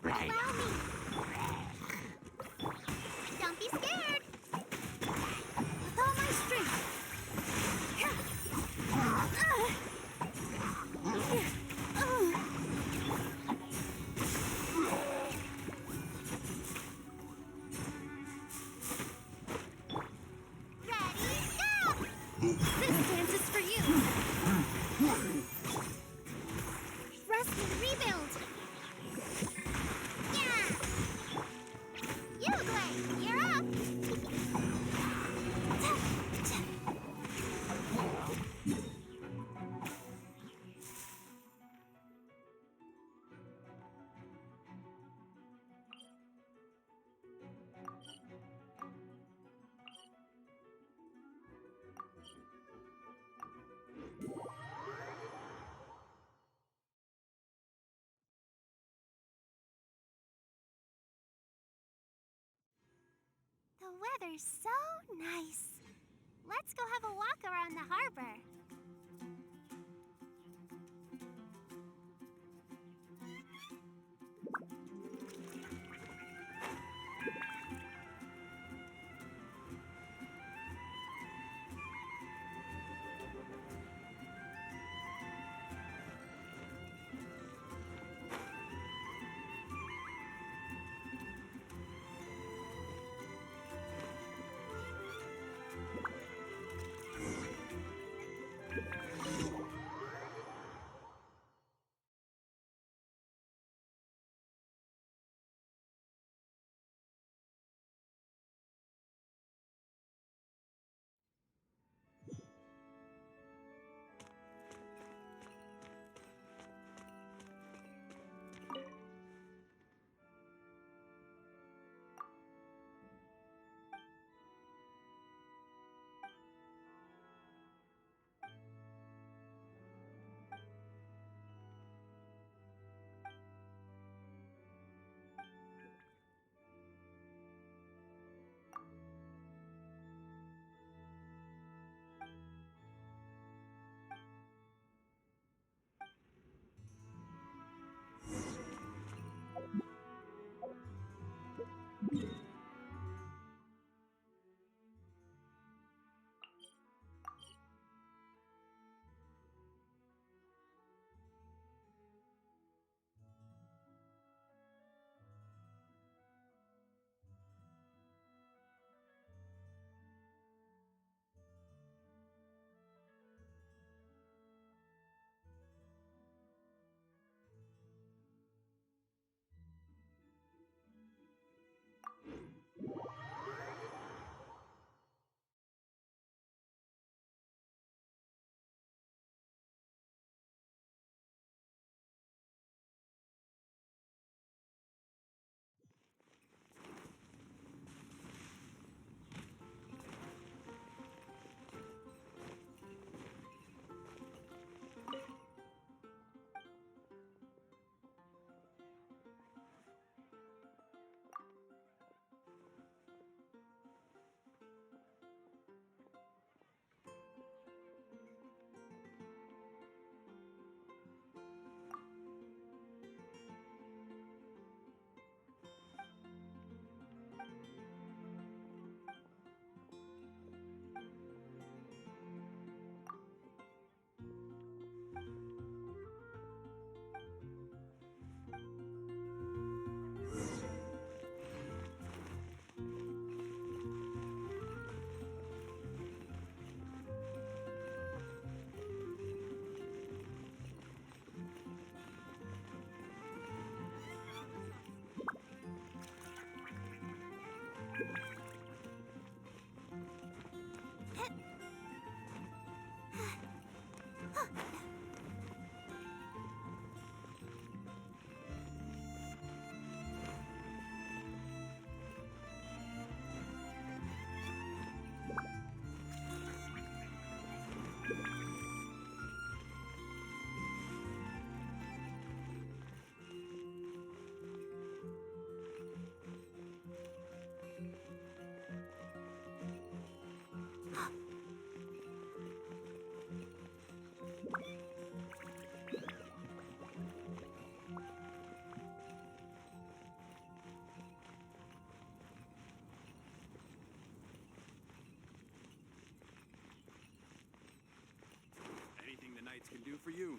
Allow me! Don't be scared! With all my strength! Ready, go! This dance is for you! Rest and rebuild! Yeah! You, Glenn, you're up! The weather's so nice. Let's go have a walk around the harbor. do for you?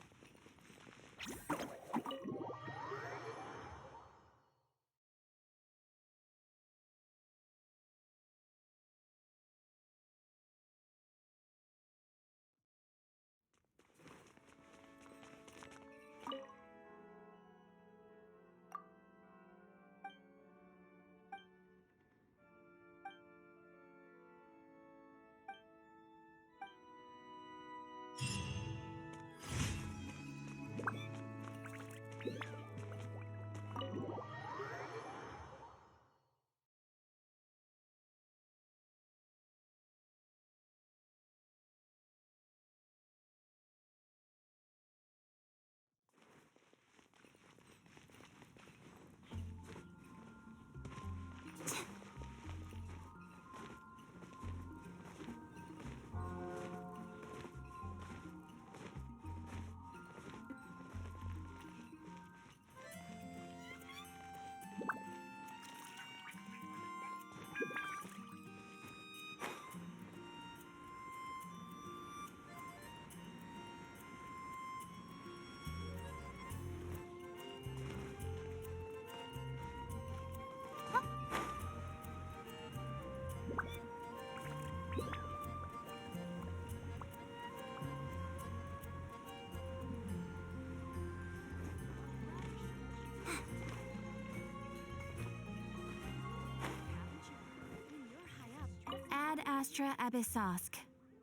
Ad Astra Abyssosk.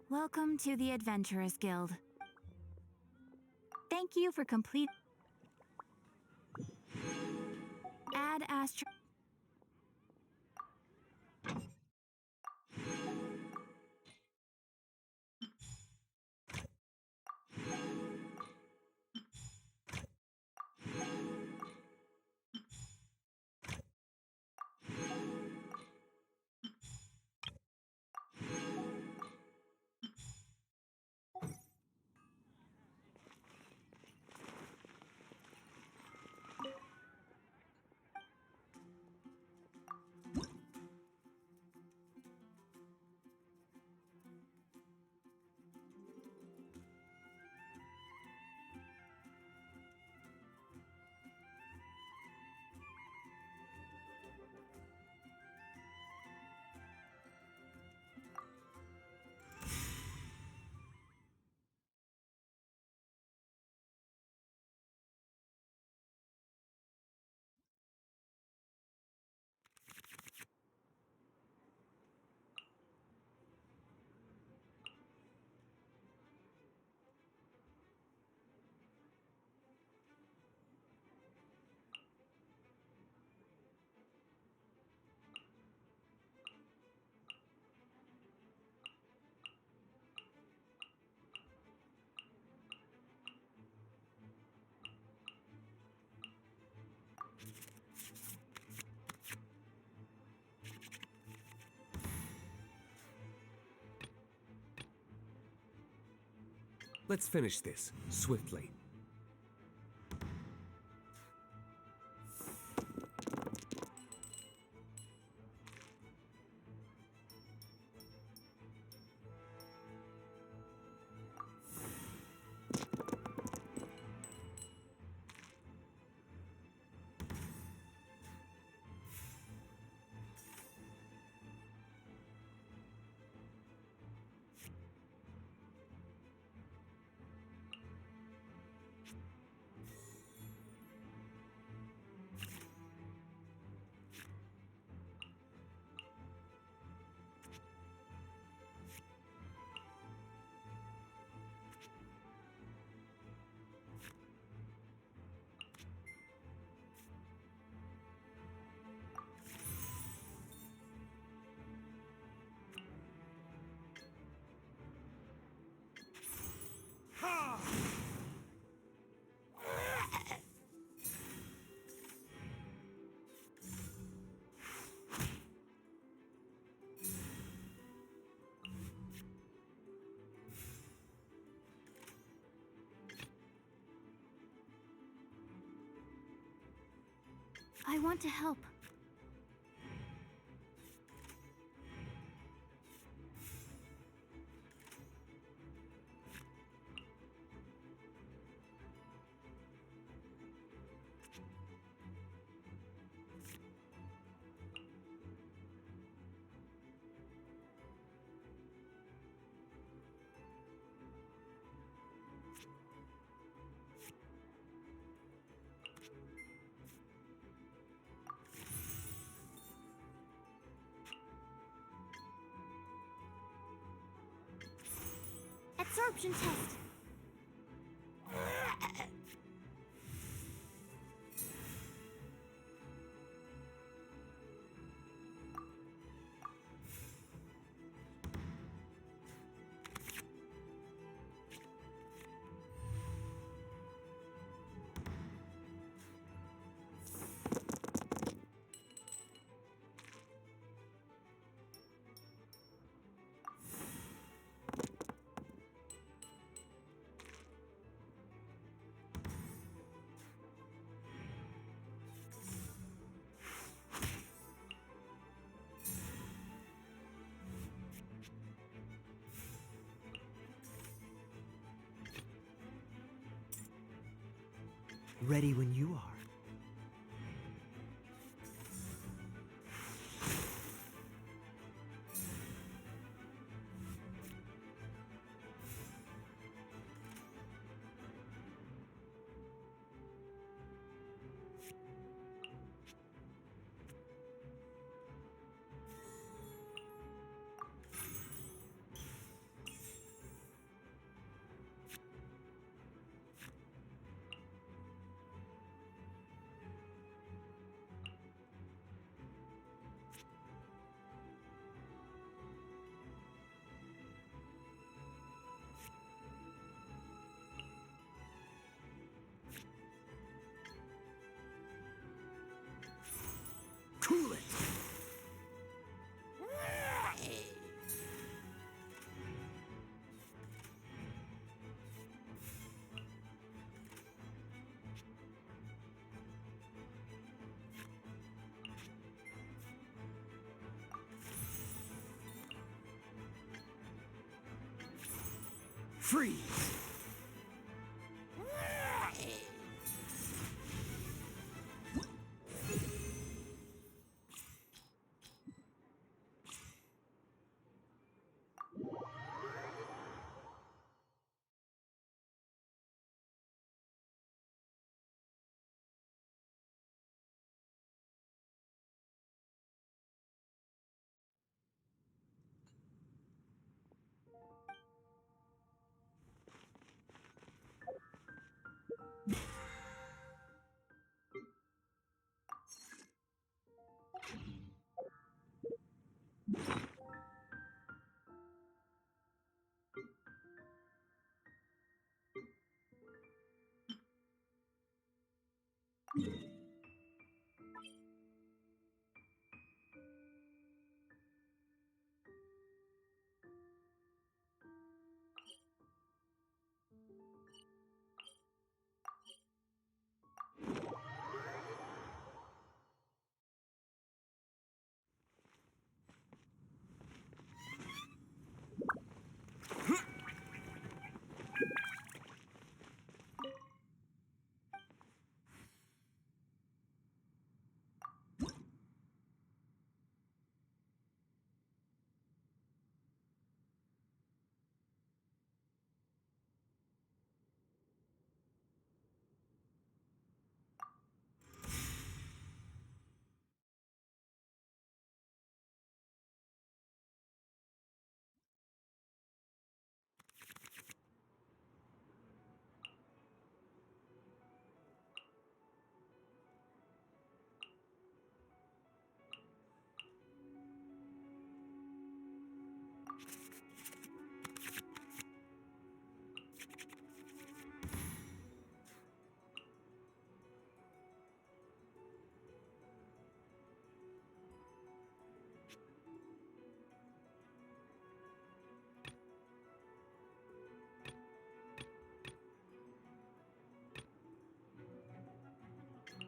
Welcome to the Adventurers Guild. Thank you for complete. Ad Astra. Let's finish this, swiftly. I want to help. Absorption test. Ready when you are. Cool it! Freeze!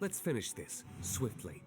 Let's finish this swiftly.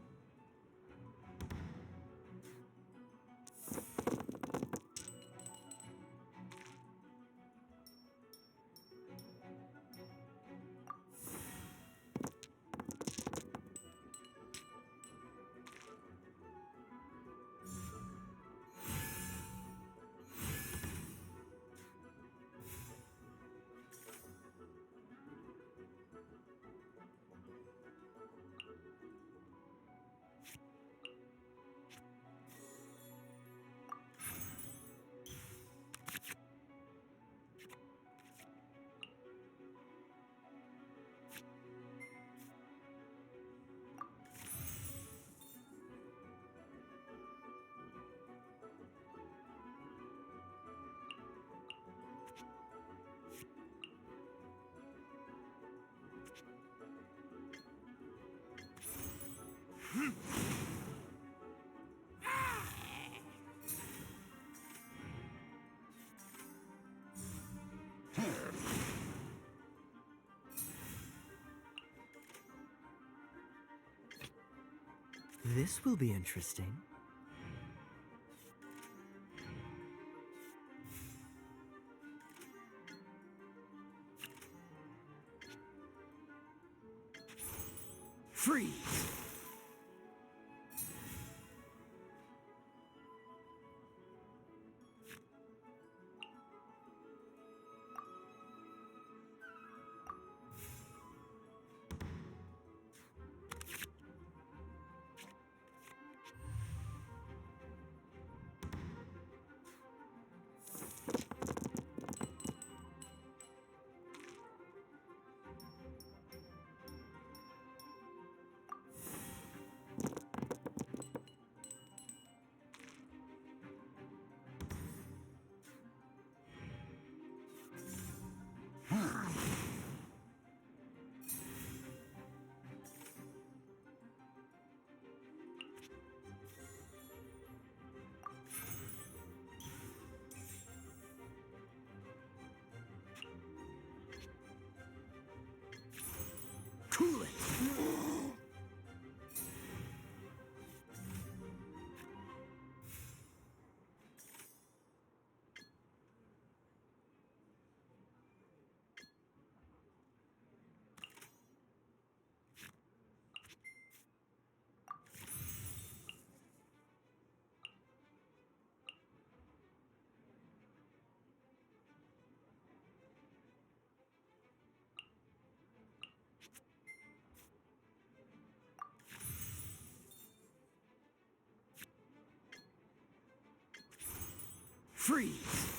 This will be interesting. Freeze! Cool it! Freeze!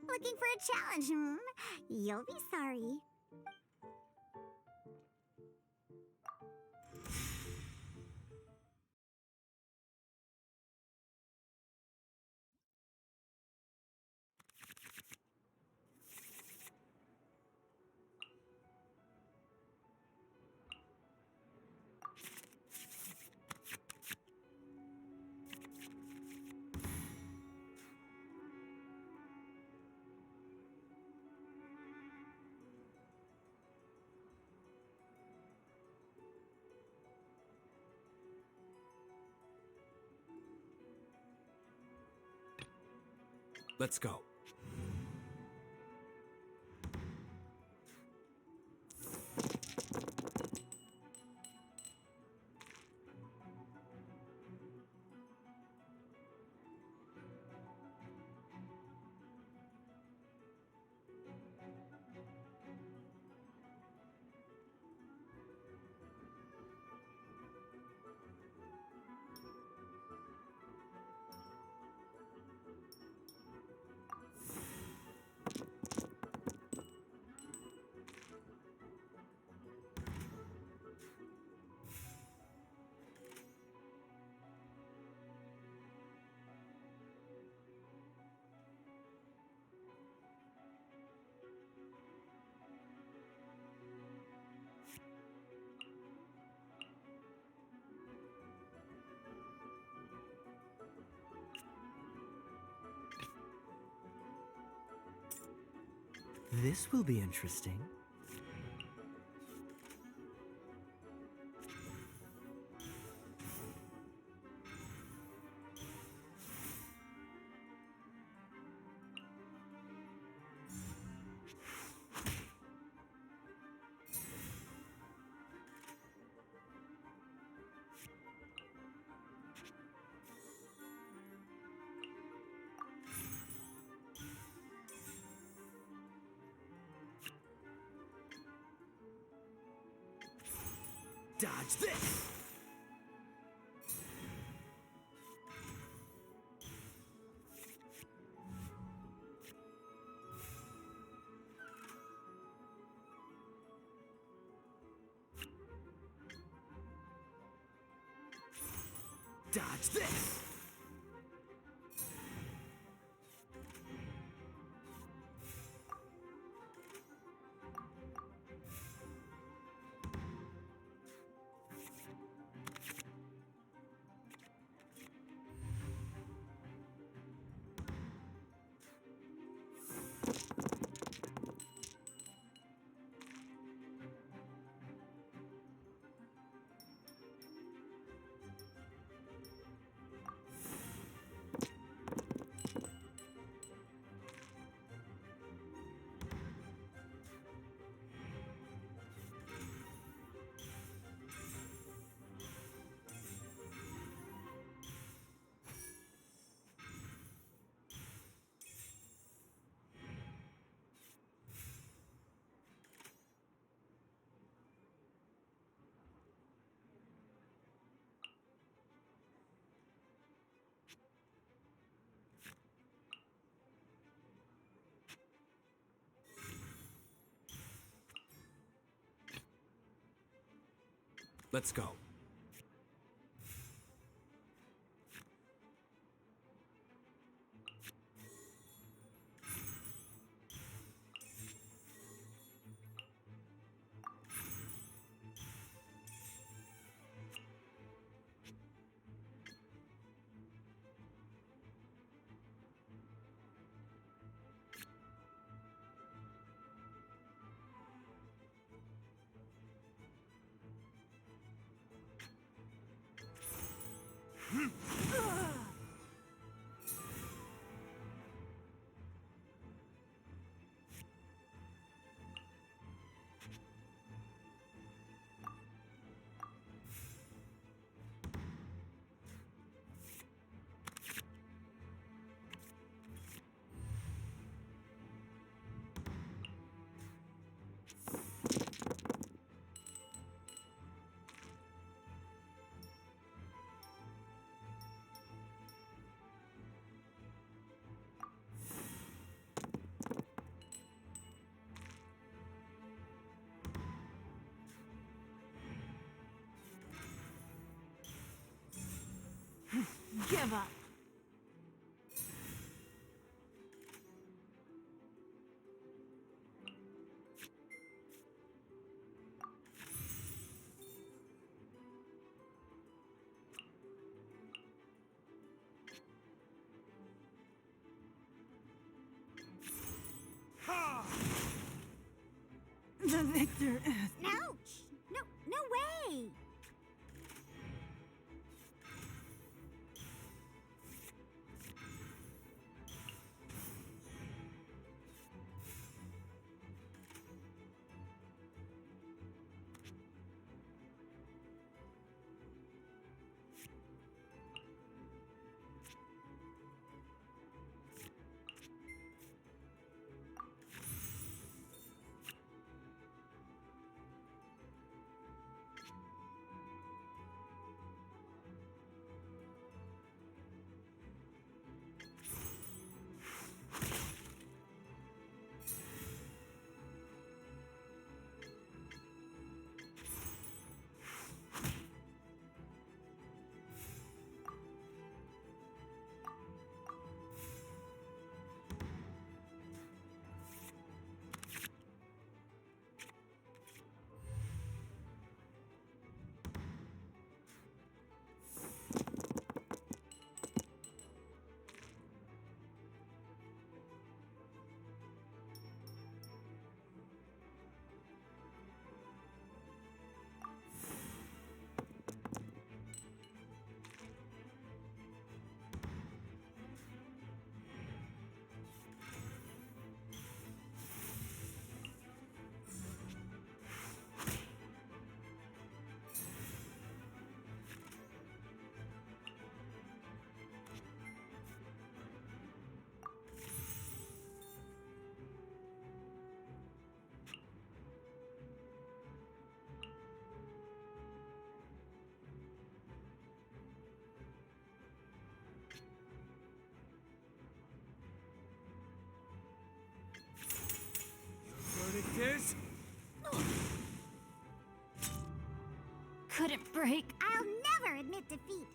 Looking for a challenge, hmm? You'll be sorry. Let's go. This will be interesting. Dodge this! Dodge this! Let's go. Give up. The victor is... Ouch! No way! Verdict is... Couldn't break. I'll never admit defeat.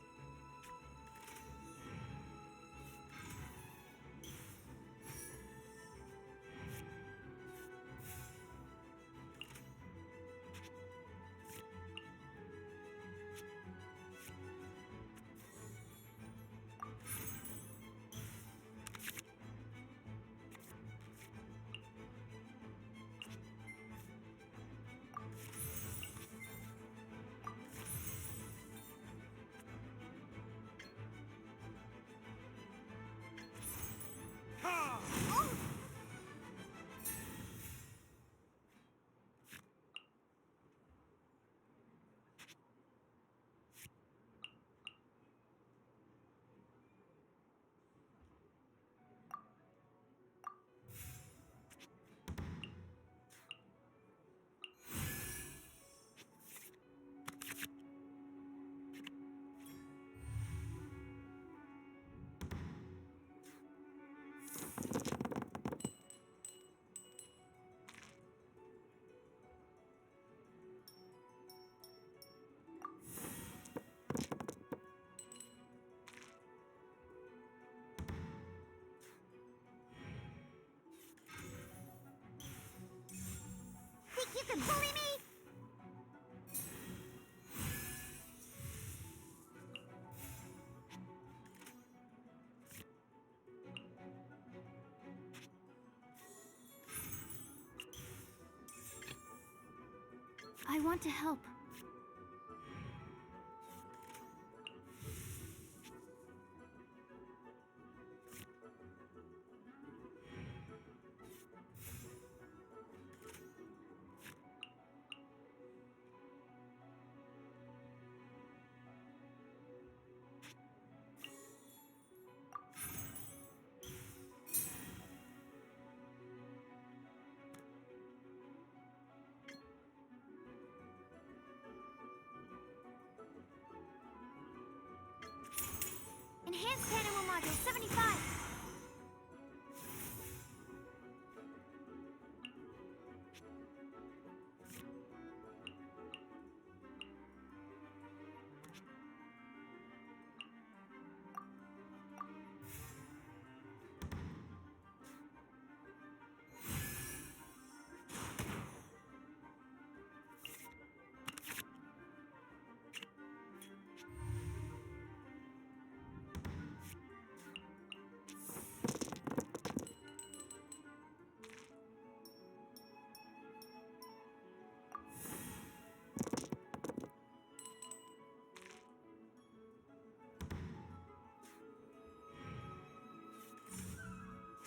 to bully me? I want to help. Enhanced animal module 75.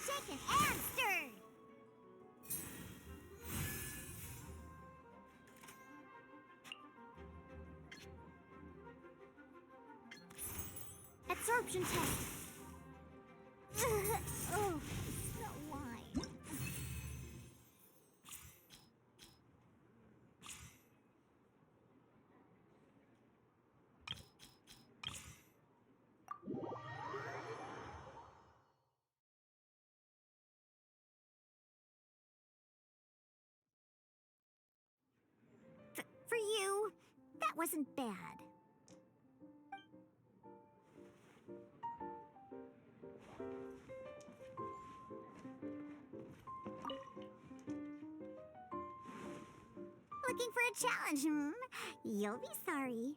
Shaken and stirred. Absorption test. Oh, no wine. For you, that wasn't bad. Looking for a challenge, hmm? You'll be sorry.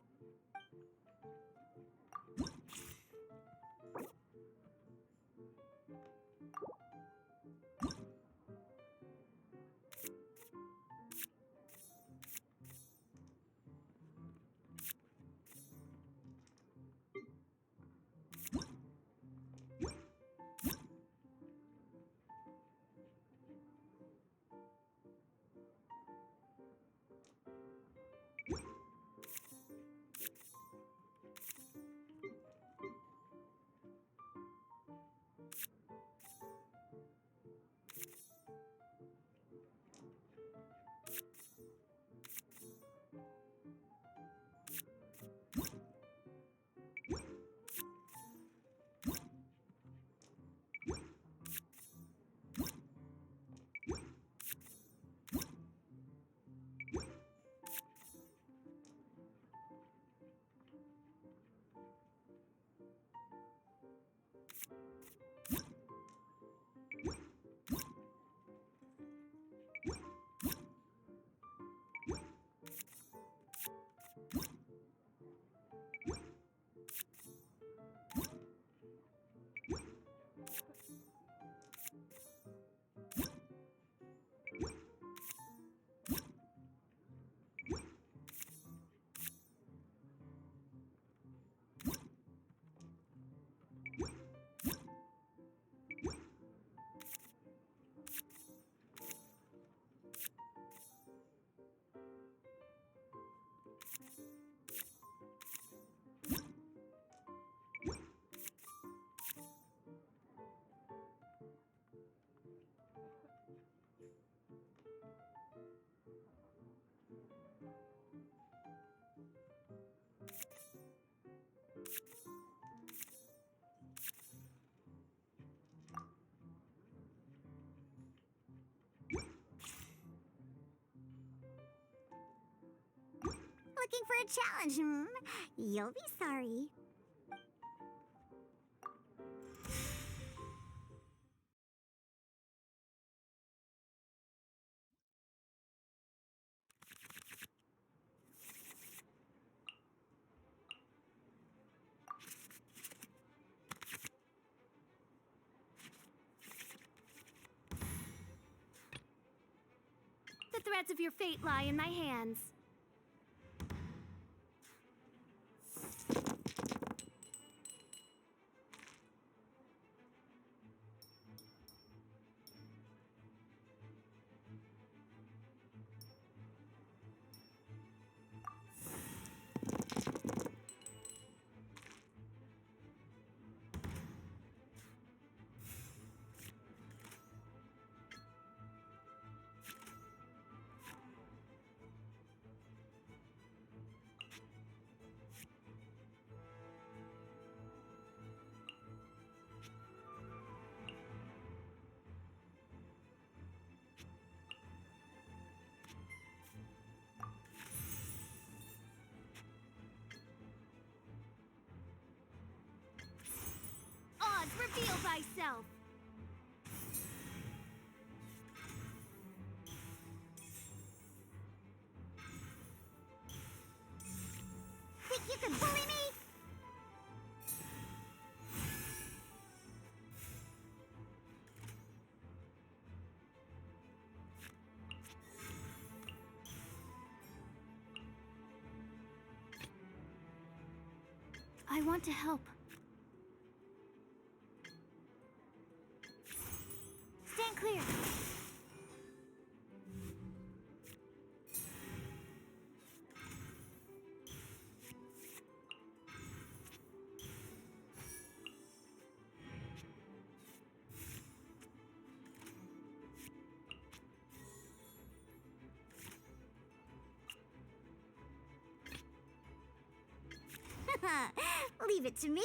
Looking for a challenge, hmm? You'll be sorry. threads of your fate lie in my hands. Oz, reveal thyself! Think you can bully me? I want to help. Stand clear. Leave it to me.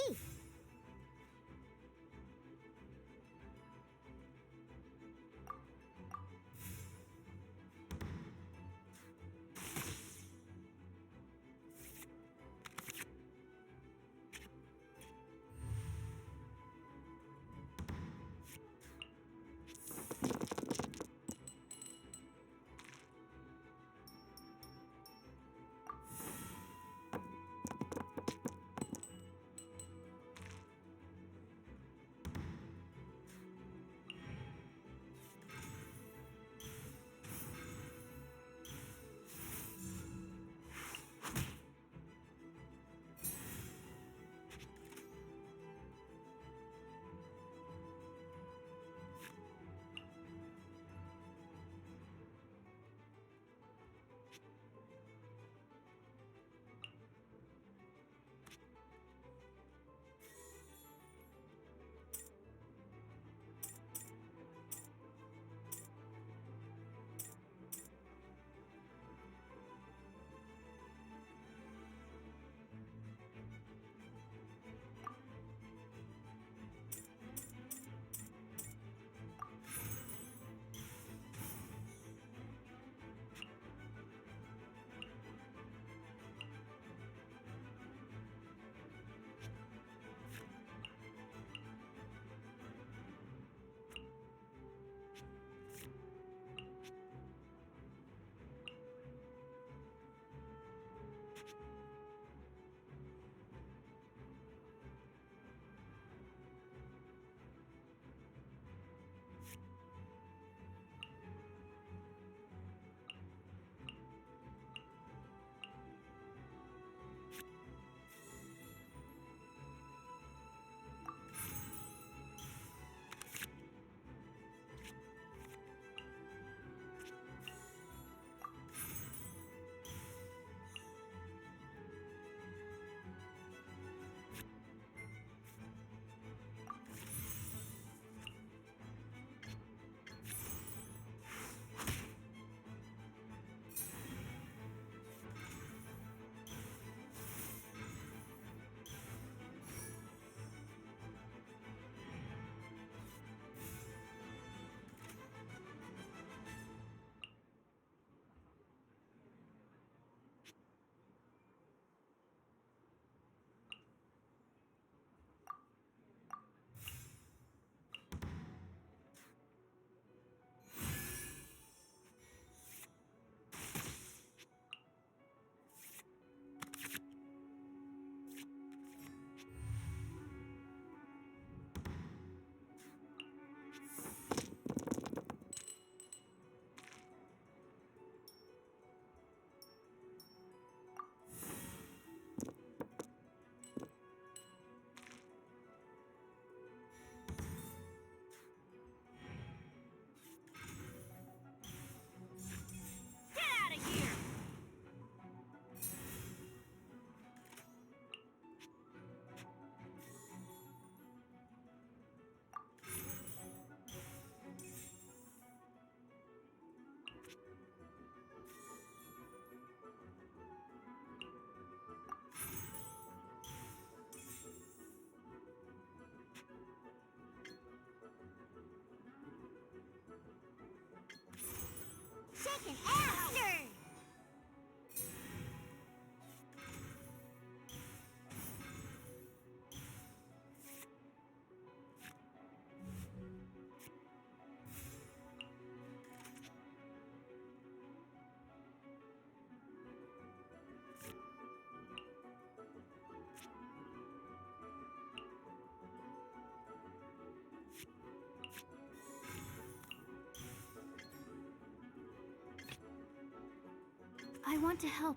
want to help.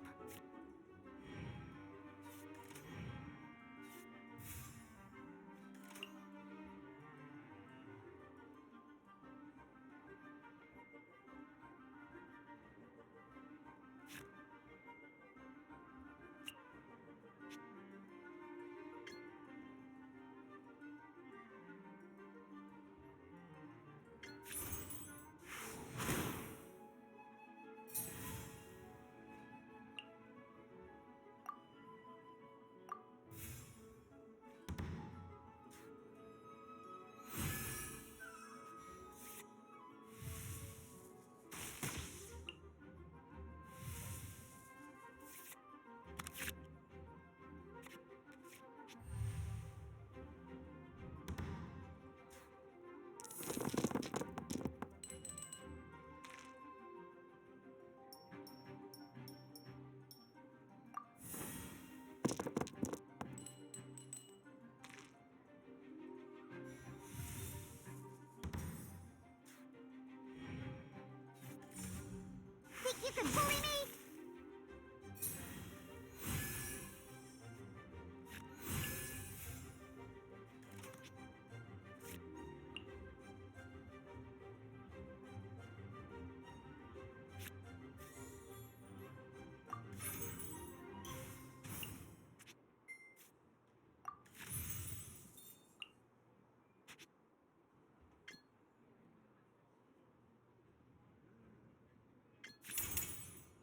Think you can bully me?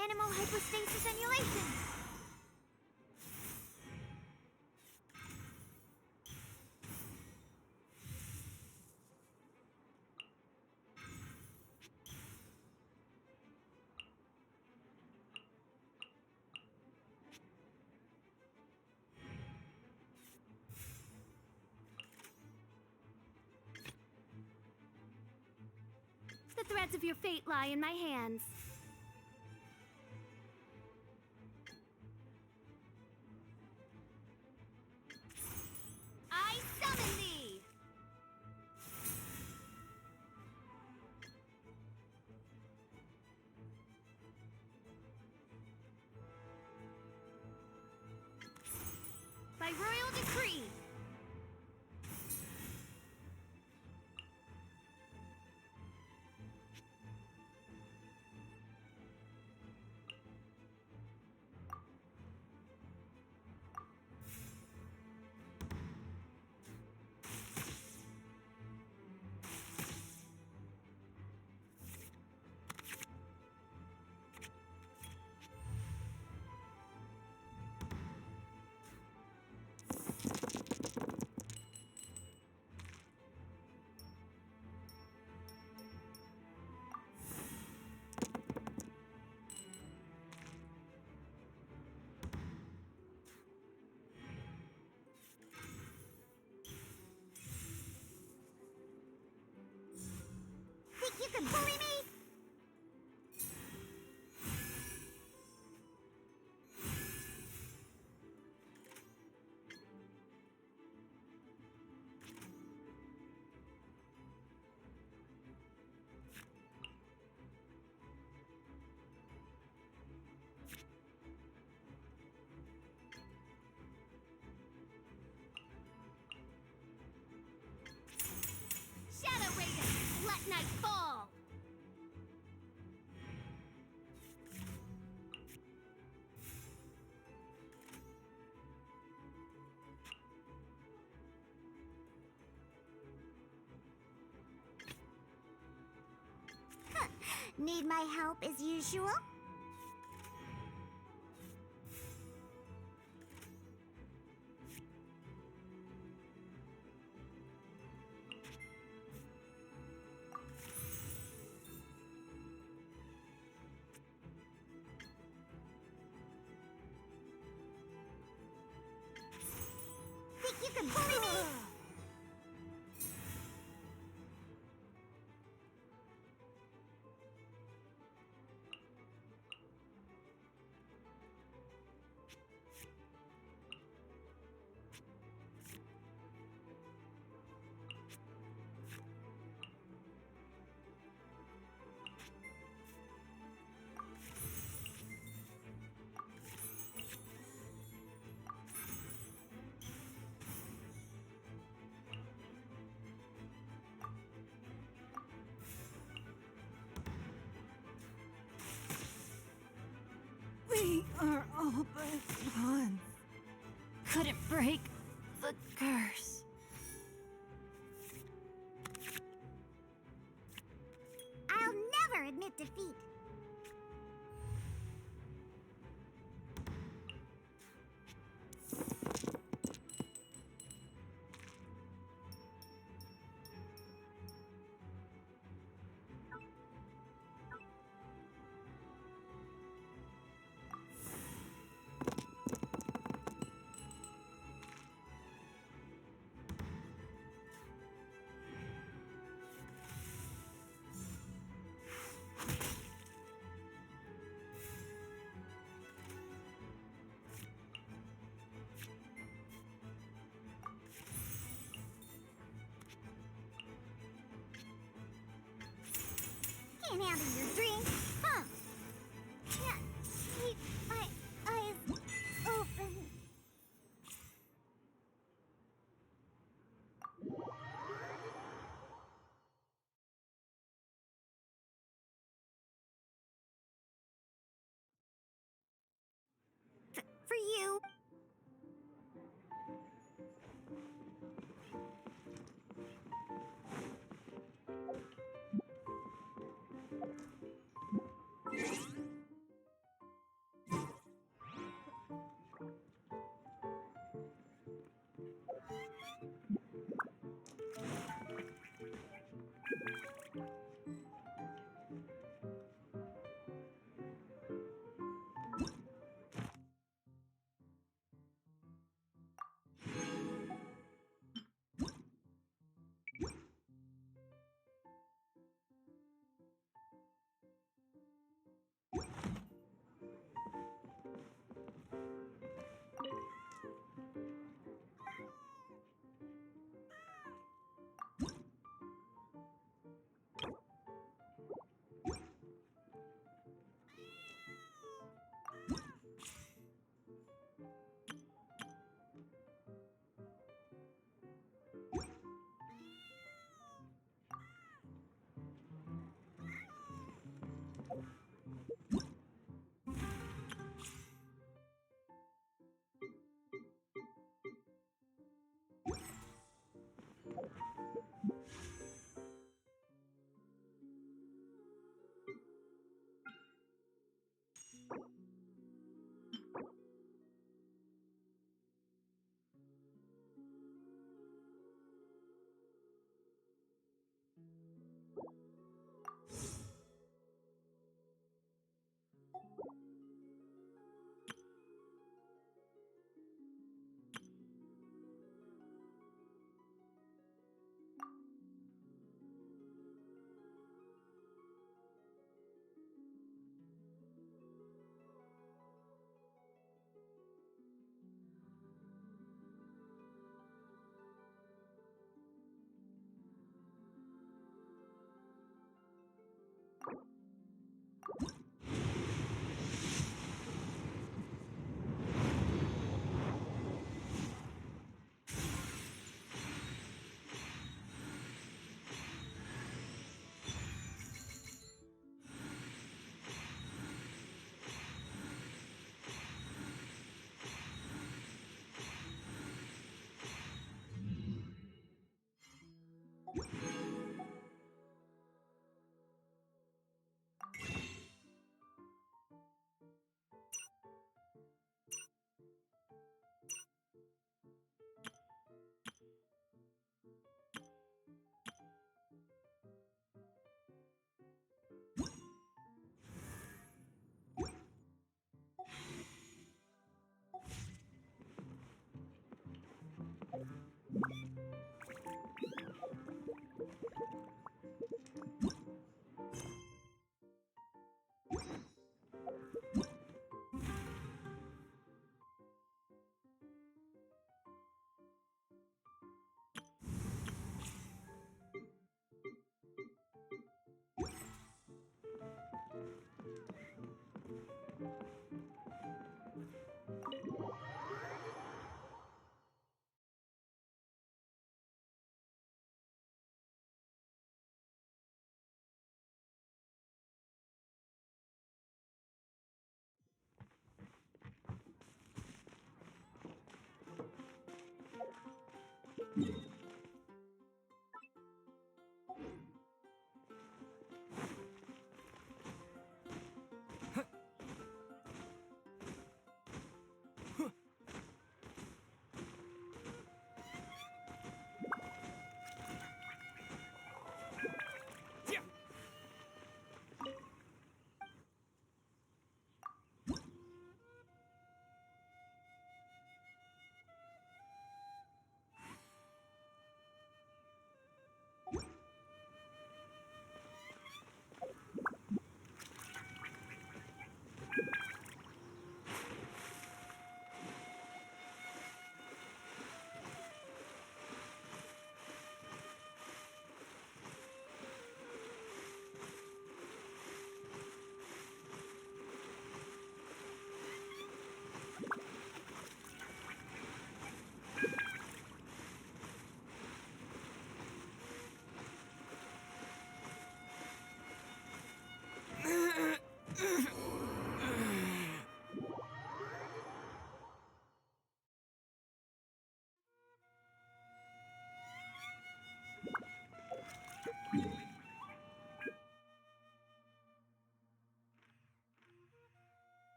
Animal hypostasis emulation! The threads of your fate lie in my hands. I summon thee! By royal decree! Think you can bully me? Shadow Raiden, let night fall! Need my help as usual? Think you can bully me? We are all but pawns. Couldn't break the curse. I'll never admit defeat. Can't handle your drink, huh? Can't keep my eyes open. For you.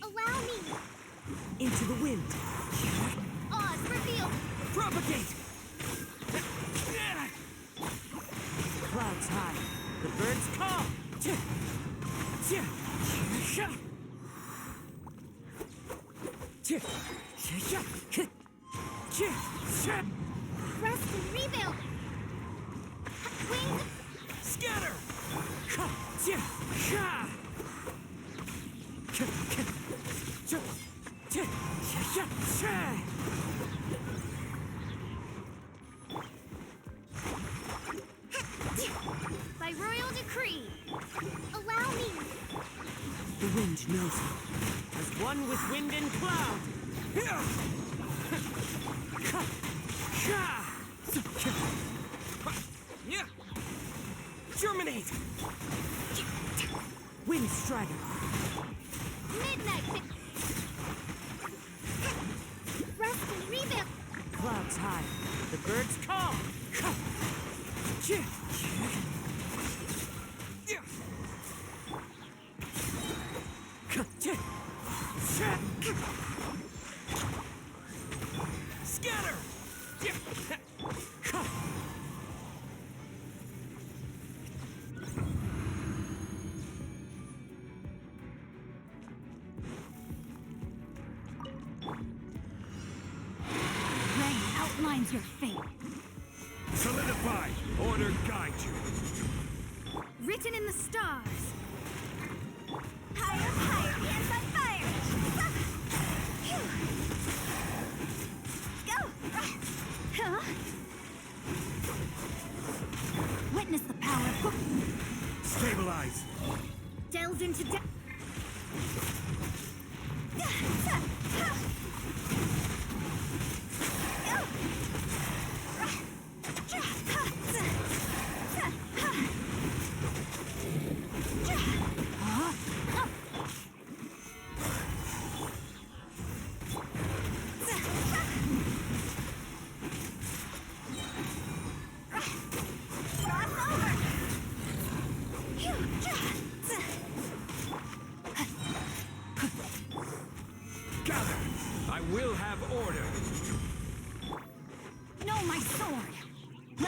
Allow me! Into the wind. Oz, reveal! Propagate! Clouds high. The birds call. Rest and rebuild! Wings! Scatter! By royal decree! Allow me! The wind knows it. As one with wind and cloud. Germinate! Wind strider. Midnight! Rest and rebuild! Clouds high. The birds call. Scatter! Rain outlines your fate. Solidify! Order guide you! Written in the stars. Higher, higher, hands on fire! Phew. Go! Huh? Witness the power of Stabilize! delves into depth.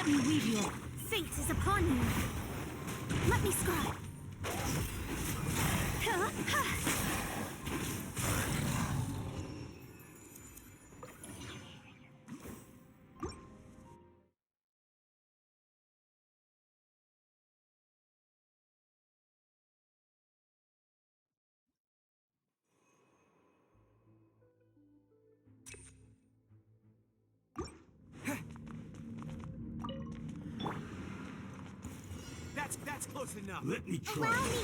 Let me weave you. Fate is upon you. Let me scribe. That's close enough. Let me try. Allow me.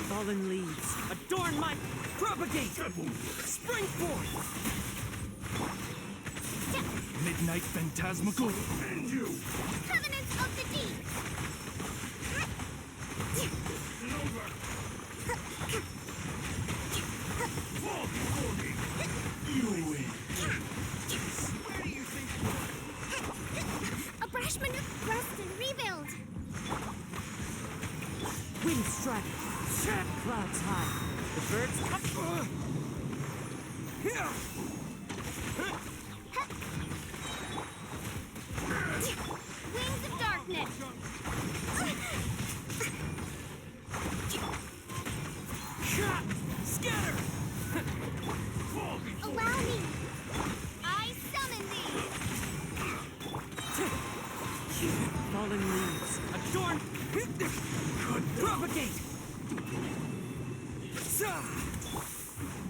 Fallen leaves, adorn my propagate! Spring forth! Midnight Phantasmical. And you! Covenants of the Deep. Fall before me! You win! Where do you think A Brashman rest and rebuild. Wind strike, clouds high. The birds up. Wings of darkness. Scatter! Allow me. I summon thee. Fallen leaves, adorn. Propagate!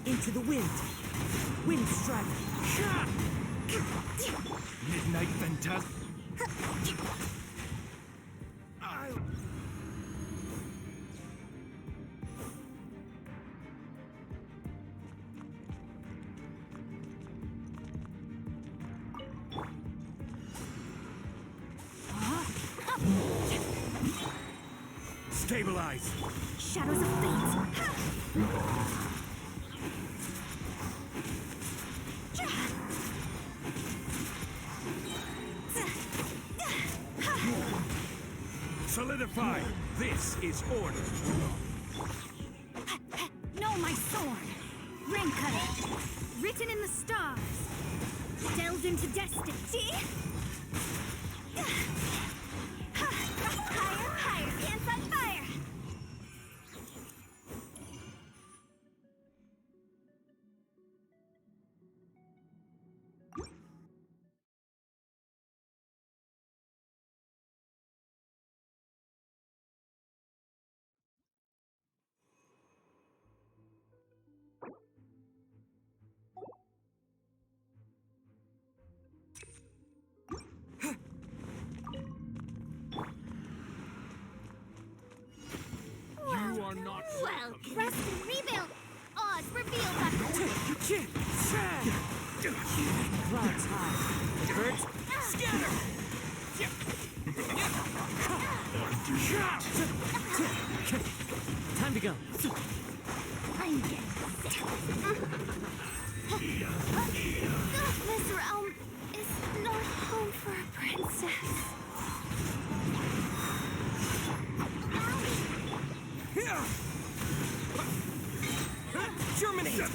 Into the wind. Wind strike. Midnight Phantasm. Stabilize. Shadows of fate. Solidify. This is order. Know my sword. Ring cutter. Written in the stars. Delved into destiny. See? Higher, higher. Hands on fire. You are not Well, rest and rebuild. Oz, reveal that. Clouds high. The birds scatter. time to go. I'm getting sick. This realm is not home for a princess. Germinate.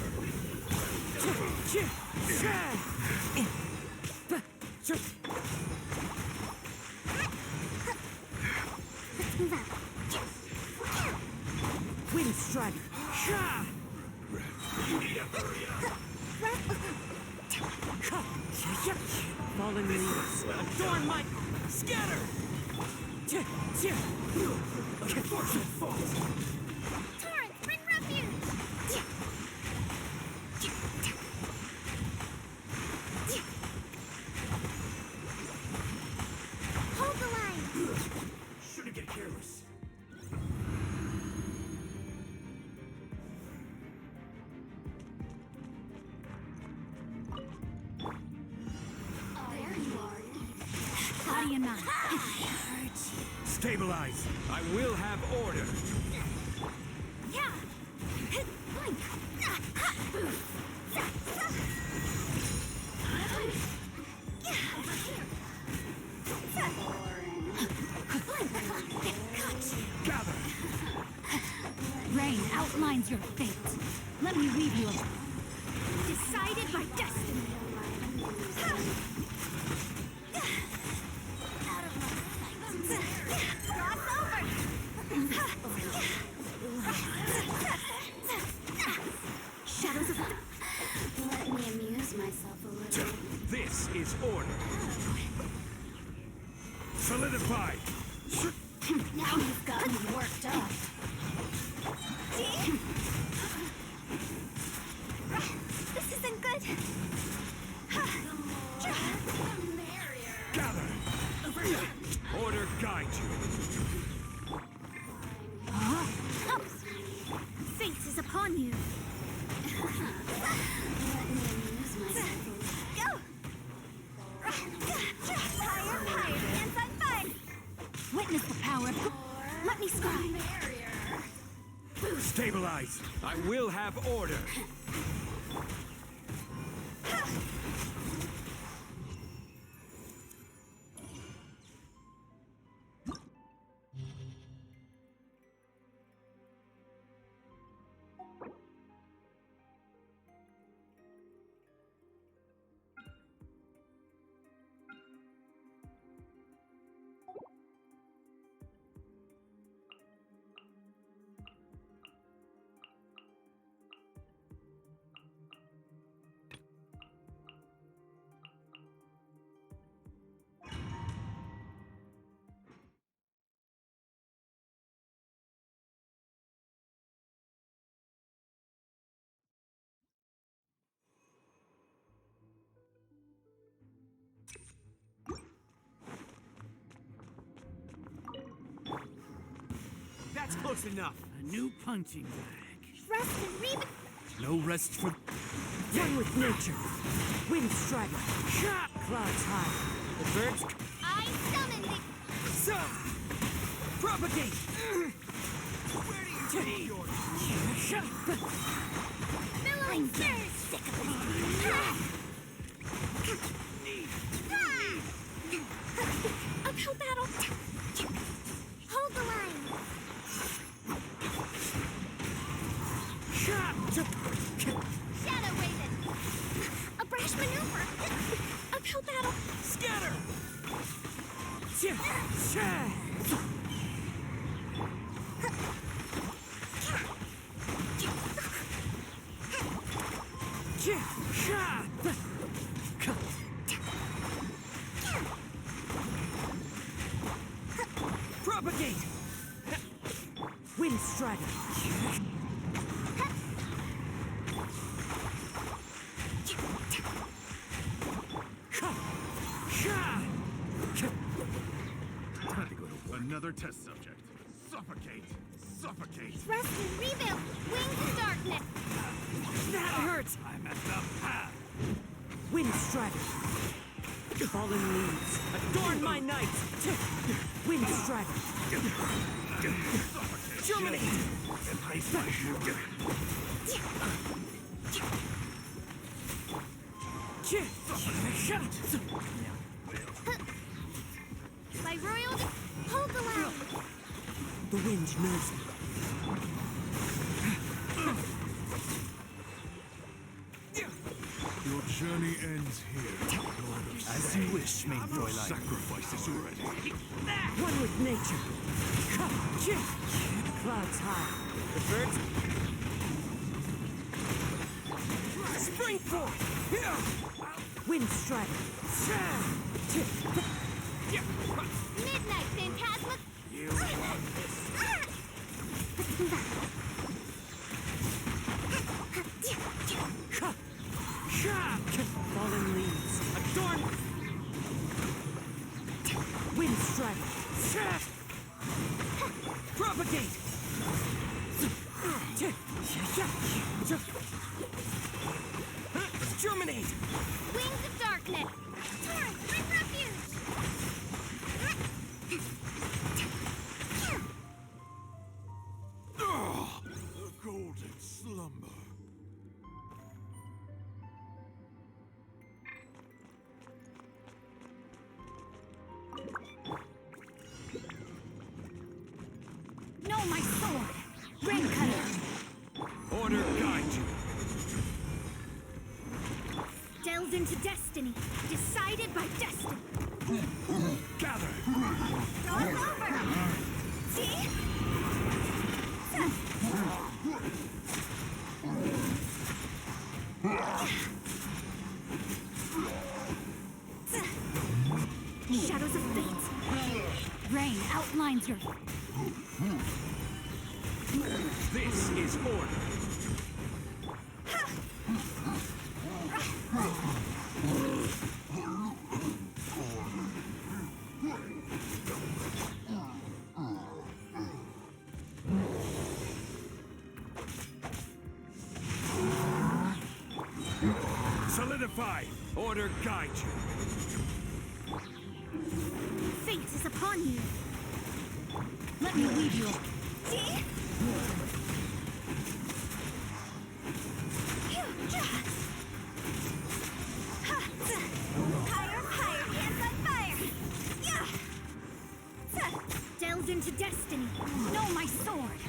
Wind strike. Fallen leaves, adorn my Scatter. Torrent, bring refuge. Hold the line. Shouldn't get careless. Body and mind. Stabilize. I will have order. Yeah. Blink. Gather. Rain outlines your fate. Let me weave you a decisive Guided by destiny. Out of my sight. Cross Shadows of... Let me amuse myself a little. This is order. Solidify. Now you've got me worked up. This isn't good. Gather. Order guide you. Fate is upon you. Let me amuse myself a little. Go! Higher, dance on fun! Witness the power of... Let me scribe. Stabilize. I will have order. That's close enough. A new punching bag. Rest and rebuild. No rest for... One with nature. Wind strider. Clouds high. The birds... I summon thee. So! Propagate! Where do you take your... Billowing surge. Sick of Uphill battle. Hold the line. Shadow Raven. A brash maneuver. Uphill battle. Scatter! Propagate! Wind strider. Time to go to another test subject. Suffocate! Suffocate! Rest and rebuild. Wings of darkness. That hurts! I'm at the path. Wind strider. Fallen leaves. Adorn my night! Wind strider. Germinate! Embrace my sugar. By royal. Hold the line. The wind knows me. Your journey ends here, Lord of As you wish, main Your Fräulein. sacrifice is ready. One with nature. Clouds high. The birds. Spring forth! Wind strider. Midnight phantasma. Fallen leaves. Adorn. Wind strider. Propagate. Germinate. Wings of darkness. Torrent, bring refuge. The golden slumber. No, my Delved into destiny, decided by destiny. Gather! Joke's over! See? Shadows of fate. Rain outlines your... This is order. Solidify! Order guide you. Fate is upon you. Let me lead you. See? Higher, higher, hands on fire! Yeah! Delved into destiny. Know my sword.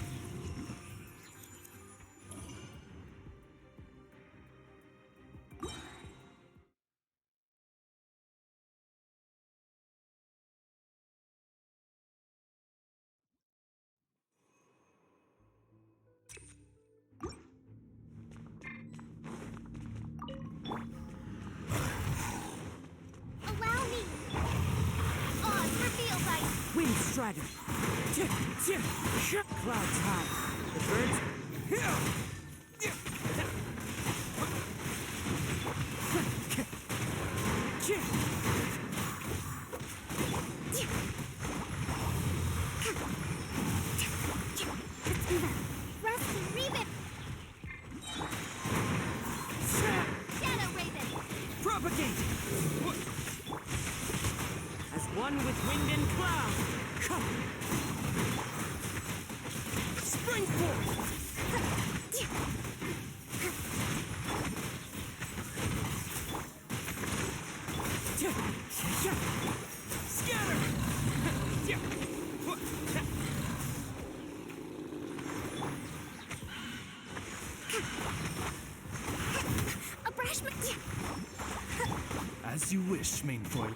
Allow me! Oz, reveal by... Wind strider. Clouds high. The birds. Rusty, Raven! Shadow Raven! Propagate! As one with wind and cloud. Come. Spring forth! Abrashment! As you wish, main foil.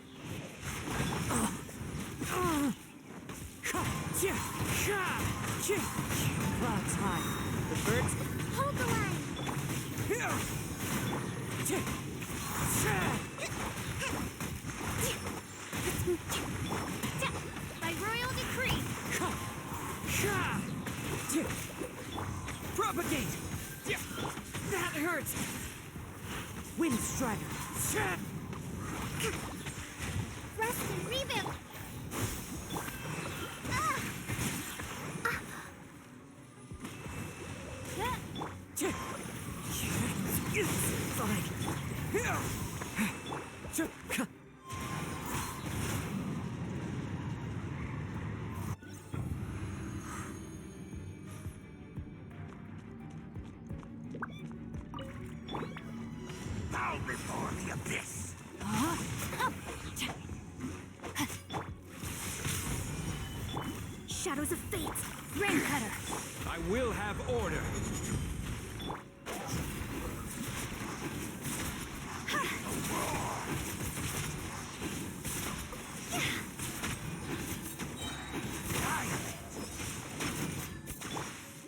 Clouds high. The birds. Hold the line! By royal decree. Propagate! That hurts! Wind strider. Rusty, rebuild! Ah! Bow before the abyss! Shadows of fate. Rain cutter. I will have order.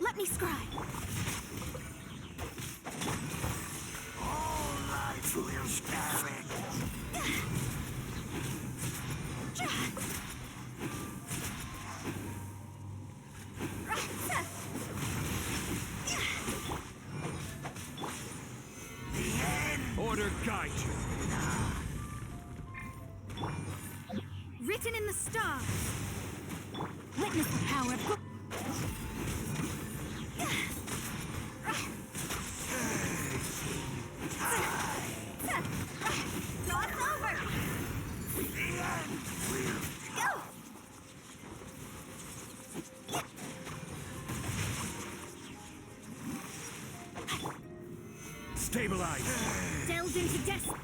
Let me scribe. All life will scarring. Order guide you. Written in the stars. Witness the power of... Joke's over! Go! Stabilize. Delved into destiny.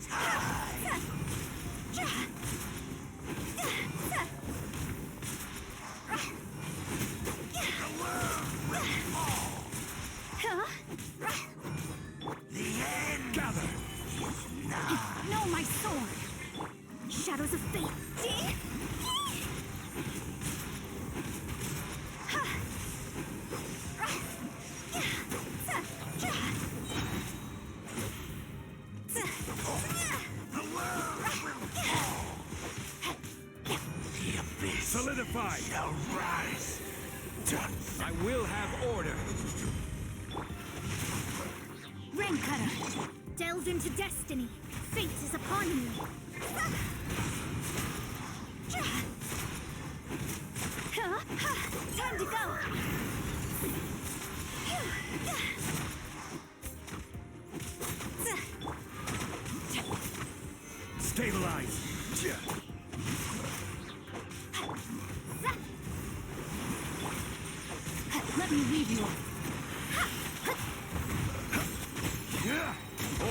Huh? Gather. shadows of fate. Solidify! Shall rise. I will have order. Rain cutter, delve into destiny. Fate is upon you. Time to go. Stabilize! Let me leave you.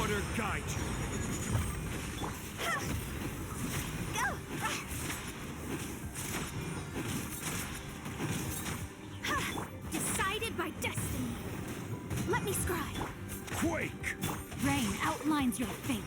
Order guide you. Decided by destiny. Let me scribe. Quake! Rain outlines your fate.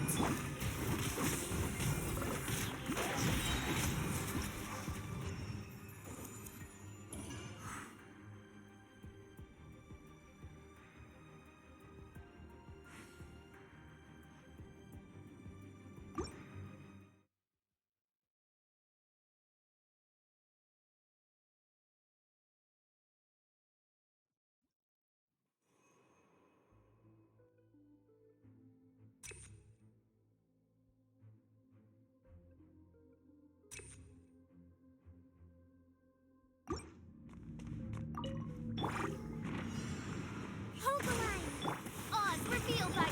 Hold the line. Oz revealed by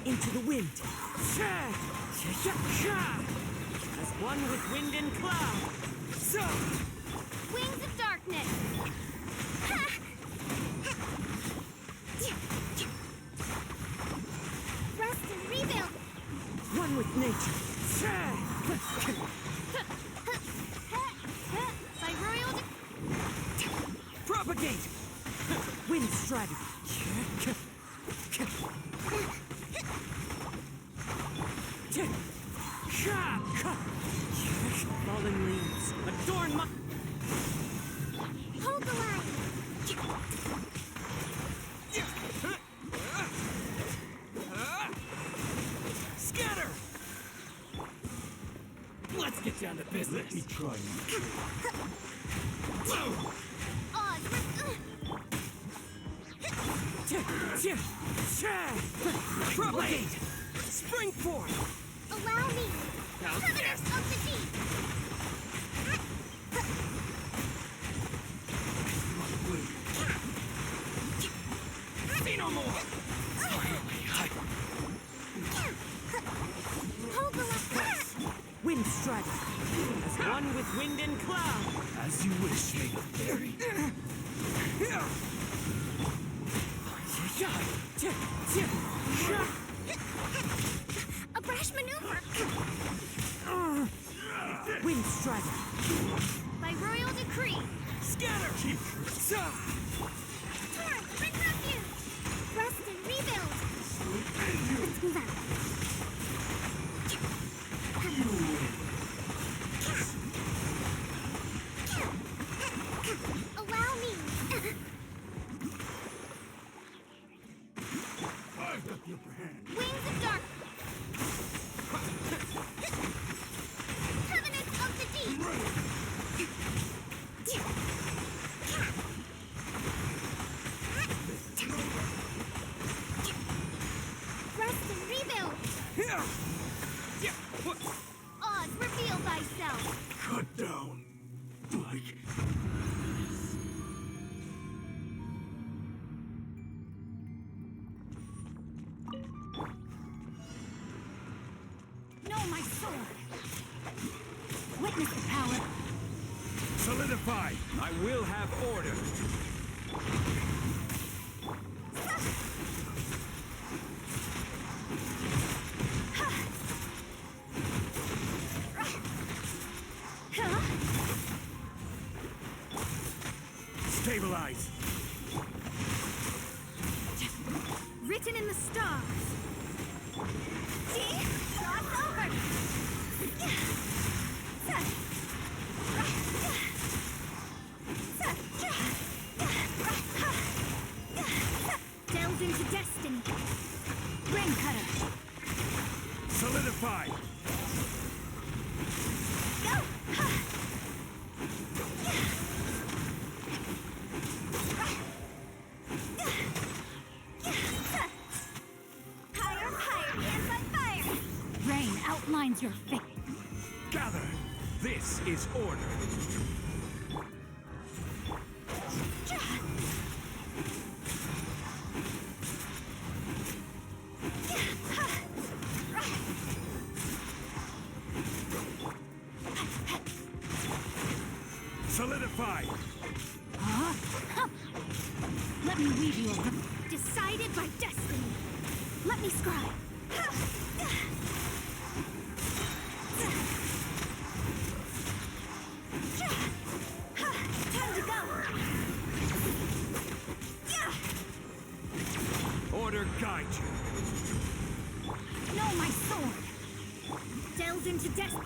Into the wind. As one with wind and cloud. So, wings of darkness. Rest and rebuild. one with nature. By royal Propagate. Wind strategy. Fallen leaves adorn my. hold the line. Scatter! Let's get down to business. Let me try Oz Propagate. Spring forth. allow me. Covenant of the deep. See no more! Hold the line. Wind strategy. As one with wind and cloud. As you wish, Maiden Fairy. A brash maneuver. Wind strategy. By royal decree. Scatter. Turn. Bring refuge. Rest and rebuild. Let's move out. Allow me. I've got the upper hand. Wings of dark. Covenant of the deep. Rest and rebuild. Oz, reveal thyself. Cut down. Like Know my sword. Witness the power. Solidify! I will have order. Stabilize! Written in the stars. See? Cross over. Gather! This is order! Solidify! Let me weave you around. Decided by destiny. Let me scribe. Time to go. Order guide you! Know my sword. Delve into destiny.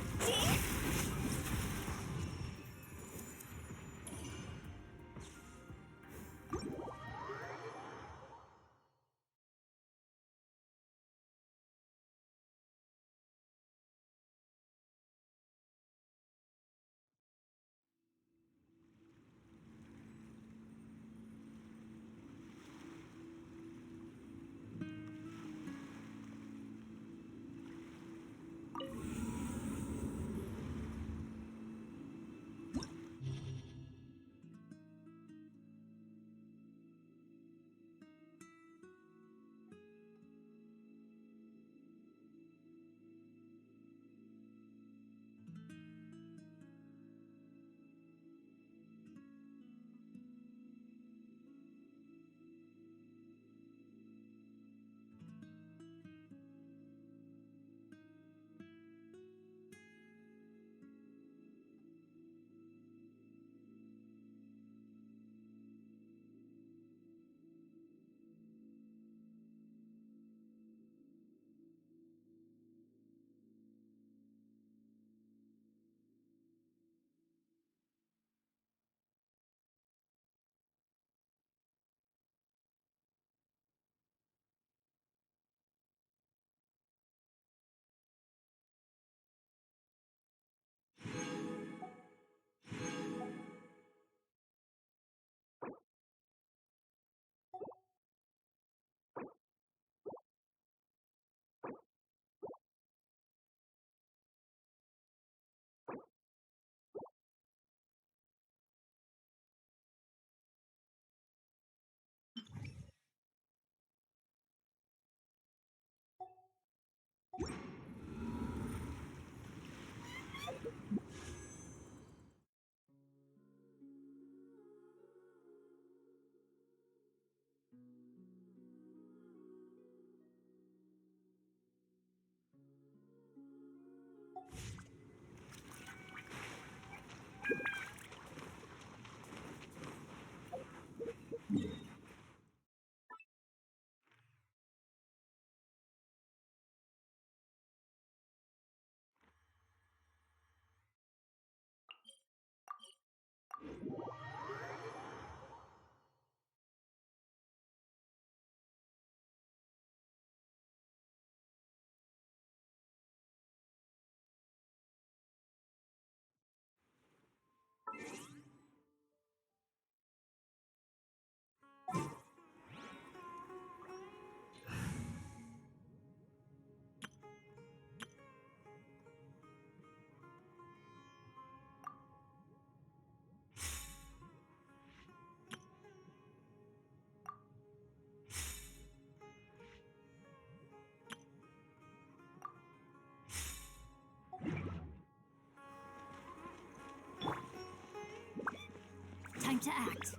Time to act.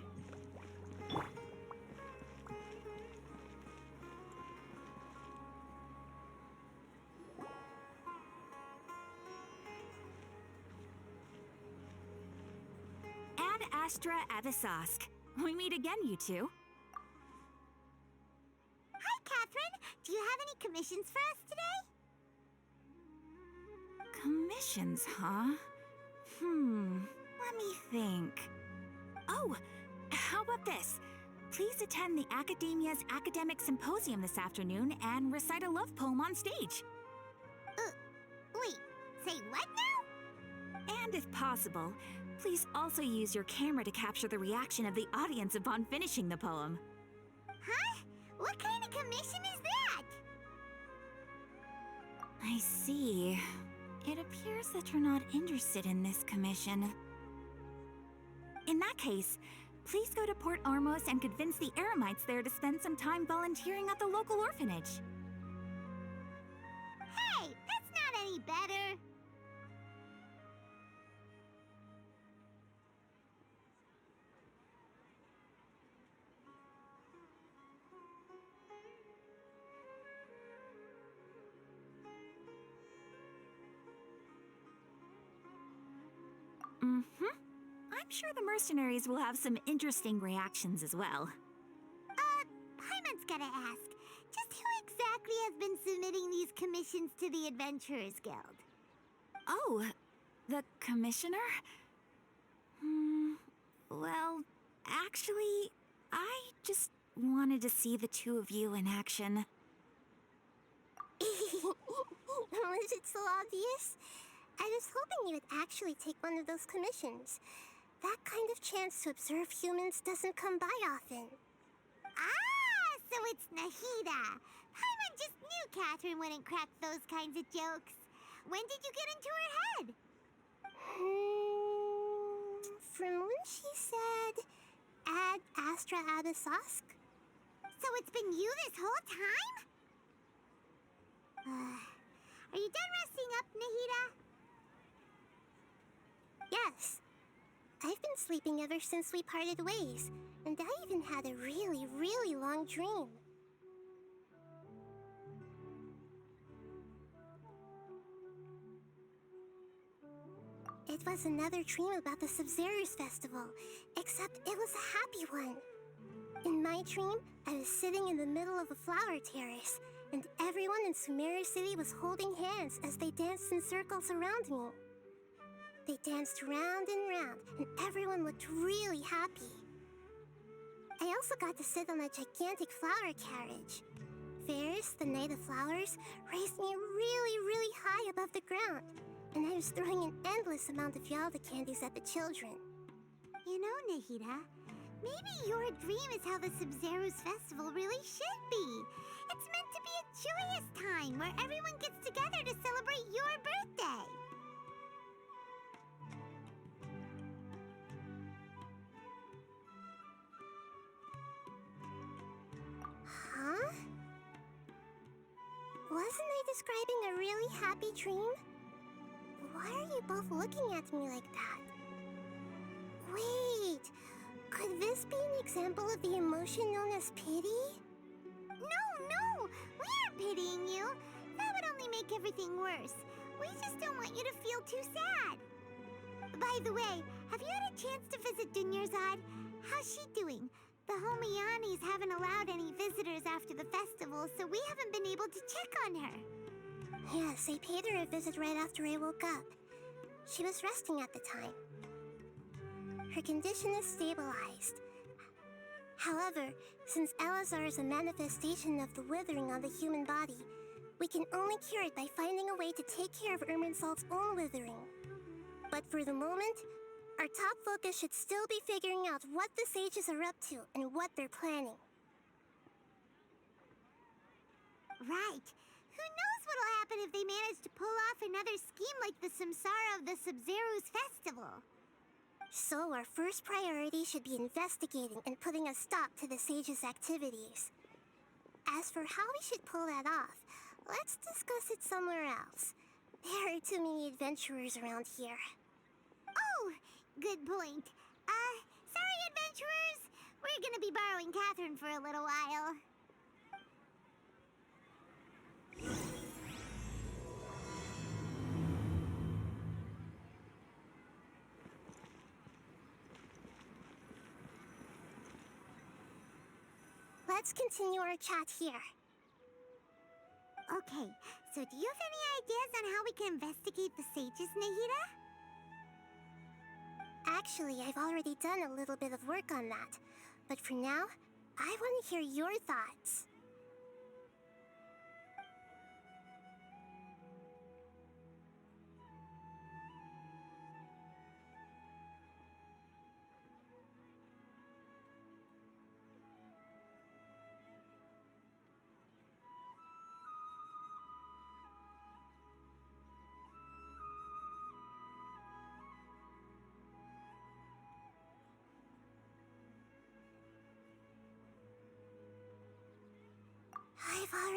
Ad Astra Avisask. We meet again, you two. Hi, Catherine. Do you have any commissions for us today? Commissions, huh? Let me think. Oh, how about this? Please attend the Academia's Academic Symposium this afternoon and recite a love poem on stage. Wait, say what now? And if possible, please also use your camera to capture the reaction of the audience upon finishing the poem. Huh? What kind of commission is that? I see. It appears that you're not interested in this commission. In that case, please go to Port Armos and convince the Eremites there to spend some time volunteering at the local orphanage. Hey, that's not any better. I'm sure the mercenaries will have some interesting reactions as well. Paimon's gotta ask, just who exactly has been submitting these commissions to the Adventurers Guild? Oh, the commissioner? Well, actually, I just wanted to see the two of you in action. Was it so obvious? I was hoping you would actually take one of those commissions. That kind of chance to observe humans doesn't come by often. Ah, so it's Nahida. Paimon just knew Catherine wouldn't crack those kinds of jokes. When did you get into her head? From when she said, Ad Astra Abyssosque? So it's been you this whole time? Are you done resting up, Nahida? Yes. I've been sleeping ever since we parted ways, and I even had a really, really long dream. It was another dream about the Sub-Zero's festival, except it was a happy one. In my dream, I was sitting in the middle of a flower terrace, and everyone in Sumeru City was holding hands as they danced in circles around me. They danced round and round, and everyone looked really happy. I also got to sit on a gigantic flower carriage. Ferris, the Knight of Flowers, raised me really, really high above the ground, and I was throwing an endless amount of Yalda candies at the children. You know, Nahida, maybe your dream is how the Sub-Zero's festival really should be. It's meant to be a joyous time where everyone gets together to celebrate your birthday. Huh? Wasn't I describing a really happy dream? Why are you both looking at me like that? Wait, could this be an example of the emotion known as pity? No, we aren't pitying you. That would only make everything worse. We just don't want you to feel too sad. By the way, have you had a chance to visit Dunyarzad? How's she doing? The Homianis haven't allowed any visitors after the festival, so we haven't been able to check on her. Yes, I paid her a visit right after I woke up. She was resting at the time. Her condition is stabilized. However, since Elazar is a manifestation of the withering on the human body, we can only cure it by finding a way to take care of Irminsul's own withering. But for the moment, our top focus should still be figuring out what the sages are up to and what they're planning. Right. Who knows what'll happen if they manage to pull off another scheme like the Samsara of the Sub-Zero's festival? So our first priority should be investigating and putting a stop to the sages' activities. As for how we should pull that off, let's discuss it somewhere else. There are too many adventurers around here. Oh, good point. Sorry, adventurers. We're gonna be borrowing Catherine for a little while. Let's continue our chat here. Okay, so do you have any ideas on how we can investigate the sages, Nahida? Actually, I've already done a little bit of work on that. But for now, I want to hear your thoughts.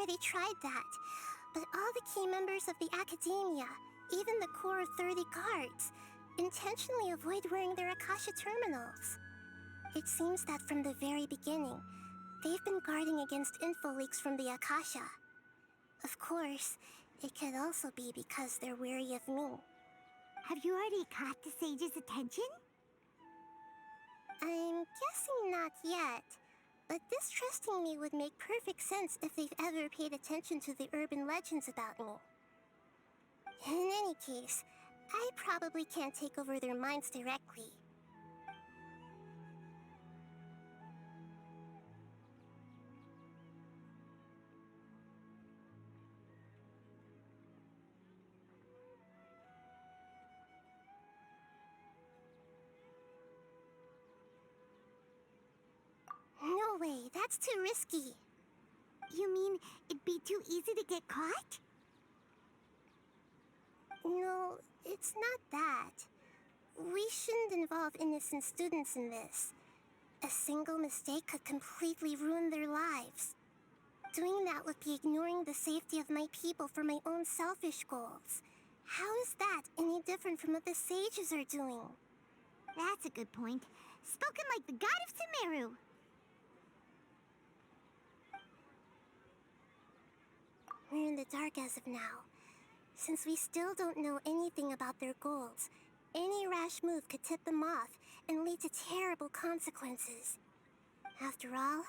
already tried that, but all the key members of the Academia, even the core of 30 guards, intentionally avoid wearing their Akasha terminals. It seems that from the very beginning, they've been guarding against info leaks from the Akasha. Of course, it could also be because they're wary of me. Have you already caught the sage's attention? I'm guessing not yet, but distrusting me would make perfect sense if they've ever paid attention to the urban legends about me. In any case, I probably can't take over their minds directly. No way, that's too risky. You mean it'd be too easy to get caught? No, it's not that. We shouldn't involve innocent students in this. A single mistake could completely ruin their lives. Doing that would be ignoring the safety of my people for my own selfish goals. How is that any different from what the sages are doing? That's a good point. Spoken like the god of Sumeru. We're in the dark as of now. Since we still don't know anything about their goals, any rash move could tip them off and lead to terrible consequences. After all,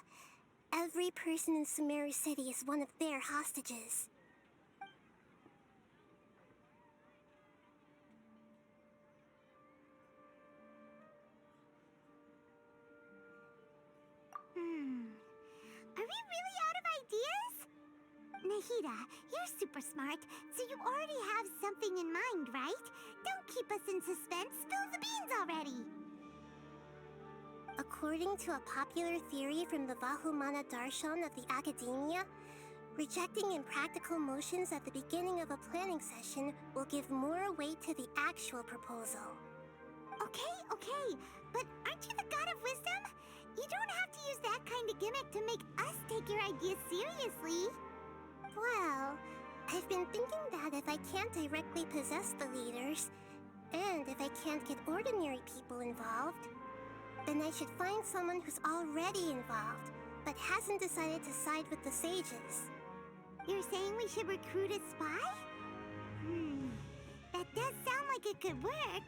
every person in Sumeru City is one of their hostages. Are we really out of ideas? Nahida, you're super smart, so you already have something in mind, right? Don't keep us in suspense. Spill the beans already. According to a popular theory from the Vahumana Darshan of the Academia, rejecting impractical motions at the beginning of a planning session will give more weight to the actual proposal. Okay, but aren't you the god of wisdom? You don't have to use that kind of gimmick to make us take your ideas seriously. Well, I've been thinking that if I can't directly possess the leaders, and if I can't get ordinary people involved, then I should find someone who's already involved, but hasn't decided to side with the sages. You're saying we should recruit a spy? That does sound like it could work.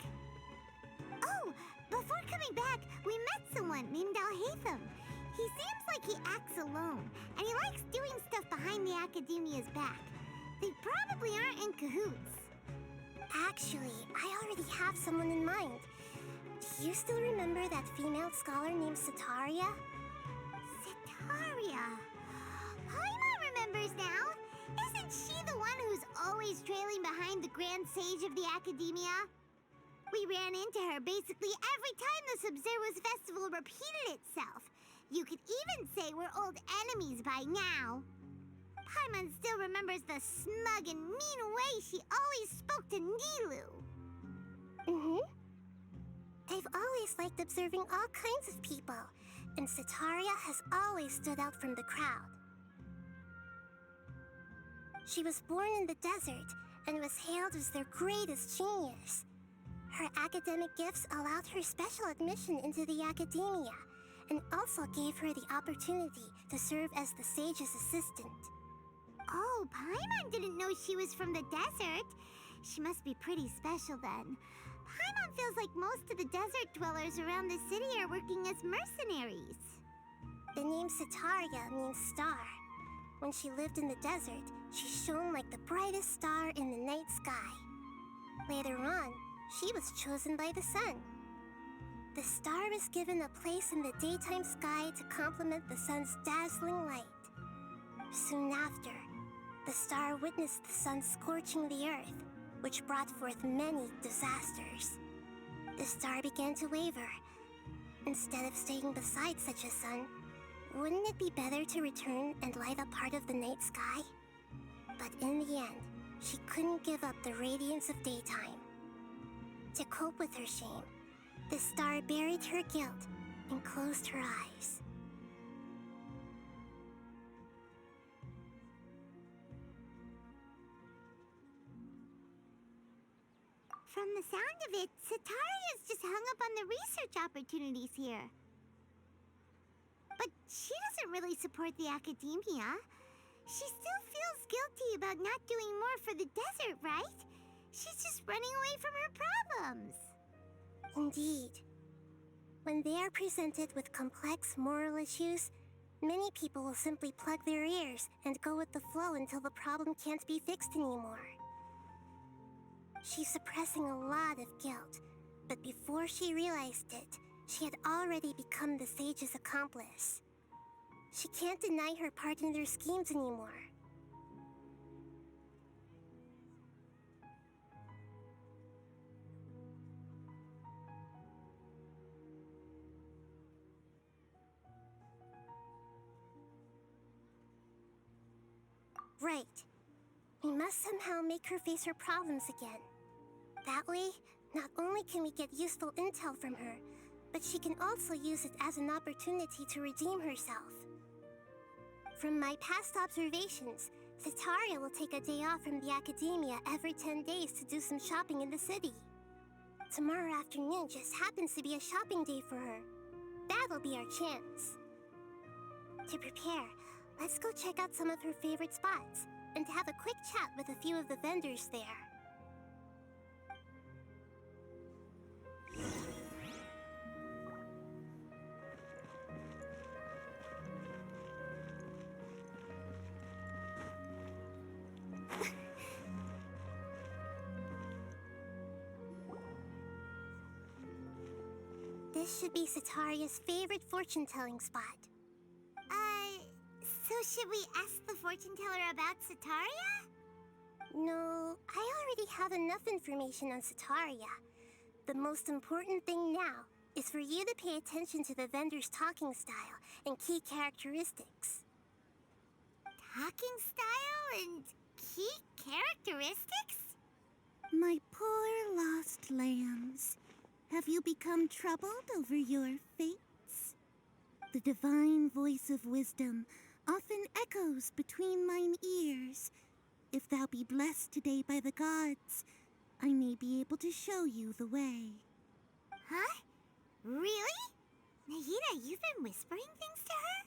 Oh, before coming back, we met someone named Alhaitham. He seems like he acts alone, and he likes doing stuff behind the Academia's back. They probably aren't in cahoots. Actually, I already have someone in mind. Do you still remember that female scholar named Sitaria? Sitaria. Paimon remembers now. Isn't she the one who's always trailing behind the Grand Sage of the Academia? We ran into her basically every time the Sub-Zero's festival repeated itself. You could even say we're old enemies by now. Paimon still remembers the smug and mean way she always spoke to Nilu. I've always liked observing all kinds of people, and Sitaria has always stood out from the crowd. She was born in the desert and was hailed as their greatest genius. Her academic gifts allowed her special admission into the Academia, and also gave her the opportunity to serve as the sage's assistant. Oh, Paimon didn't know she was from the desert. She must be pretty special then. Paimon feels like most of the desert dwellers around the city are working as mercenaries. The name Sitaria means star. When she lived in the desert, she shone like the brightest star in the night sky. Later on, she was chosen by the sun. The star was given a place in the daytime sky to complement the sun's dazzling light. Soon after, the star witnessed the sun scorching the earth, which brought forth many disasters. The star began to waver. Instead of staying beside such a sun, wouldn't it be better to return and light up part of the night sky? But in the end, she couldn't give up the radiance of daytime. To cope with her shame, the star buried her guilt and closed her eyes. From the sound of it, Sataria's just hung up on the research opportunities here. But she doesn't really support the academia. She still feels guilty about not doing more for the desert, right? She's just running away from her problems. Indeed. When they are presented with complex moral issues, many people will simply plug their ears and go with the flow until the problem can't be fixed anymore. She's suppressing a lot of guilt, but before she realized it, she had already become the sage's accomplice. She can't deny her part in their schemes anymore. Right. We must somehow make her face her problems again. That way, not only can we get useful intel from her, but she can also use it as an opportunity to redeem herself. From my past observations, Setaria will take a day off from the academia every 10 days to do some shopping in the city. Tomorrow afternoon just happens to be a shopping day for her. That'll be our chance. To prepare, let's go check out some of her favorite spots and have a quick chat with a few of the vendors there. This should be Sataria's favorite fortune-telling spot. So should we ask the fortune teller about Setaria? No, I already have enough information on Setaria. The most important thing now is for you to pay attention to the vendor's talking style and key characteristics. Talking style and key characteristics? My poor lost lambs, have you become troubled over your fates? The divine voice of wisdom often echoes between mine ears. If thou be blessed today by the gods, I may be able to show you the way. Huh? Really? Nahida, you've been whispering things to her?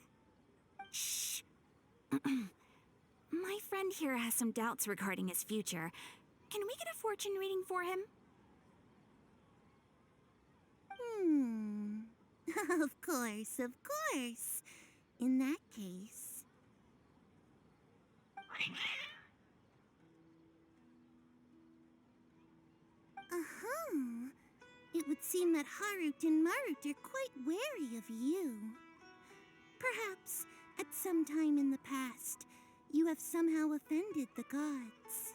Shh. My friend here has some doubts regarding his future. Can we get a fortune reading for him? Of course, of course. In that case... It would seem that Harut and Marut are quite wary of you. Perhaps, at some time in the past, you have somehow offended the gods.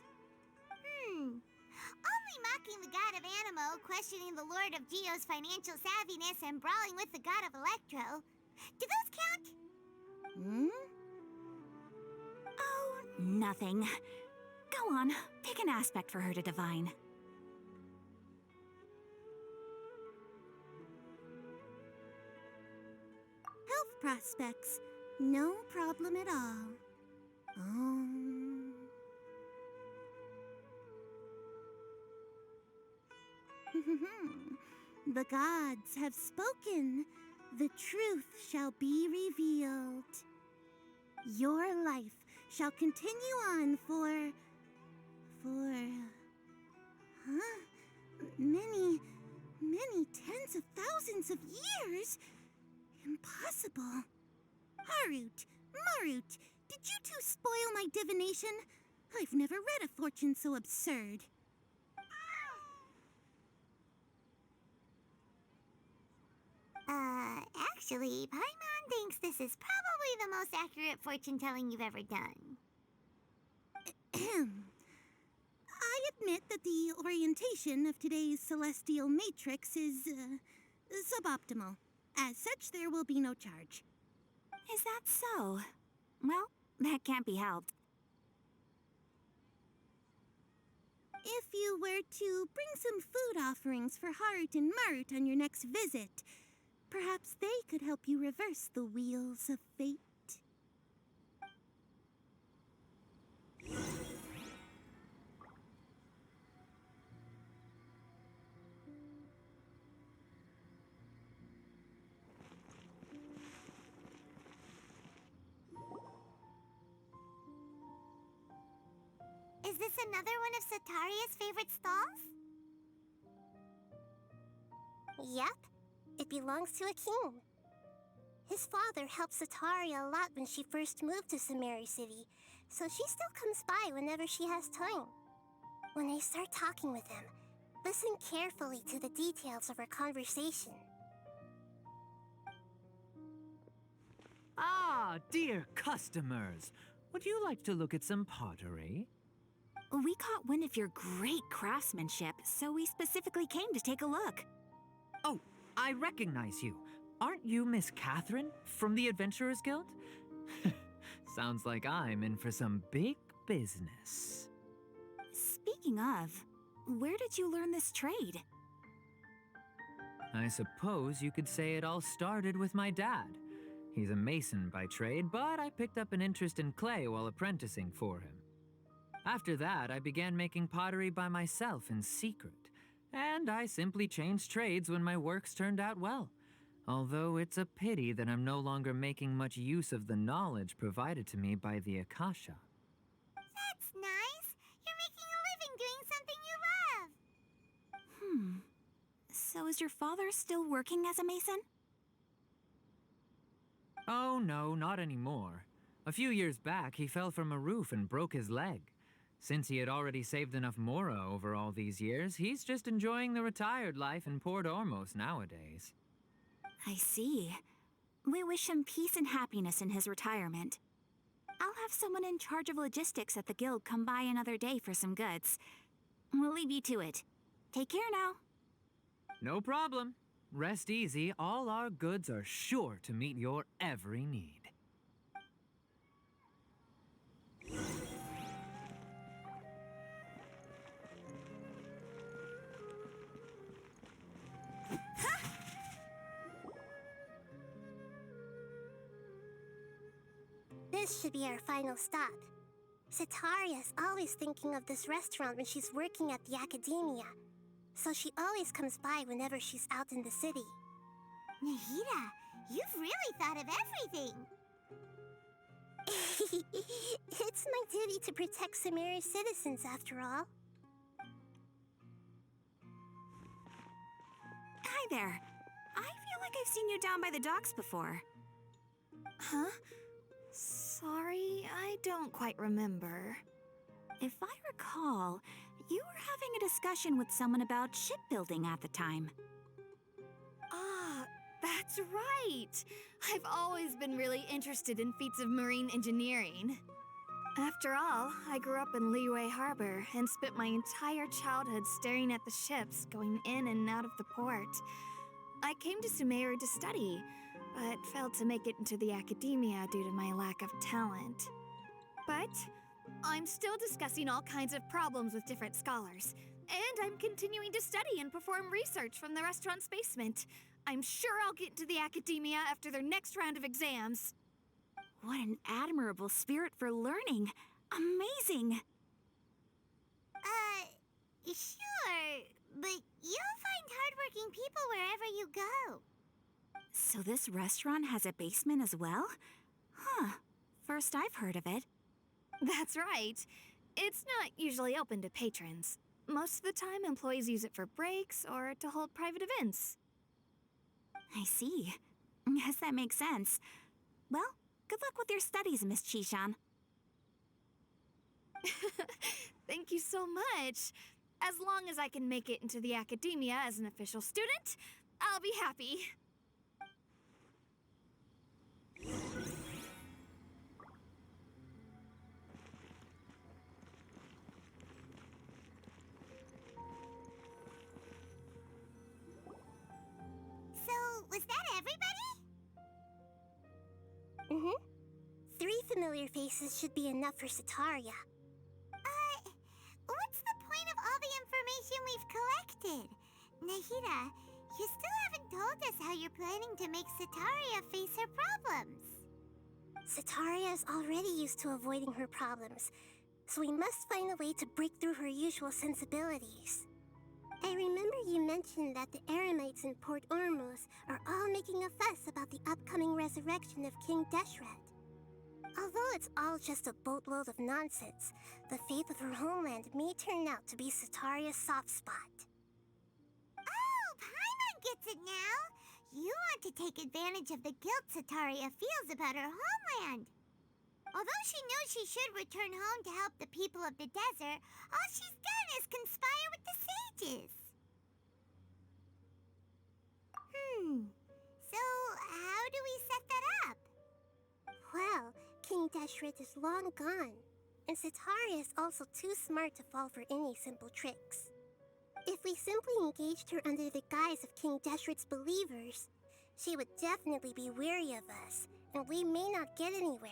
Only mocking the god of Animo, questioning the lord of Geo's financial savviness, and brawling with the god of Electro. Do those count? Oh, nothing. Go on, pick an aspect for her to divine. Health prospects, no problem at all. The gods have spoken. The truth shall be revealed. Your life shall continue on for many tens of thousands of years? Impossible. Harut, Marut, did you two spoil my divination? I've never read a fortune so absurd. Actually, Paimon thinks this is probably the most accurate fortune-telling you've ever done. I admit that the orientation of today's celestial matrix is suboptimal. As such, there will be no charge. Is that so? Well, that can't be helped. If you were to bring some food offerings for Harut and Marut on your next visit, perhaps they could help you reverse the wheels of fate. Is this another one of Sataria's favorite stalls? Yep, it belongs to a king. His father helped Sataria a lot when she first moved to Samari City, so she still comes by whenever she has time. When I start talking with him, listen carefully to the details of our conversation. Ah, dear customers. Would you like to look at some pottery? We caught wind of your great craftsmanship, so we specifically came to take a look. Oh, I recognize you. Aren't you Miss Catherine from the Adventurers Guild? Sounds like I'm in for some big business. Speaking of, where did you learn this trade? I suppose you could say it all started with my dad. He's a mason by trade, but I picked up an interest in clay while apprenticing for him. After that, I began making pottery by myself in secret, and I simply changed trades when my works turned out well. Although it's a pity that I'm no longer making much use of the knowledge provided to me by the Akasha. That's nice. You're making a living doing something you love. So is your father still working as a mason? Oh no, not anymore. A few years back, he fell from a roof and broke his leg. Since he had already saved enough mora over all these years, he's just enjoying the retired life in Port Ormos nowadays. I see. We wish him peace and happiness in his retirement. I'll have someone in charge of logistics at the guild come by another day for some goods. We'll leave you to it. Take care now. No problem. Rest easy, all our goods are sure to meet your every need. This should be our final stop. Sataria's always thinking of this restaurant when she's working at the academia, so she always comes by whenever she's out in the city. Nahida, you've really thought of everything. It's my duty to protect Samari's citizens, after all. Hi there. I feel like I've seen you down by the docks before. Huh? Sorry, I don't quite remember. If I recall, you were having a discussion with someone about shipbuilding at the time. Ah, that's right! I've always been really interested in feats of marine engineering. After all, I grew up in Liyue Harbor and spent my entire childhood staring at the ships going in and out of the port. I came to Sumeru to study, but failed to make it into the academia due to my lack of talent. But I'm still discussing all kinds of problems with different scholars, and I'm continuing to study and perform research from the restaurant's basement. I'm sure I'll get into the academia after their next round of exams. What an admirable spirit for learning. Amazing. Sure, but you'll find hardworking people wherever you go. So this restaurant has a basement as well? Huh. First I've heard of it. That's right. It's not usually open to patrons. Most of the time, employees use it for breaks or to hold private events. I see. Yes, that makes sense. Well, good luck with your studies, Miss Chishan. Thank you so much. As long as I can make it into the academia as an official student, I'll be happy. So, was that everybody? Mm-hmm. 3 familiar faces should be enough for Sataria. What's the point of all the information we've collected? Nahida, you still haven't told us how you're planning to make Sataria face her problems. Sataria is already used to avoiding her problems, so we must find a way to break through her usual sensibilities. I remember you mentioned that the Eremites in Port Ormos are all making a fuss about the upcoming resurrection of King Deshret. Although it's all just a boatload of nonsense, the fate of her homeland may turn out to be Sataria's soft spot. Oh, Paimon gets it now! You want to take advantage of the guilt Sataria feels about her homeland. Although she knows she should return home to help the people of the desert, all she's done is conspire with the sages. So how do we set that up? Well, King Deshret is long gone, and Sataria is also too smart to fall for any simple tricks. If we simply engaged her under the guise of King Deshret's believers, she would definitely be wary of us, and we may not get anywhere.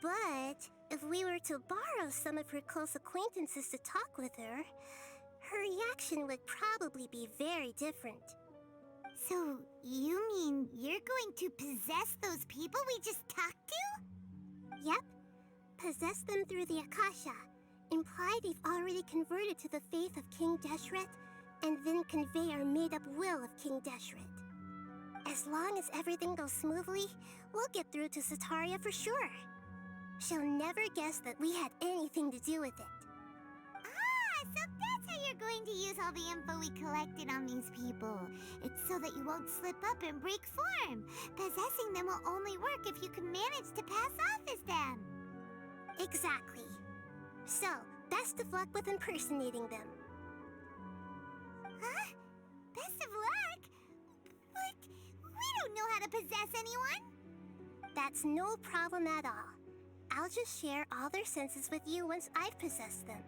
But if we were to borrow some of her close acquaintances to talk with her, her reaction would probably be very different. So, you mean you're going to possess those people we just talked to? Yep. Possess them through the Akasha. Imply they've already converted to the faith of King Deshret, and then convey our made-up will of King Deshret. As long as everything goes smoothly, we'll get through to Sataria for sure. She'll never guess that we had anything to do with it. Ah, so that's how you're going to use all the info we collected on these people. It's so that you won't slip up and break form. Possessing them will only work if you can manage to pass off as them. Exactly. So, best of luck with impersonating them. Huh? Best of luck? But we don't know how to possess anyone. That's no problem at all. I'll just share all their senses with you once I've possessed them.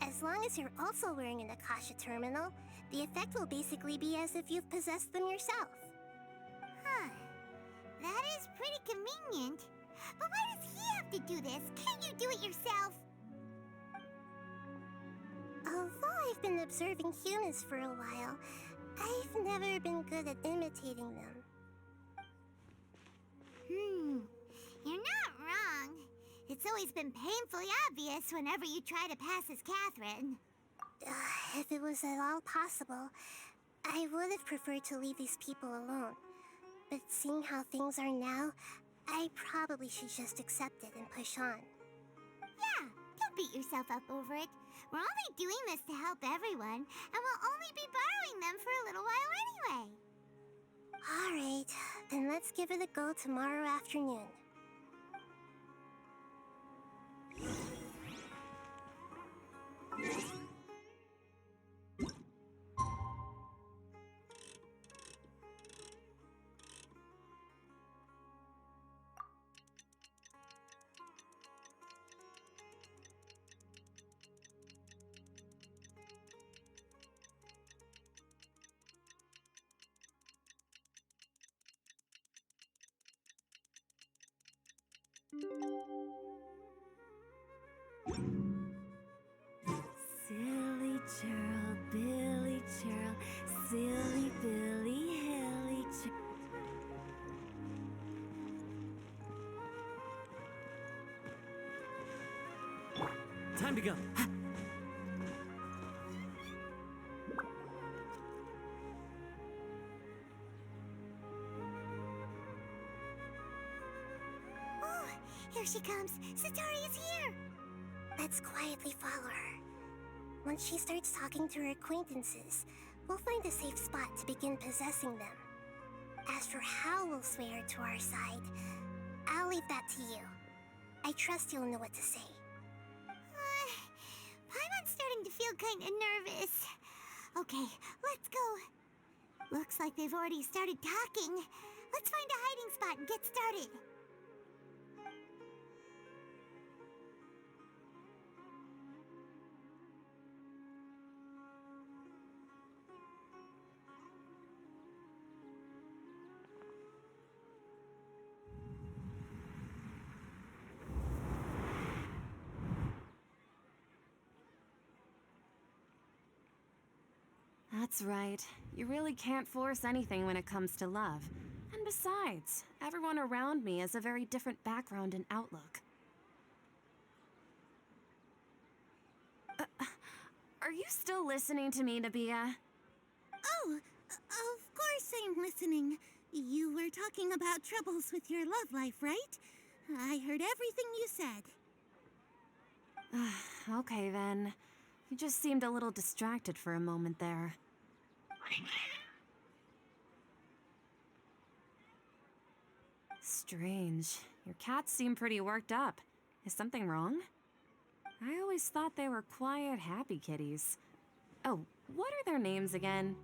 As long as you're also wearing an Akasha terminal, the effect will basically be as if you've possessed them yourself. Huh. That is pretty convenient. But why does he have to do this? Can't you do it yourself? Although I've been observing humans for a while, I've never been good at imitating them. You're not wrong. It's always been painfully obvious whenever you try to pass as Catherine. If it was at all possible, I would have preferred to leave these people alone. But seeing how things are now, I probably should just accept it and push on. Yeah, don't beat yourself up over it. We're only doing this to help everyone, and we'll only be borrowing them for a little while anyway. Alright, then let's give it a go tomorrow afternoon. Silly churl, Billy churl, silly Billy, hilly churl. Time to go. Oh, here she comes. Sataria's here. Let's quietly follow her. Once she starts talking to her acquaintances, we'll find a safe spot to begin possessing them. As for how we'll sway her to our side, I'll leave that to you. I trust you'll know what to say. Paimon's starting to feel kind of nervous. Okay, let's go. Looks like they've already started talking. Let's find a hiding spot and get started. That's right. You really can't force anything when it comes to love. And besides, everyone around me has a very different background and outlook. Are you still listening to me, Nabia? Oh, of course I'm listening. You were talking about troubles with your love life, right? I heard everything you said. Okay then. You just seemed a little distracted for a moment there. Strange. Your cats seem pretty worked up. Is something wrong? I always thought they were quiet, happy kitties. Oh, what are their names again?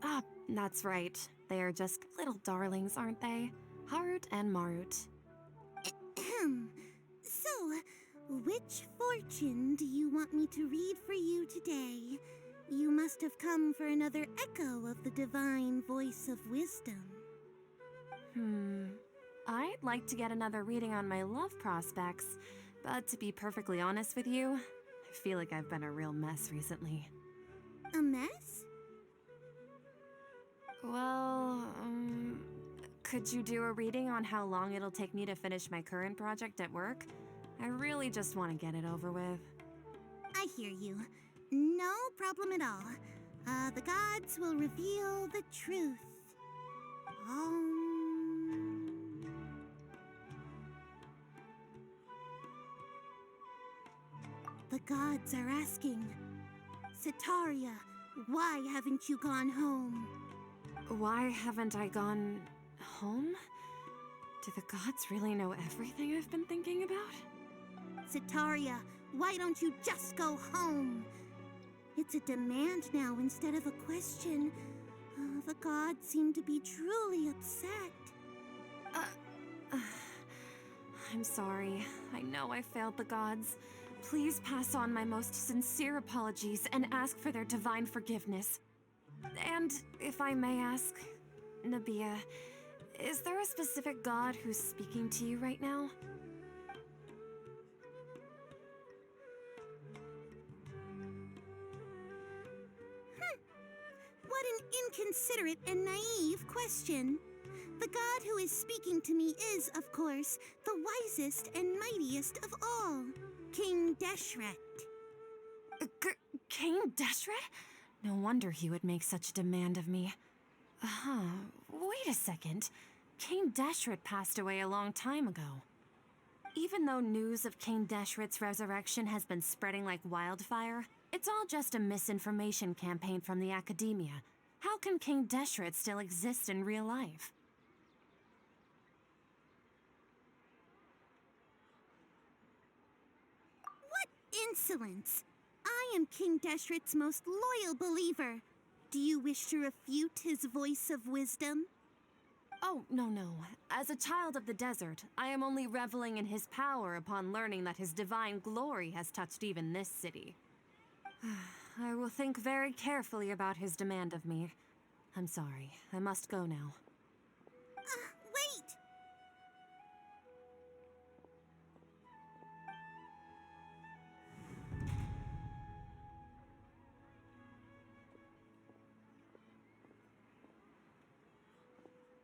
Ah, that's right. They are just little darlings, aren't they? Harut and Marut. So, which fortune do you want me to read for you today? You must have come for another echo of the divine voice of wisdom. I'd like to get another reading on my love prospects, but to be perfectly honest with you, I feel like I've been a real mess recently. A mess? Well, could you do a reading on how long it'll take me to finish my current project at work? I really just want to get it over with. I hear you. No problem at all. The gods will reveal the truth. The gods are asking, Setaria, why haven't you gone home? Why haven't I gone home? Do the gods really know everything I've been thinking about? Setaria, why don't you just go home? It's a demand now instead of a question. The gods seem to be truly upset. I'm sorry. I know I failed the gods. Please pass on my most sincere apologies and ask for their divine forgiveness. And if I may ask, Nabia, is there a specific god who's speaking to you right now? What an inconsiderate and naive question. The god who is speaking to me is, of course, the wisest and mightiest of all, King Deshret. King Deshret? No wonder he would make such a demand of me. Wait a second. King Deshret passed away a long time ago. Even though news of King Deshret's resurrection has been spreading like wildfire, it's all just a misinformation campaign from the academia. How can King Deshret still exist in real life? What insolence! I am King Deshret's most loyal believer. Do you wish to refute his voice of wisdom? Oh, no. As a child of the desert, I am only reveling in his power upon learning that his divine glory has touched even this city. I will think very carefully about his demand of me. I'm sorry. I must go now. Wait!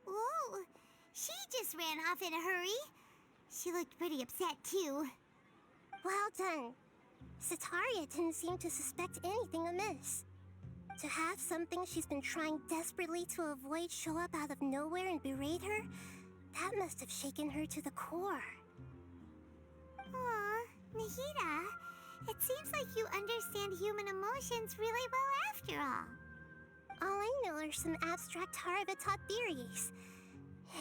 Whoa! She just ran off in a hurry. She looked pretty upset, too. Well done. Setaria didn't seem to suspect anything amiss. To have something she's been trying desperately to avoid show up out of nowhere and berate her, that must have shaken her to the core. Aw, Nahida, it seems like you understand human emotions really well after all. All I know are some abstract Harava-taught theories.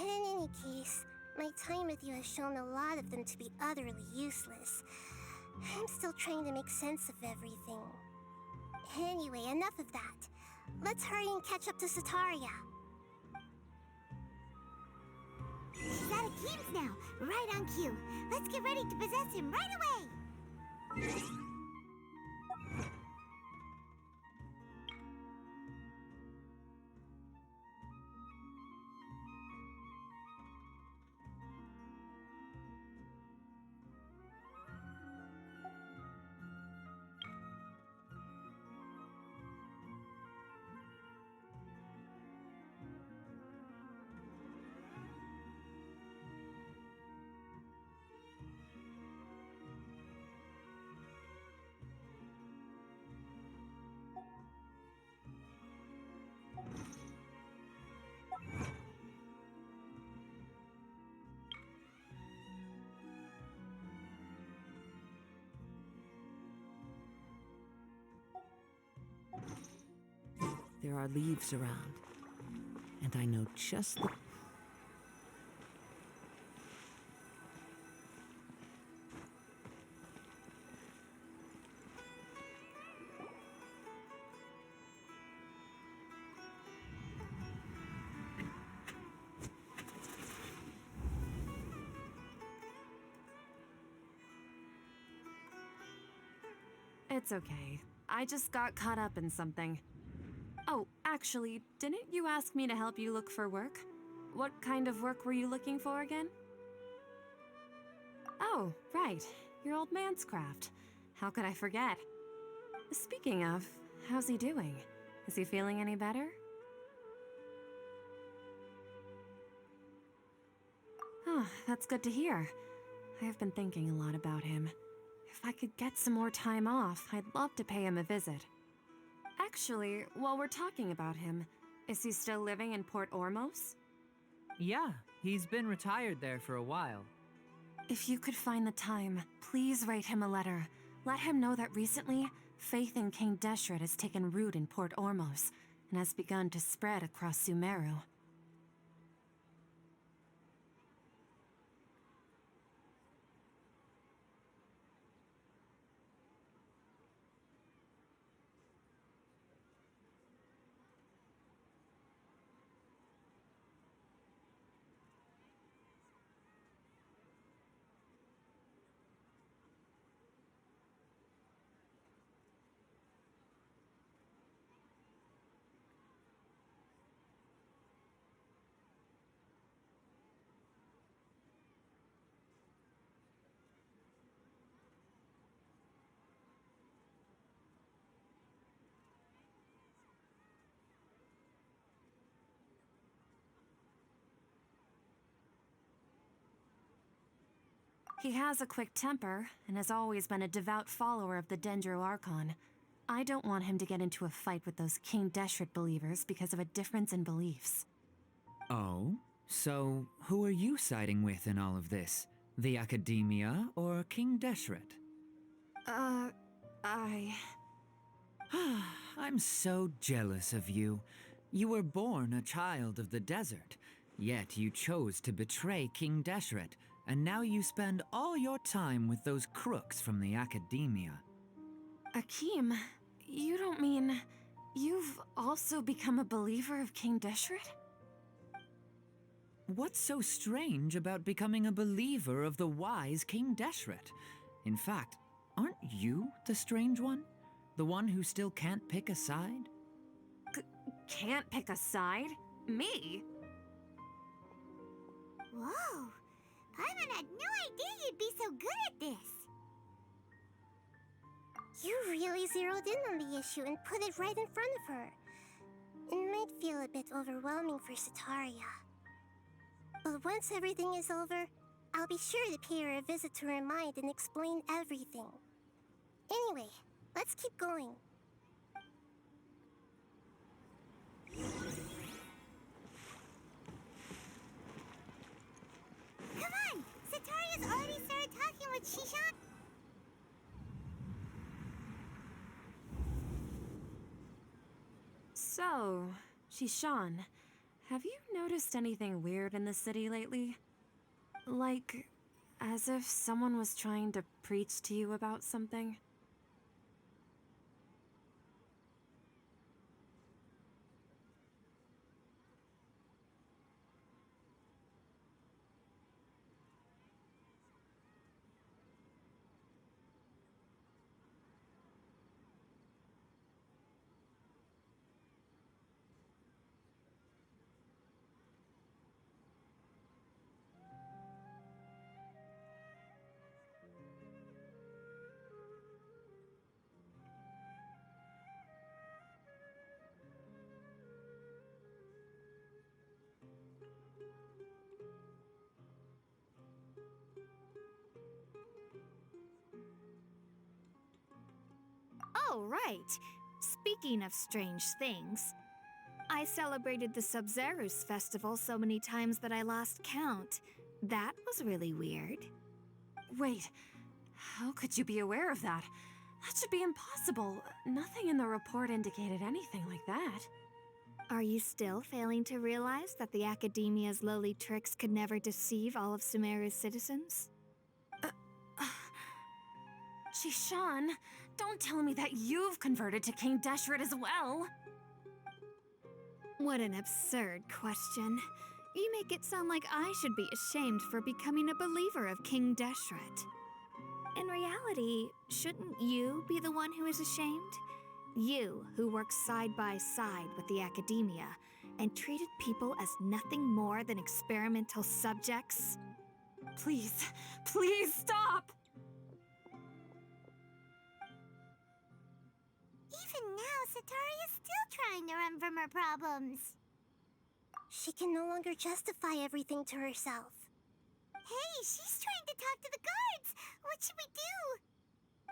And in any case, my time with you has shown a lot of them to be utterly useless. I'm still trying to make sense of everything. Anyway, enough of that. Let's hurry and catch up to Setaria. He's out of Keems now, right on cue. Let's get ready to possess him right away! there are leaves around. And I know just the... It's okay. I just got caught up in something. Oh, actually, didn't you ask me to help you look for work? What kind of work were you looking for again? Oh, right. Your old man's craft. How could I forget? Speaking of, how's he doing? Is he feeling any better? Oh, that's good to hear. I have been thinking a lot about him. If I could get some more time off, I'd love to pay him a visit. Actually, while we're talking about him, is he still living in Port Ormos? Yeah, he's been retired there for a while. If you could find the time, please write him a letter. Let him know that recently, faith in King Deshret has taken root in Port Ormos and has begun to spread across Sumeru. He has a quick temper, and has always been a devout follower of the Dendro Archon. I don't want him to get into a fight with those King Deshret believers because of a difference in beliefs. Oh? So, who are you siding with in all of this? The Academia or King Deshret? I'm so jealous of you. You were born a child of the desert, yet you chose to betray King Deshret, and now you spend all your time with those crooks from the Academia. Akeem, you don't mean... you've also become a believer of King Deshret? What's so strange about becoming a believer of the wise King Deshret? In fact, aren't you the strange one? The one who still can't pick a side? Can't pick a side? Me? Whoa! Paimon had no idea you'd be so good at this! You really zeroed in on the issue and put it right in front of her. It might feel a bit overwhelming for Sataria. But once everything is over, I'll be sure to pay her a visit to her mind and explain everything. Anyway, let's keep going. Come on! Sataria's already started talking with Shishan. So, Shishan, have you noticed anything weird in the city lately? Like, as if someone was trying to preach to you about something? Oh, right. Speaking of strange things, I celebrated the Sub-Zerus festival so many times that I lost count. That was really weird. Wait, how could you be aware of that? That should be impossible. Nothing in the report indicated anything like that. Are you still failing to realize that the Academia's lowly tricks could never deceive all of Sumeru's citizens? Shishan, don't tell me that you've converted to King Deshret as well. What an absurd question. You make it sound like I should be ashamed for becoming a believer of King Deshret. In reality, shouldn't you be the one who is ashamed? You, who worked side by side with the Academia and treated people as nothing more than experimental subjects? Please, please stop! Even now, Satari is still trying to run from her problems. She can no longer justify everything to herself. Hey, she's trying to talk to the guards! What should we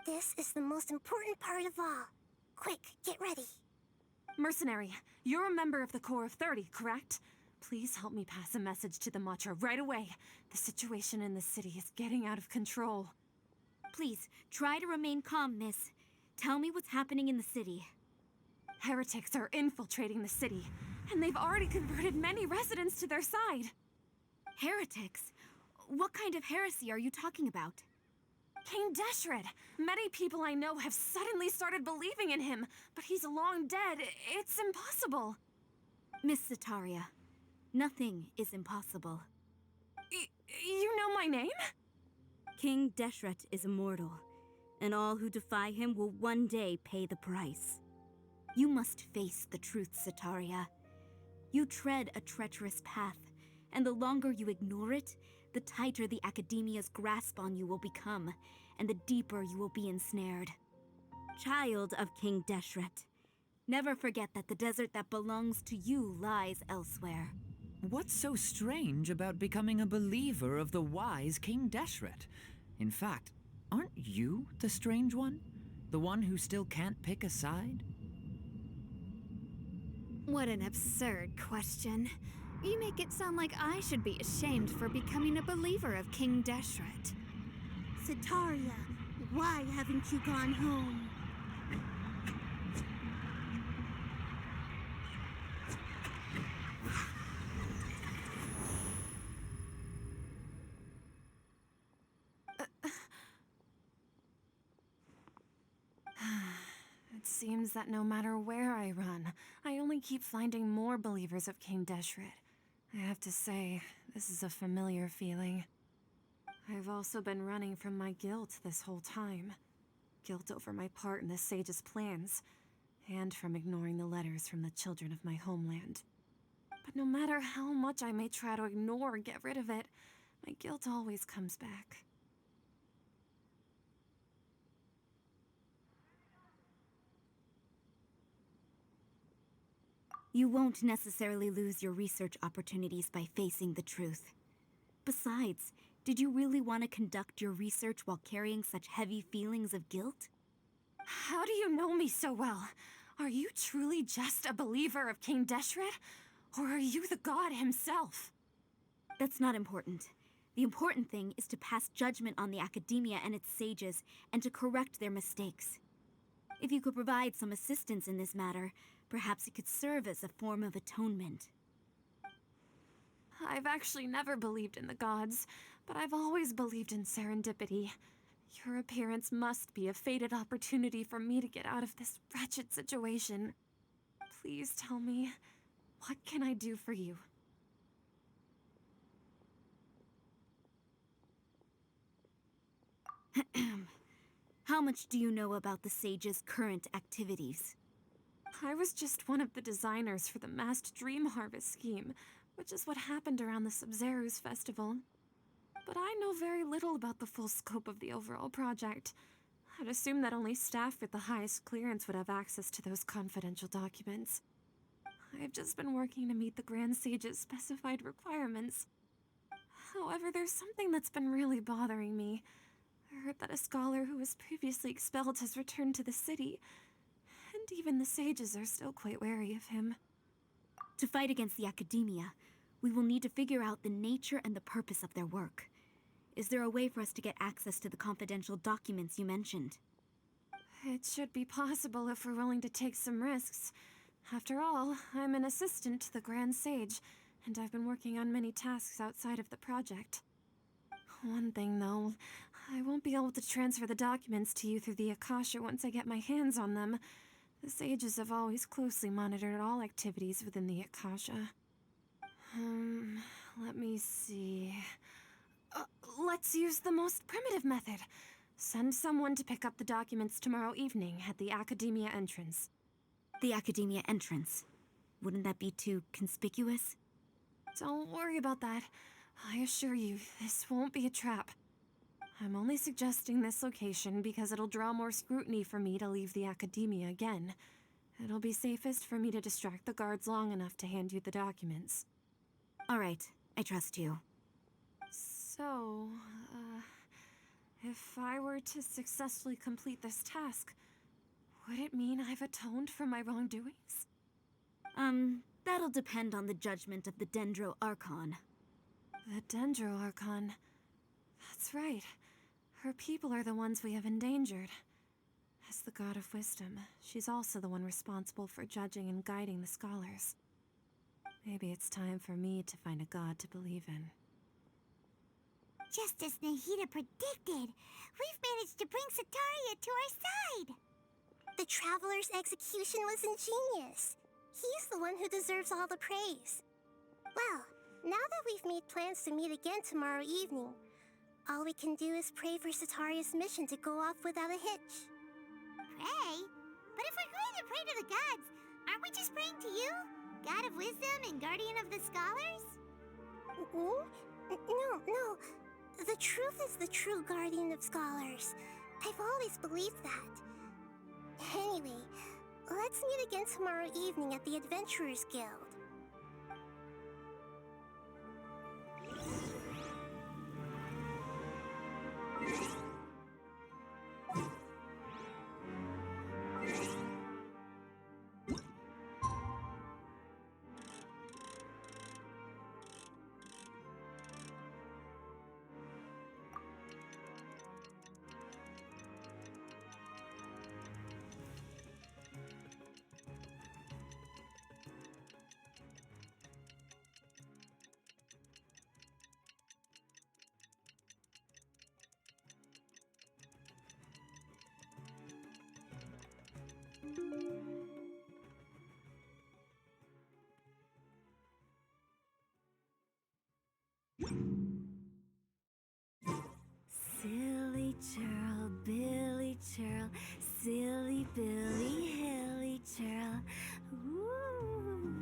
do? This is the most important part of all. Quick, get ready. Mercenary, you're a member of the Corps of 30, correct? Please help me pass a message to the Matcha right away. The situation in the city is getting out of control. Please, try to remain calm, miss. Tell me what's happening in the city. Heretics are infiltrating the city, and they've already converted many residents to their side. Heretics? What kind of heresy are you talking about? King Deshret! Many people I know have suddenly started believing in him, but he's long dead. It's impossible. Miss Sataria, nothing is impossible. You know my name? King Deshret is immortal, and all who defy him will one day pay the price. You must face the truth, Sataria. You tread a treacherous path, and the longer you ignore it, the tighter the Academia's grasp on you will become, and the deeper you will be ensnared. Child of King Deshret, never forget that the desert that belongs to you lies elsewhere. What's so strange about becoming a believer of the wise King Deshret? In fact, aren't you the strange one? The one who still can't pick a side? What an absurd question. You make it sound like I should be ashamed for becoming a believer of King Deshret. Sataria, why haven't you gone home? It seems that no matter where I run, I only keep finding more believers of King Deshret. I have to say, this is a familiar feeling. I've also been running from my guilt this whole time. Guilt over my part in the Sage's plans, and from ignoring the letters from the children of my homeland. But no matter how much I may try to ignore or get rid of it, my guilt always comes back. You won't necessarily lose your research opportunities by facing the truth. Besides, did you really want to conduct your research while carrying such heavy feelings of guilt? How do you know me so well? Are you truly just a believer of King Deshret? Or are you the god himself? That's not important. The important thing is to pass judgment on the Academia and its sages, and to correct their mistakes. If you could provide some assistance in this matter, perhaps it could serve as a form of atonement. I've actually never believed in the gods, but I've always believed in serendipity. Your appearance must be a fated opportunity for me to get out of this wretched situation. Please tell me, what can I do for you? How much do you know about the sage's current activities? I was just one of the designers for the massed dream harvest scheme, which is what happened around the Sub-Zeru's festival. But I know very little about the full scope of the overall project. I'd assume that only staff with the highest clearance would have access to those confidential documents. I've just been working to meet the Grand Sage's specified requirements. However, there's something that's been really bothering me. I heard that a scholar who was previously expelled has returned to the city, and even the sages are still quite wary of him. To fight against the Academia, we will need to figure out the nature and the purpose of their work. Is there a way for us to get access to the confidential documents you mentioned? It should be possible if we're willing to take some risks. After all, I'm an assistant to the Grand Sage, and I've been working on many tasks outside of the project. One thing, though, I won't be able to transfer the documents to you through the Akasha once I get my hands on them. The sages have always closely monitored all activities within the Akasha. Let me see. Let's use the most primitive method. Send someone to pick up the documents tomorrow evening at the Academia entrance. The Academia entrance. Wouldn't that be too conspicuous? Don't worry about that. I assure you, this won't be a trap. I'm only suggesting this location because it'll draw more scrutiny for me to leave the Academia again. It'll be safest for me to distract the guards long enough to hand you the documents. All right, I trust you. So, if I were to successfully complete this task, would it mean I've atoned for my wrongdoings? That'll depend on the judgment of the Dendro Archon. The Dendro Archon. That's right. Her people are the ones we have endangered. As the God of Wisdom, she's also the one responsible for judging and guiding the scholars. Maybe it's time for me to find a god to believe in. Just as Nahida predicted, we've managed to bring Sataria to our side! The Traveler's execution was ingenious. He's the one who deserves all the praise. Well, now that we've made plans to meet again tomorrow evening, all we can do is pray for Sataria's mission to go off without a hitch. Pray? But if we're going to pray to the gods, aren't we just praying to you? God of Wisdom and Guardian of the Scholars? No. The truth is the true Guardian of Scholars. I've always believed that. Anyway, let's meet again tomorrow evening at the Adventurers Guild. Silly churl, Billy churl, silly Billy, hilly churl. Ooh.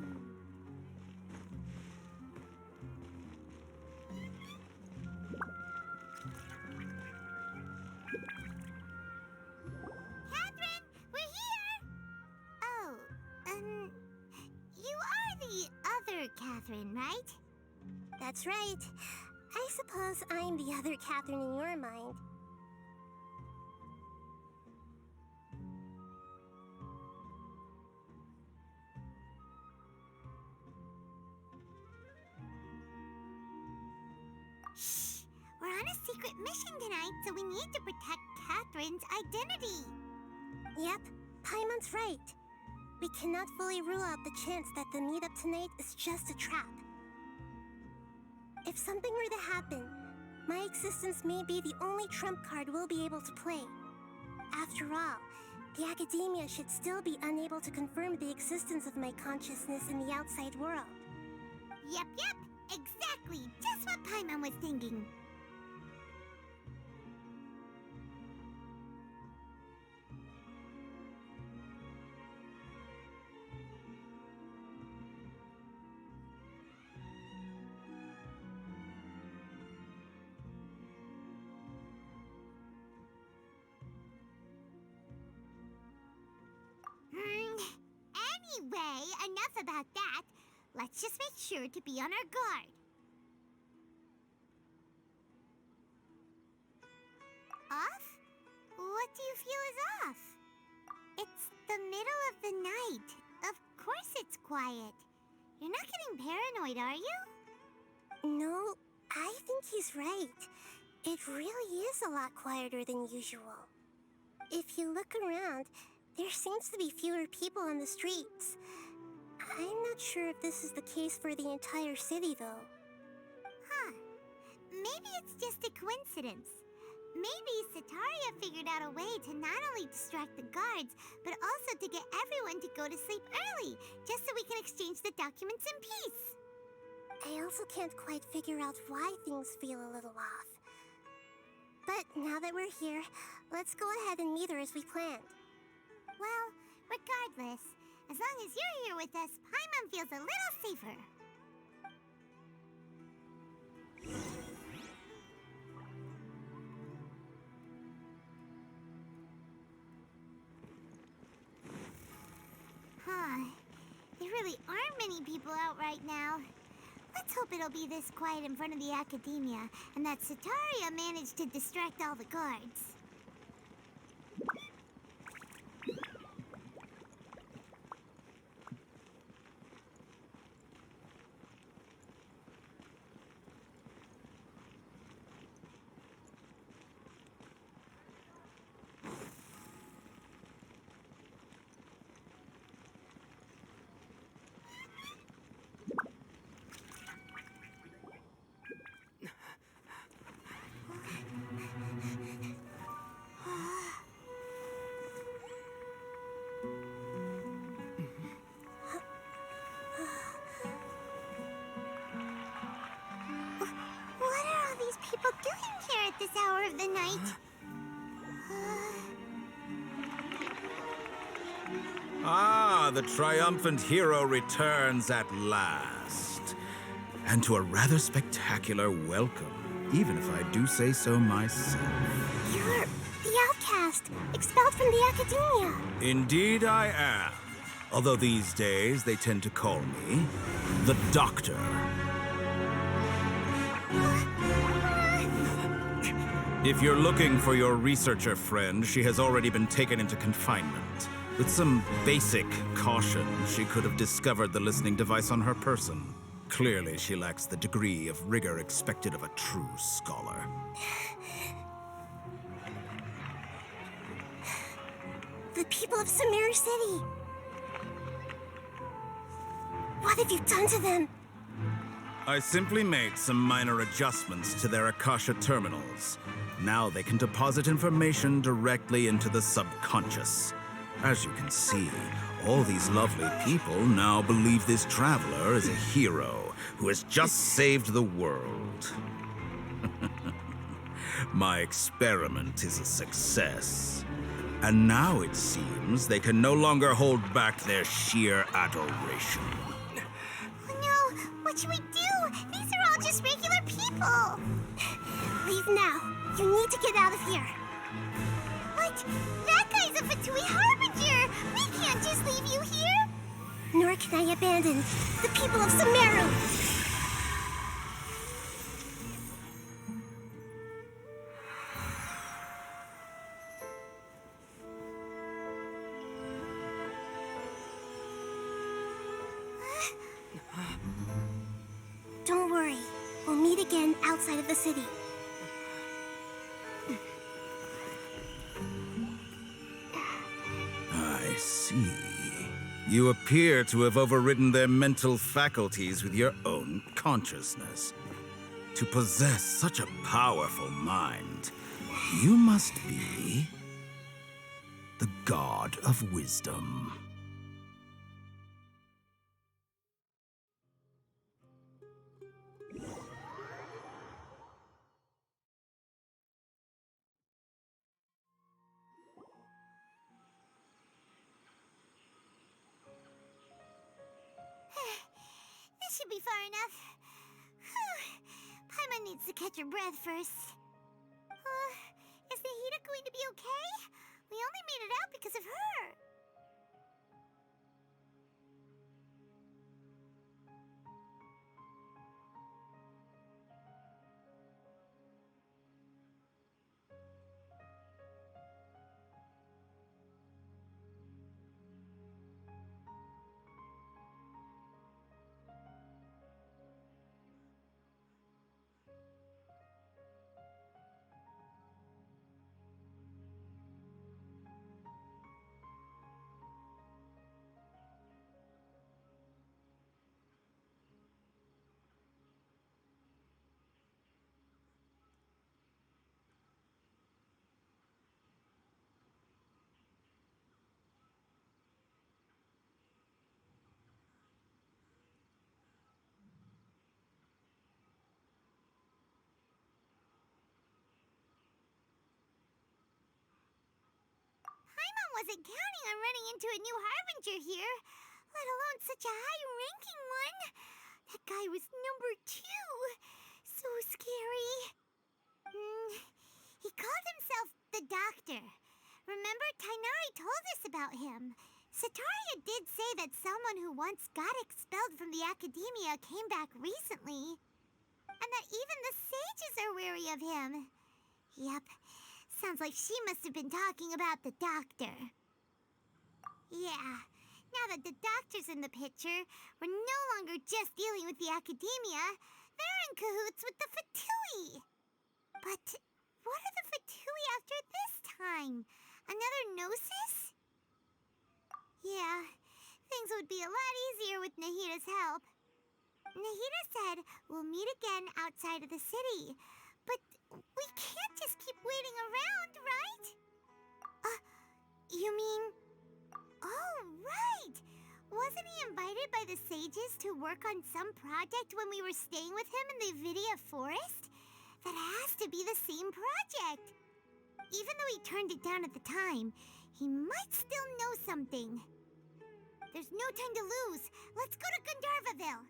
Catherine, we're here! Oh, you are the other Catherine, right? That's right. I suppose I'm the other Catherine in your mind. Shh! We're on a secret mission tonight, so we need to protect Catherine's identity. Yep, Paimon's right. We cannot fully rule out the chance that the meetup tonight is just a trap. If something were to happen, my existence may be the only trump card we'll be able to play. After all, the Academia should still be unable to confirm the existence of my consciousness in the outside world. Yep, exactly. Just what Paimon was thinking. Anyway, enough about that. Let's just make sure to be on our guard. Off? What do you feel is off? It's the middle of the night. Of course it's quiet. You're not getting paranoid, are you? No, I think he's right. It really is a lot quieter than usual. If you look around, there seems to be fewer people on the streets. not sure if this is the case for the entire city, though. Huh. Maybe it's just a coincidence. Maybe Sataria figured out a way to not only distract the guards, but also to get everyone to go to sleep early, just so we can exchange the documents in peace. I also can't quite figure out why things feel a little off. But now that we're here, let's go ahead and meet her as we planned. Well, regardless, as long as you're here with us, Paimon feels a little safer. Huh. There really aren't many people out right now. Let's hope it'll be this quiet in front of the Academia, and that Sataria managed to distract all the guards. What are all these people doing here at this hour of the night? Ah, the triumphant hero returns at last. And to a rather spectacular welcome, even if I do say so myself. You're the outcast, expelled from the Academia. Indeed I am. Although these days they tend to call me the Doctor. If you're looking for your researcher friend, she has already been taken into confinement. With some basic caution, she could have discovered the listening device on her person. Clearly, she lacks the degree of rigor expected of a true scholar. The people of Sumeru City. What have you done to them? I simply made some minor adjustments to their Akasha terminals. Now they can deposit information directly into the subconscious. As you can see, all these lovely people now believe this traveler is a hero who has just saved the world. My experiment is a success. And now it seems they can no longer hold back their sheer adoration. Oh no! What should we do? These are all just regular people! Leave now. You need to get out of here. What? That guy's a Fatui Harbinger! We can't just leave you here! Nor can I abandon the people of Sumeru. Don't worry. We'll meet again outside of the city. I see. You appear to have overridden their mental faculties with your own consciousness. To possess such a powerful mind, you must be the god of wisdom. This should be far enough. Paimon needs to catch her breath first. Is Nahida going to be okay? We only made it out because of her. wasn't counting on running into a new Harbinger here, let alone such a high-ranking one. That guy was number 2. So scary. He called himself the Doctor. Remember, Tainari told us about him. Sataria did say that someone who once got expelled from the Academia came back recently. And that even the sages are wary of him. Yep, sounds like she must have been talking about the Doctor. Yeah, now that the Doctor's in the picture, we're no longer just dealing with the Academia. They're in cahoots with the Fatui. But what are the Fatui after this time? Another Gnosis? Yeah, things would be a lot easier with Nahida's help. Nahida said we'll meet again outside of the city. But we can't just keep waiting around, right? You mean... Oh, right! Wasn't he invited by the sages to work on some project when we were staying with him in the Vidia Forest? That has to be the same project. Even though he turned it down at the time, he might still know something. There's no time to lose. Let's go to Gandharvaville.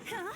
Huh?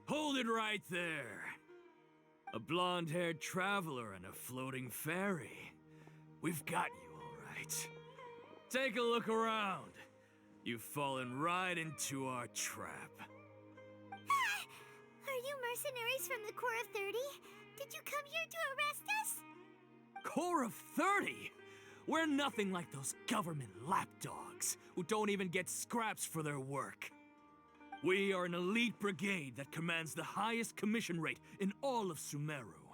Hold it right there. A blonde-haired traveler and a floating fairy. We've got you, all right. Take a look around. You've fallen right into our trap. Are you mercenaries from the Corps of 30? Did you come here to arrest us? Corps of 30? We're nothing like those government lapdogs who don't even get scraps for their work. We are an elite brigade that commands the highest commission rate in all of Sumeru.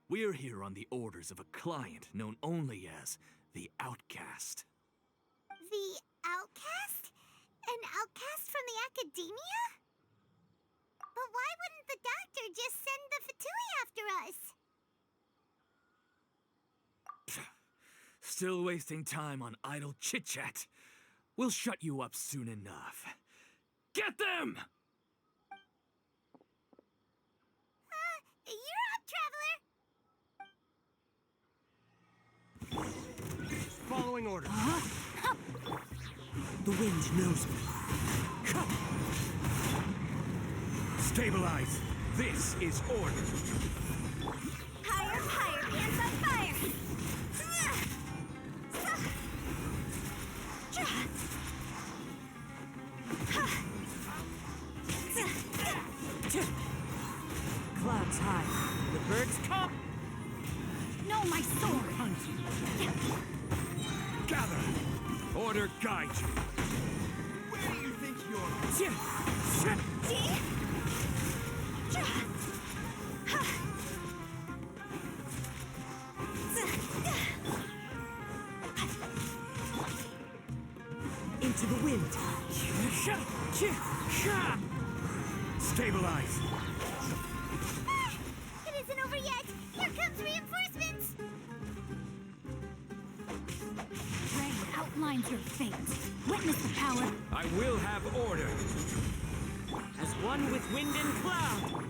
We're here on the orders of a client known only as the Outcast. The Outcast? An outcast from the Academia? But why wouldn't the doctor just send the Fatui after us? Still wasting time on idle chit-chat. We'll shut you up soon enough. Get them! You're up, Traveler! Following orders. The wind knows me. Stabilize. This is order. Higher, higher, hands on fire! Clouds high. The birds come. No, my sword! Gather! Order guide you. Where do you think you're... Into the wind. Stabilize. It isn't over yet! Here comes reinforcements! Rain outlines your fate. Witness the power. I will have order. As one with wind and cloud.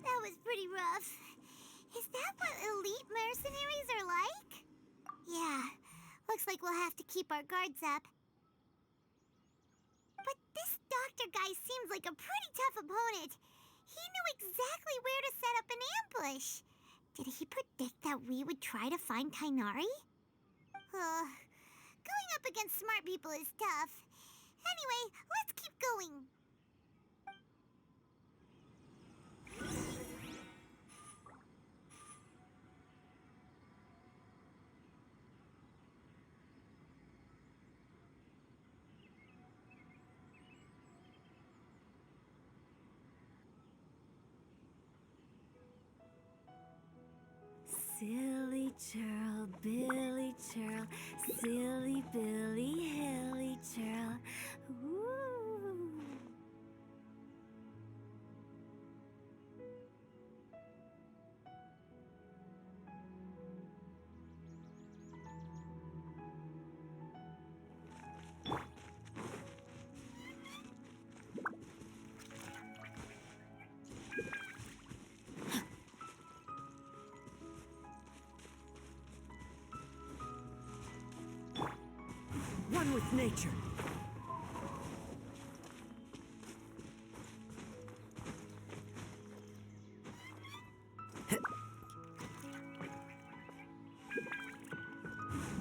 That was pretty rough. Is that what elite mercenaries are like? Yeah, looks like we'll have to keep our guards up. But this doctor guy seems like a pretty tough opponent. He knew exactly where to set up an ambush. Did he predict that we would try to find Tainari? Going up against smart people is tough. Anyway, let's keep going. Silly churl, Billy churl, silly Billy, hilly churl. Ooh. One with nature.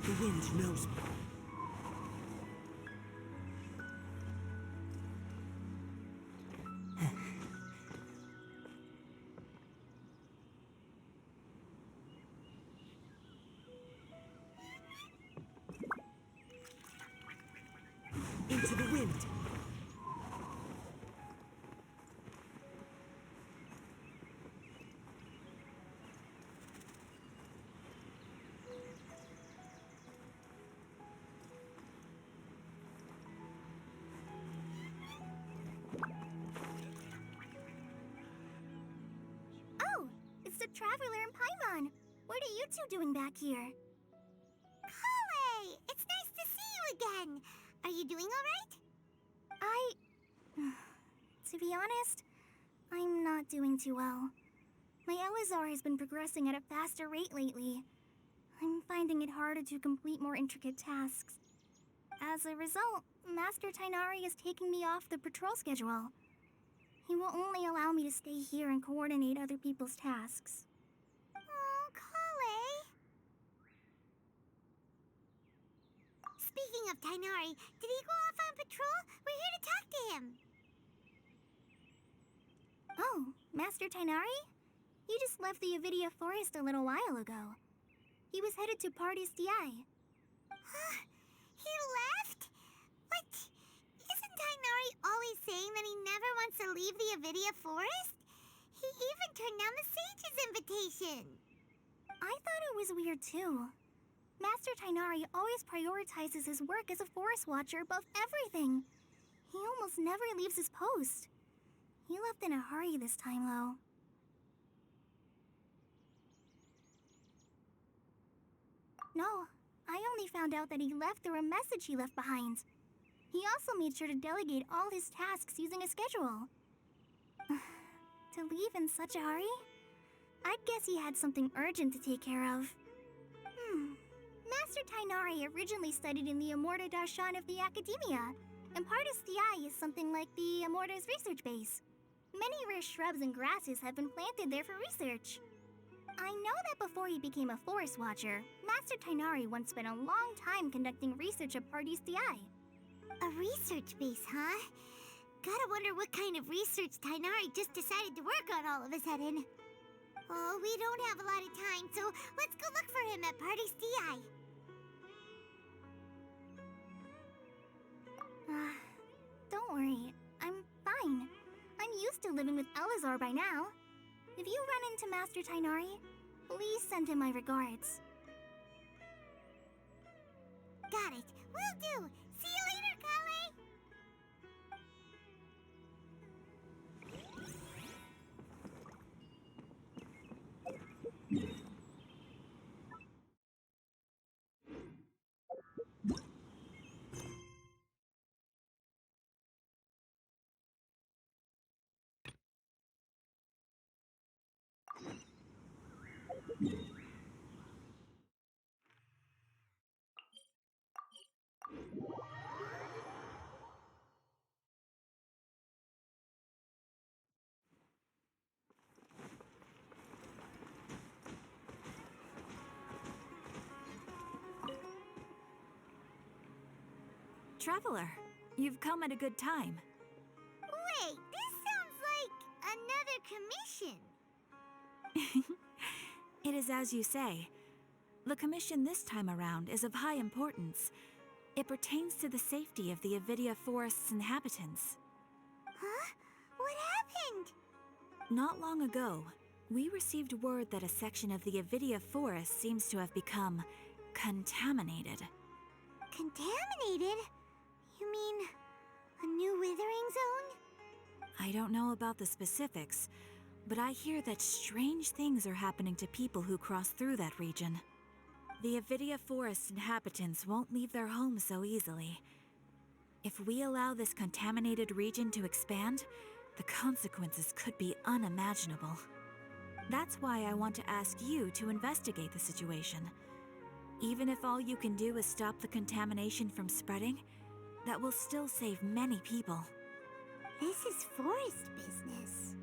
The wind knows me. Into the wind. Oh, it's the Traveler and Paimon. What are you two doing back here? Kale! It's nice to see you again. Are you doing all right? To be honest, I'm not doing too well. My Elazar has been progressing at a faster rate lately. I'm finding it harder to complete more intricate tasks. As a result, Master Tainari is taking me off the patrol schedule. He will only allow me to stay here and coordinate other people's tasks. Oh, Kale! Speaking of Tainari, did he go off on patrol? We're here to talk to him. Oh, Master Tainari? You just left the Avidia Forest a little while ago. He was headed to Party's DI. He left? But isn't Tainari always saying that he never wants to leave the Avidia Forest? He even turned down the Sage's invitation. I thought it was weird too. Master Tainari always prioritizes his work as a forest watcher above everything. He almost never leaves his post. He left in a hurry this time, though. No, I only found out that he left through a message he left behind. He also made sure to delegate all his tasks using a schedule. To leave in such a hurry? I'd guess he had something urgent to take care of. Master Tainari originally studied in the Amorta Darshan of the Academia, and Pardis Eye is something like the Amorta's research base. Many rare shrubs and grasses have been planted there for research. I know that before he became a forest watcher, Master Tainari once spent a long time conducting research at Pardis Eye. A research base, huh? Gotta wonder what kind of research Tainari just decided to work on all of a sudden. Oh, we don't have a lot of time, so let's go look for him at Party's DI. Don't worry, I'm fine. I'm used to living with Elazar by now. If you run into Master Tainari, please send him my regards. Got it. Will do. See you later, Kale. Traveler, you've come at a good time. Wait, this sounds like another commission. It is as you say. The commission this time around is of high importance. It pertains to the safety of the Avidia Forest's inhabitants. Huh? What happened? Not long ago, we received word that a section of the Avidia Forest seems to have become contaminated. Contaminated? You mean a new withering zone? I don't know about the specifics, but I hear that strange things are happening to people who cross through that region. The Avidia Forest inhabitants won't leave their homes so easily. If we allow this contaminated region to expand, the consequences could be unimaginable. That's why I want to ask you to investigate the situation. Even if all you can do is stop the contamination from spreading, that will still save many people. This is forest business.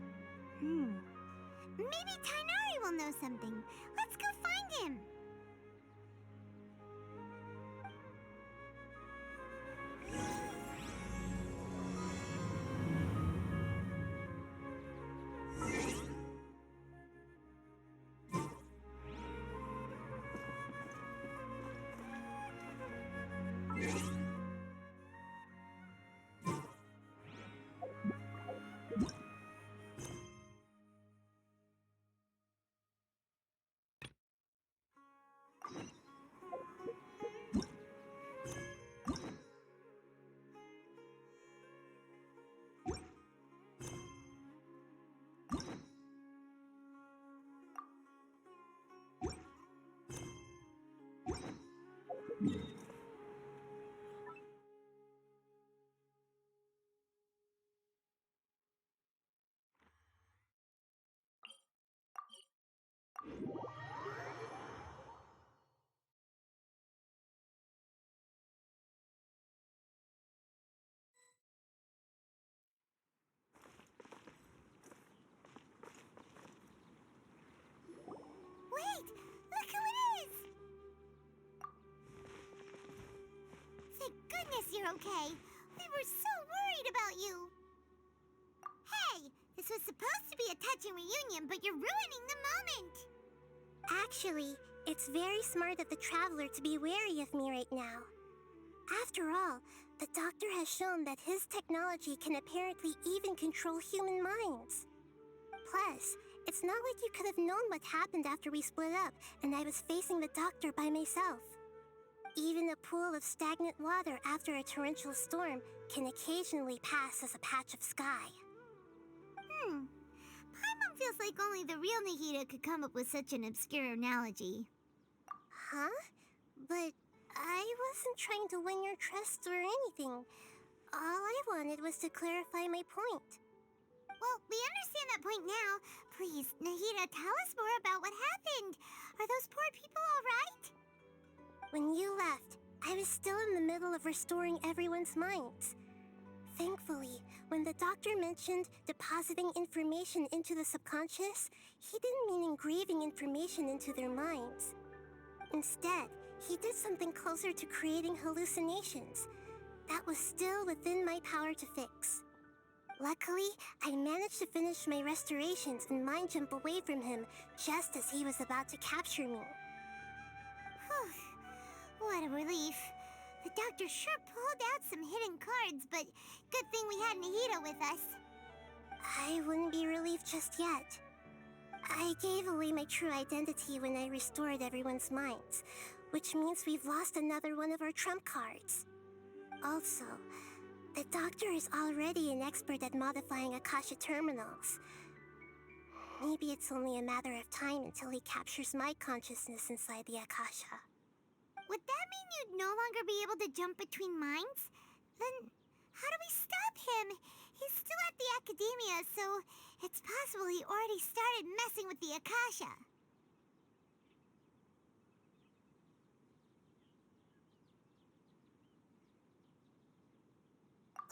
Maybe Tainari will know something. Let's go find him. Wait! Look who it is! Thank goodness you're okay. We were so worried about you. Hey, this was supposed to be a touching reunion, but you're ruining the moment. Actually, it's very smart of the traveler to be wary of me right now. After all, the doctor has shown that his technology can apparently even control human minds. Plus, It's not like you could have known what happened after we split up and I was facing the doctor by myself. Even a pool of stagnant water after a torrential storm can occasionally pass as a patch of sky. Paimon feels like only the real Nahida could come up with such an obscure analogy. Huh? But I wasn't trying to win your trust or anything. All I wanted was to clarify my point. Well, we understand that point now. Please, Nahida, tell us more about what happened. Are those poor people all right? When you left, I was still in the middle of restoring everyone's minds. Thankfully, when the doctor mentioned depositing information into the subconscious, he didn't mean engraving information into their minds. Instead, he did something closer to creating hallucinations. That was still within my power to fix. Luckily, I managed to finish my restorations and mind jump away from him just as he was about to capture me. What a relief. The doctor sure pulled out some hidden cards, but good thing we had Nahida with us. I wouldn't be relieved just yet. I gave away my true identity when I restored everyone's minds, which means we've lost another one of our trump cards. Also, the doctor is already an expert at modifying Akasha terminals. Maybe it's only a matter of time until he captures my consciousness inside the Akasha. Would that mean you'd no longer be able to jump between minds? Then how do we stop him? He's still at the academia, so it's possible he already started messing with the Akasha.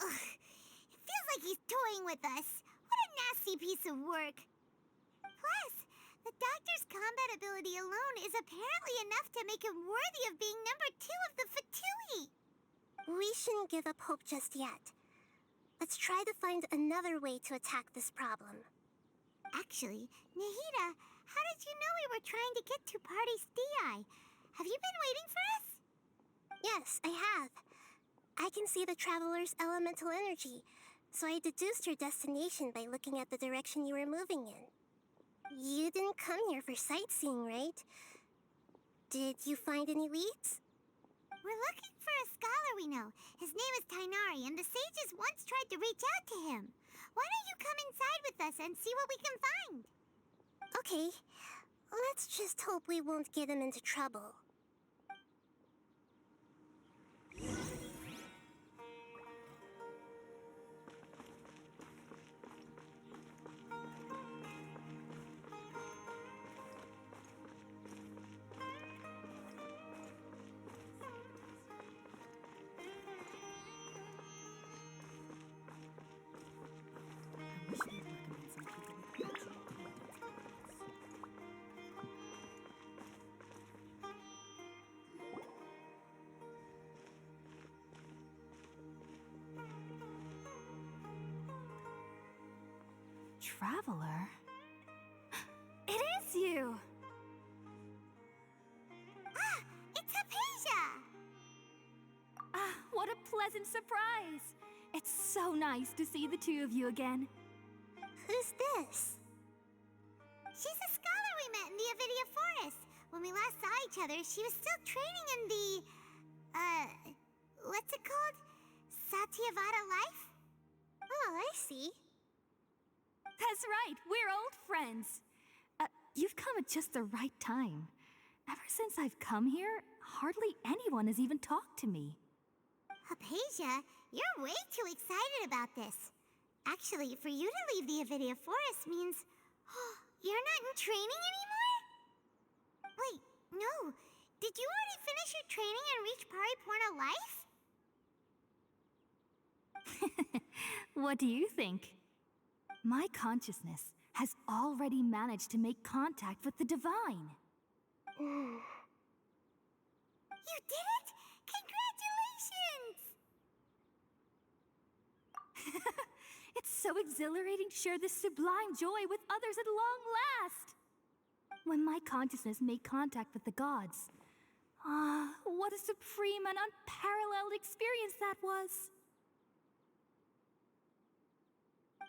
Ugh, it feels like he's toying with us. What a nasty piece of work. Plus, the doctor's combat ability alone is apparently enough to make him worthy of being number 2 of the Fatui. We shouldn't give up hope just yet. Let's try to find another way to attack this problem. Actually, Nahida, how did you know we were trying to get to Party's DI? Have you been waiting for us? Yes, I have. I can see the traveler's elemental energy, so I deduced your destination by looking at the direction you were moving in. You didn't come here for sightseeing, right? Did you find any leads? We're looking for a scholar we know. His name is Tainari, and the sages once tried to reach out to him. Why don't you come inside with us and see what we can find? Okay, let's just hope we won't get him into trouble. Traveler? It is you! Ah, it's Hypatia! Ah, what a pleasant surprise! It's so nice to see the two of you again. Who's this? She's a scholar we met in the Avidia Forest. When we last saw each other, she was still training in the... what's it called? Satyavada life? Oh, I see. That's right, we're old friends. You've come at just the right time. Ever since I've come here, hardly anyone has even talked to me. Hypatia, you're way too excited about this. Actually, for you to leave the Avidia Forest means... you're not in training anymore? Wait, no. Did you already finish your training and reach Pariporna life? What do you think? My consciousness has already managed to make contact with the divine. You did it? Congratulations! It's so exhilarating to share this sublime joy with others at long last. When my consciousness made contact with the gods, what a supreme and unparalleled experience that was.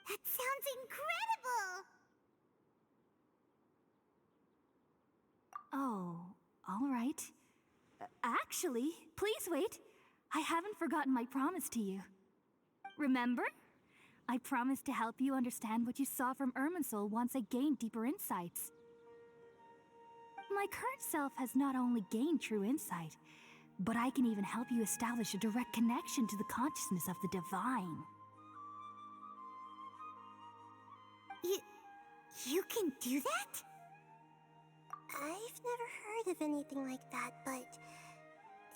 That sounds incredible! Oh, all right. Actually, please wait. I haven't forgotten my promise to you. Remember? I promised to help you understand what you saw from Irminsul once I gained deeper insights. My current self has not only gained true insight, but I can even help you establish a direct connection to the consciousness of the divine. You can do that? I've never heard of anything like that, but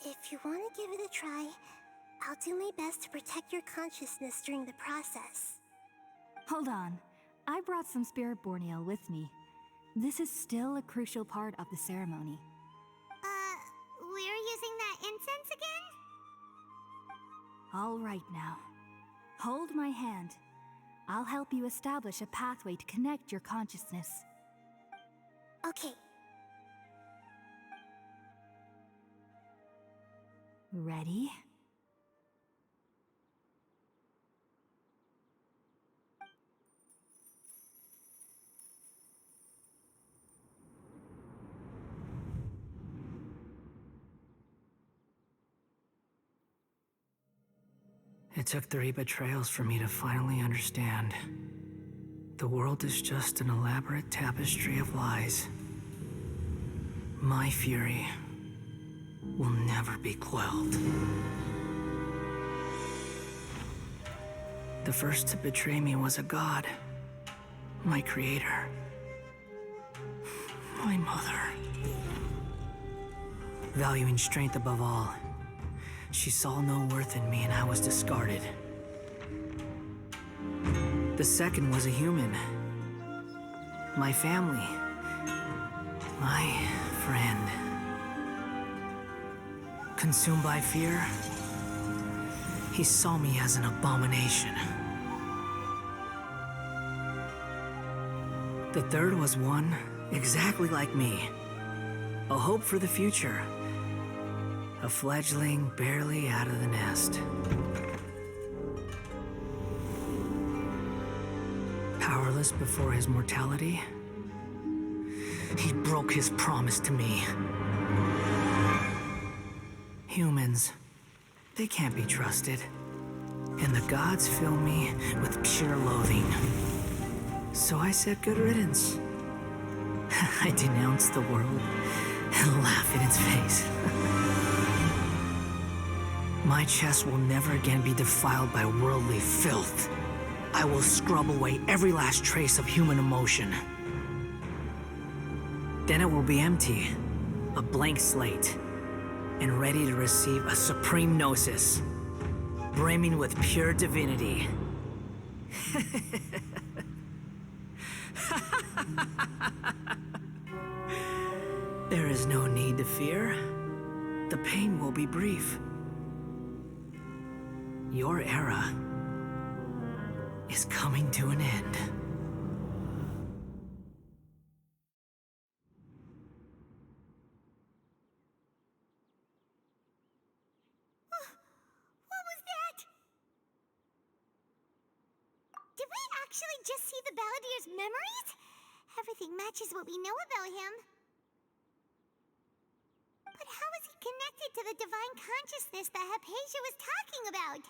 if you want to give it a try, I'll do my best to protect your consciousness during the process. Hold on. I brought some spirit borneal with me. This is still a crucial part of the ceremony. We're using that incense again? All right now. Hold my hand. I'll help you establish a pathway to connect your consciousness. Okay. Ready? It took 3 betrayals for me to finally understand. The world is just an elaborate tapestry of lies. My fury will never be quelled. The first to betray me was a god. My creator. My mother. Valuing strength above all, she saw no worth in me and I was discarded. The second was a human. My family. My friend. Consumed by fear, he saw me as an abomination. The third was one exactly like me. A hope for the future. A fledgling barely out of the nest. Powerless before his mortality, he broke his promise to me. Humans, they can't be trusted. And the gods fill me with pure loathing. So I said good riddance. I denounce the world and laugh in its face. My chest will never again be defiled by worldly filth. I will scrub away every last trace of human emotion. Then it will be empty, a blank slate, and ready to receive a supreme gnosis, brimming with pure divinity. There is no need to fear. The pain will be brief. Your era is coming to an end. What was that? Did we actually just see the Balladier's memories? Everything matches what we know about him. But how is he connected to the divine consciousness that Hypatia was talking about?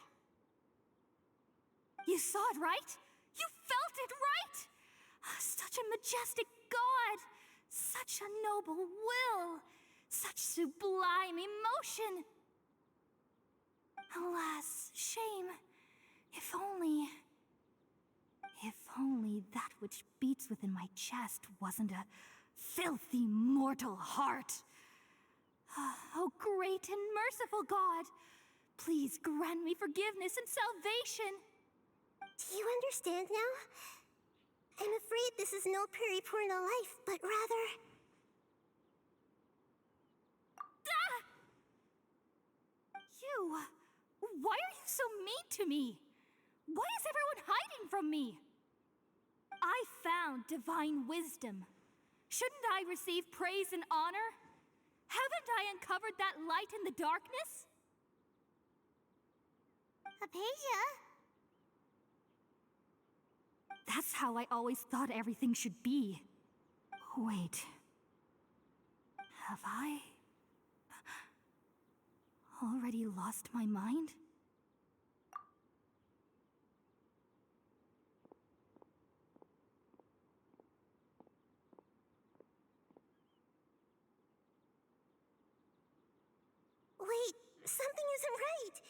You saw it, right? You felt it, right? Such a majestic god! Such a noble will! Such sublime emotion! Alas, shame. If only that which beats within my chest wasn't a filthy mortal heart. Oh, great and merciful God, please grant me forgiveness and salvation. Do you understand now? I'm afraid this is no Purina life, but rather... Ah! You! Why are you so mean to me? Why is everyone hiding from me? I found divine wisdom. Shouldn't I receive praise and honor? Haven't I uncovered that light in the darkness? Hypatia? That's how I always thought everything should be. Wait. Have I already lost my mind? Wait, something isn't right.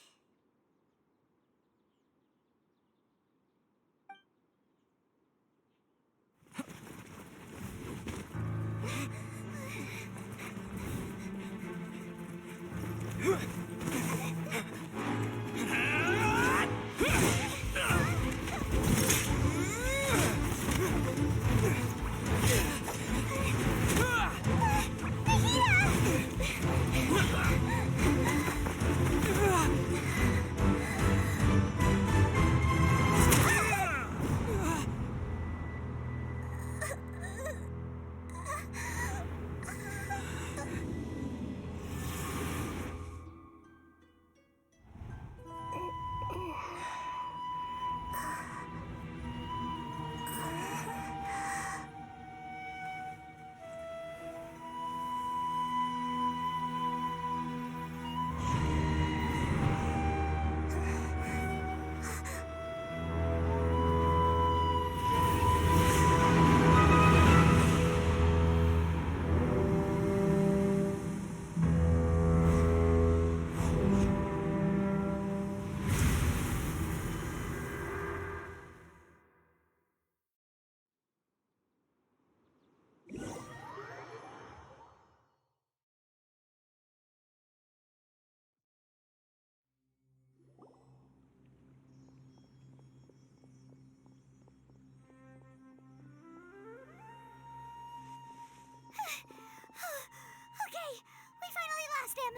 Okay, we finally lost him.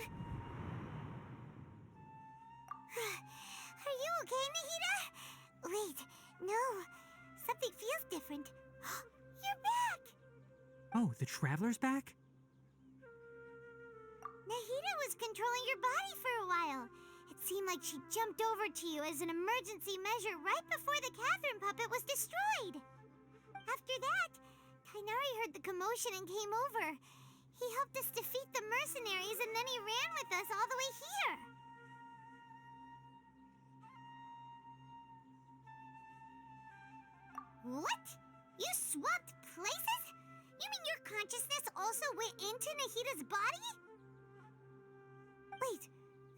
Are you okay, Nahida? Wait, no. Something feels different. You're back! Oh, the Traveler's back? Nahida was controlling your body for a while. It seemed like she jumped over to you as an emergency measure right before the Catherine puppet was destroyed. After that, Kainari heard the commotion and came over. He helped us defeat the mercenaries and then he ran with us all the way here. What? You swapped places? You mean your consciousness also went into Nahida's body? Wait,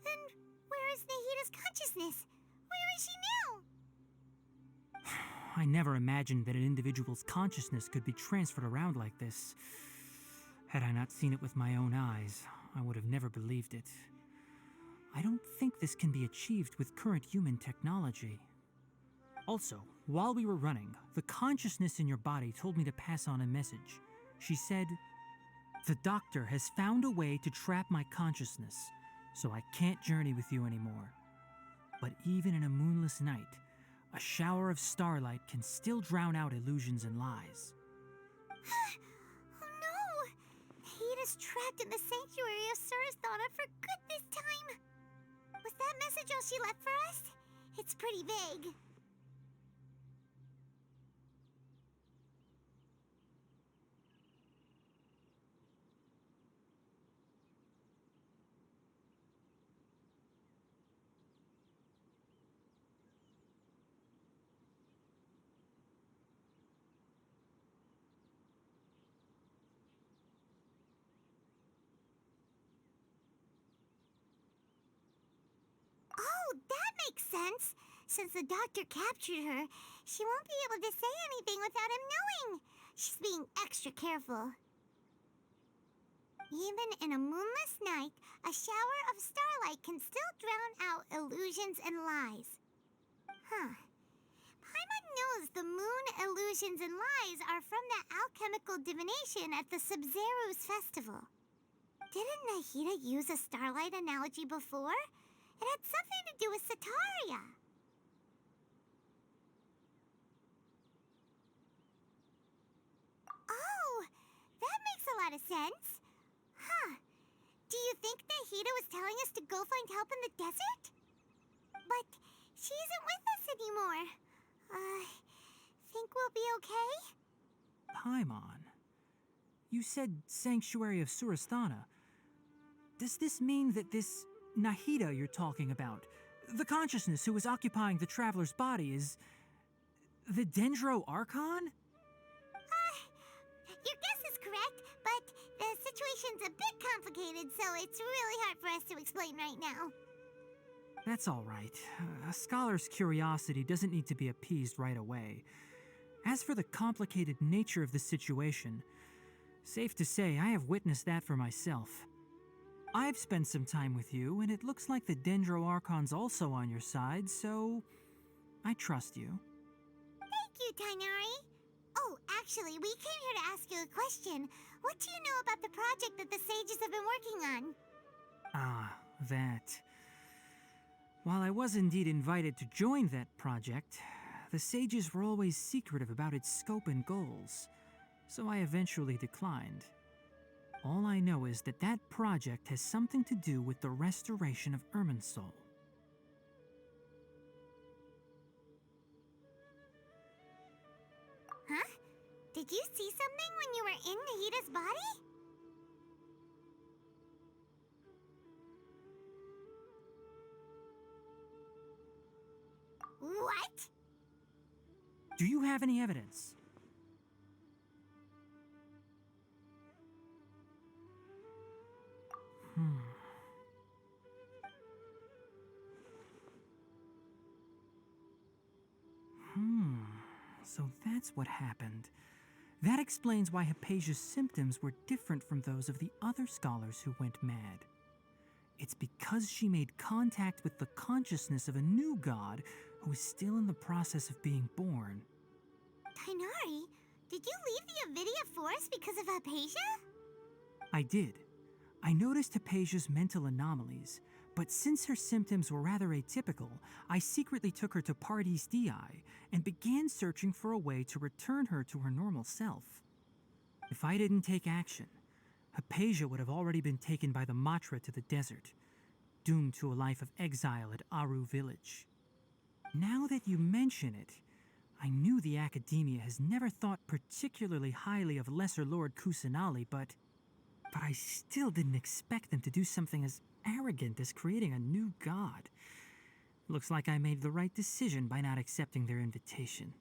then where is Nahida's consciousness? Where is she now? I never imagined that an individual's consciousness could be transferred around like this. Had I not seen it with my own eyes, I would have never believed it. I don't think this can be achieved with current human technology. Also, while we were running, the consciousness in your body told me to pass on a message. She said, "The doctor has found a way to trap my consciousness, so I can't journey with you anymore. But even in a moonless night, a shower of starlight can still drown out illusions and lies." Oh no! Nahida's trapped in the sanctuary of Surazthana for good this time. Was that message all she left for us? It's pretty vague. Oh, that makes sense. Since the doctor captured her, she won't be able to say anything without him knowing. She's being extra careful. Even in a moonless night, a shower of starlight can still drown out illusions and lies. Huh. Paimon knows the moon illusions and lies are from the alchemical divination at the Sub-Zero's festival. Didn't Nahida use a starlight analogy before? It had something to do with Sataria. Oh, that makes a lot of sense. Huh. Do you think Nahida was telling us to go find help in the desert? But she isn't with us anymore. Think we'll be okay? Paimon, You said Sanctuary of Surasthana. Does this mean that this Nahida you're talking about, the consciousness who is occupying the traveler's body, is the Dendro Archon? Your guess is correct, but the situation's a bit complicated, so it's really hard for us to explain right now. That's all right. A scholar's curiosity doesn't need to be appeased right away. As for the complicated nature of the situation, safe to say I have witnessed that for myself. I've spent some time with you, and it looks like the Dendro Archon's also on your side, so I trust you. Thank you, Tainari. Oh, actually, we came here to ask you a question. What do you know about the project that the sages have been working on? Ah, that. While I was indeed invited to join that project, the sages were always secretive about its scope and goals, so I eventually declined. All I know is that that project has something to do with the restoration of Irminsul. Huh? Did you see something when you were in Nahida's body? What? Do you have any evidence? So that's what happened. That explains why Hypatia's symptoms were different from those of the other scholars who went mad. It's because she made contact with the consciousness of a new god who is still in the process of being born. Tainari, did you leave the Avidia Forest because of Hypatia? I did. I noticed Hypatia's mental anomalies, but since her symptoms were rather atypical, I secretly took her to Pardis Dii and began searching for a way to return her to her normal self. If I didn't take action, Hypatia would have already been taken by the Matra to the desert, doomed to a life of exile at Aru village. Now that you mention it, I knew the Academia has never thought particularly highly of Lesser Lord Kusanali, but I still didn't expect them to do something as arrogant as creating a new god. Looks like I made the right decision by not accepting their invitation.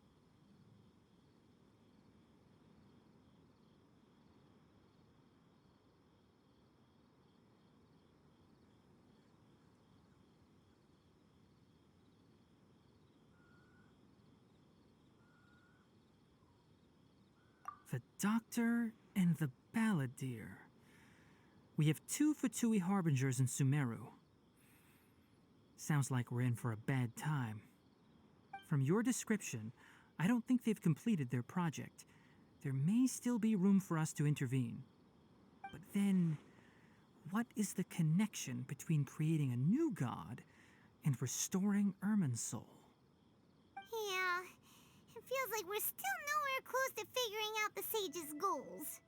The Doctor and the Balladeer. We have 2 Fatui Harbingers in Sumeru. Sounds like we're in for a bad time. From your description, I don't think they've completed their project. There may still be room for us to intervene. But then, what is the connection between creating a new god and restoring Irminsul? Yeah, it feels like we're still nowhere close to figuring out the sage's goals.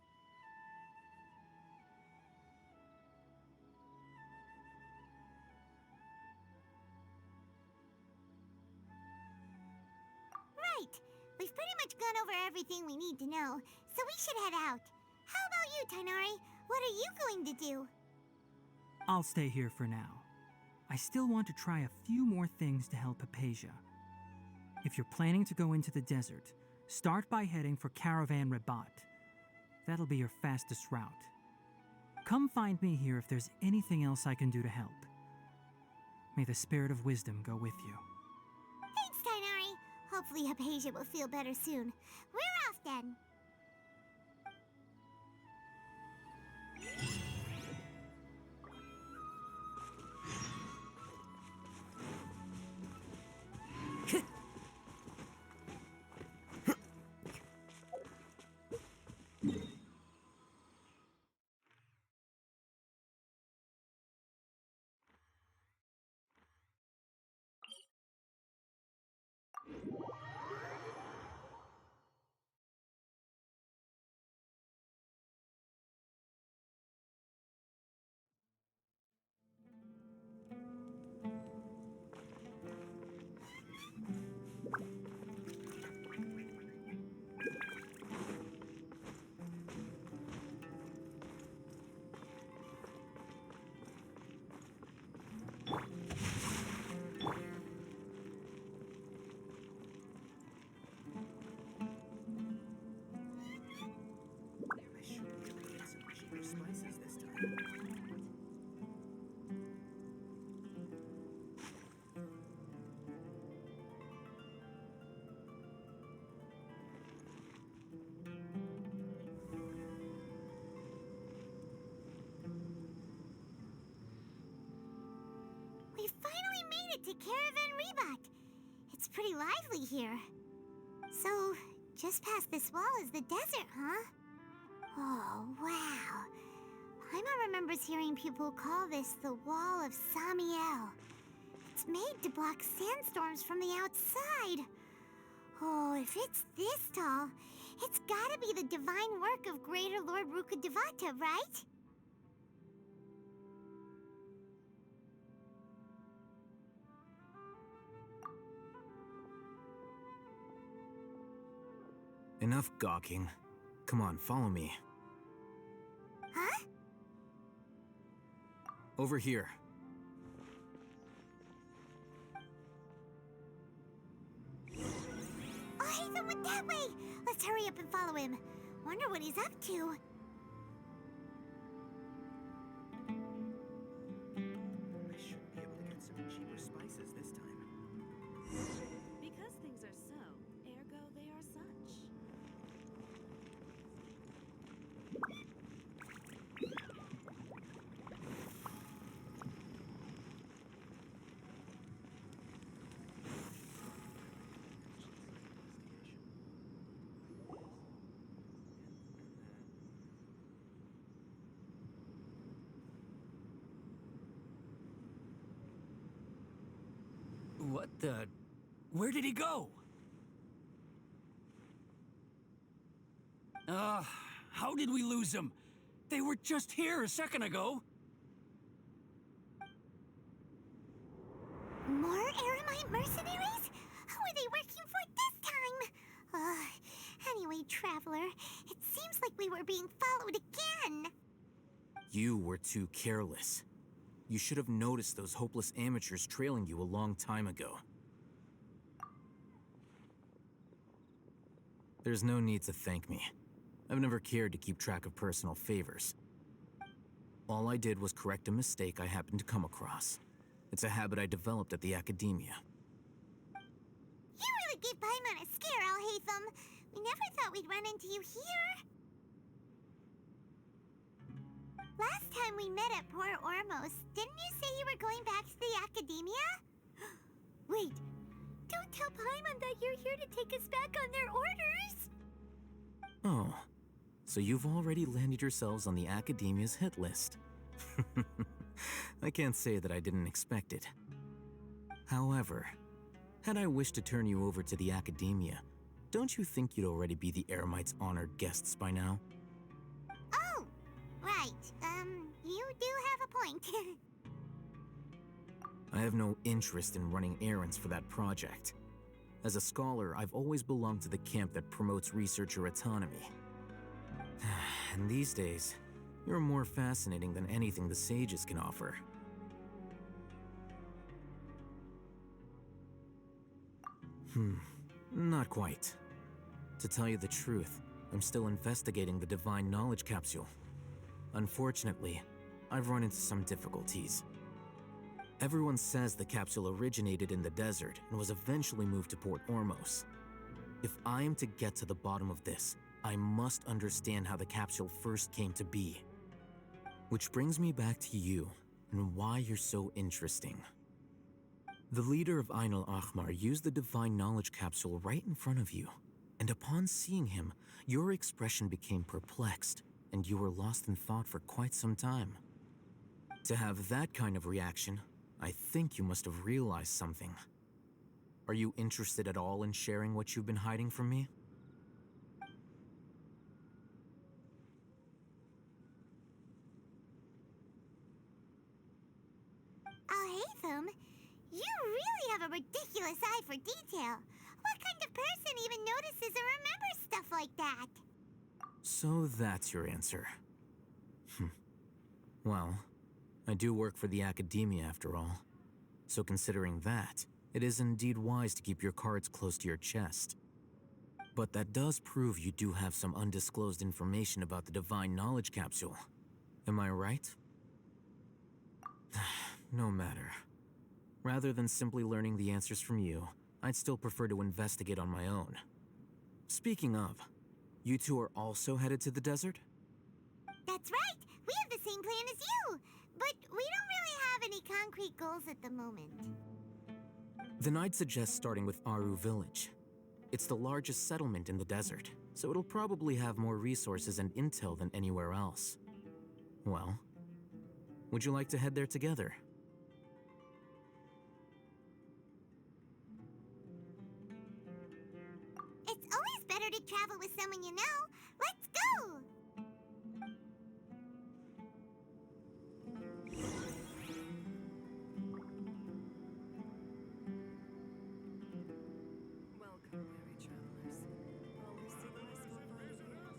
Right. We've pretty much gone over everything we need to know, so we should head out. How about you, Tainari? What are you going to do? I'll stay here for now. I still want to try a few more things to help Hypatia. If you're planning to go into the desert, start by heading for Caravan Rabat. That'll be your fastest route. Come find me here if there's anything else I can do to help. May the spirit of wisdom go with you. Thanks, Tainari. Hopefully Hypatia will feel better soon. We're off then. to Caravan Rebot. It's pretty lively here. So, just past this wall is the desert, huh? Oh, wow. Paimon remembers hearing people call this the Wall of Samiel. It's made to block sandstorms from the outside. Oh, if it's this tall, it's gotta be the divine work of Greater Lord Rukkhadevata, right? Enough gawking. Come on, follow me. Huh? Over here. Oh, Hatham went that way! Let's hurry up and follow him. Wonder what he's up to. I should be able to get some cheaper spices this time. Because things are so, ergo they are such. What the? Where did he go? How did we lose him? They were just here a second ago. More Aramite mercenaries? Who are they working for this time? Anyway, Traveler, it seems like we were being followed again. You were too careless. You should have noticed those hopeless amateurs trailing you a long time ago. There's no need to thank me. I've never cared to keep track of personal favors. All I did was correct a mistake I happened to come across. It's a habit I developed at the academia. You really gave Paimon a scare, Al Hatham. We never thought we'd run into you here. Last time we met at Port Ormos, didn't you say you were going back to the academia? Wait, don't tell Paimon that you're here to take us back on their orders! Oh, so you've already landed yourselves on the academia's hit list. I can't say that I didn't expect it. However, had I wished to turn you over to the academia, don't you think you'd already be the Eremites' honored guests by now? Oh, right. You do have a point. I have no interest in running errands for that project. As a scholar, I've always belonged to the camp that promotes researcher autonomy. And these days, you're more fascinating than anything the sages can offer. Not quite. To tell you the truth, I'm still investigating the Divine Knowledge Capsule. Unfortunately, I've run into some difficulties. Everyone says the capsule originated in the desert and was eventually moved to Port Ormos. If I am to get to the bottom of this, I must understand how the capsule first came to be. Which brings me back to you and why you're so interesting. The leader of Ain al-Ahmar used the Divine Knowledge Capsule right in front of you, and upon seeing him, your expression became perplexed, and you were lost in thought for quite some time. To have that kind of reaction, I think you must have realized something. Are you interested at all in sharing what you've been hiding from me? Al-Hatham, you really have a ridiculous eye for detail. What kind of person even notices or remembers stuff like that? So that's your answer. Well, I do work for the academia after all. So considering that, it is indeed wise to keep your cards close to your chest. But that does prove you do have some undisclosed information about the Divine Knowledge Capsule. Am I right? No matter. Rather than simply learning the answers from you, I'd still prefer to investigate on my own. Speaking of, you two are also headed to the desert? That's right! We have the same plan as you! But we don't really have any concrete goals at the moment. Then I'd suggest starting with Aru Village. It's the largest settlement in the desert, so it'll probably have more resources and intel than anywhere else. Well, would you like to head there together? It's always better to travel with someone you know. Let's go! Welcome, weary travelers. I'll see the rest will find it here.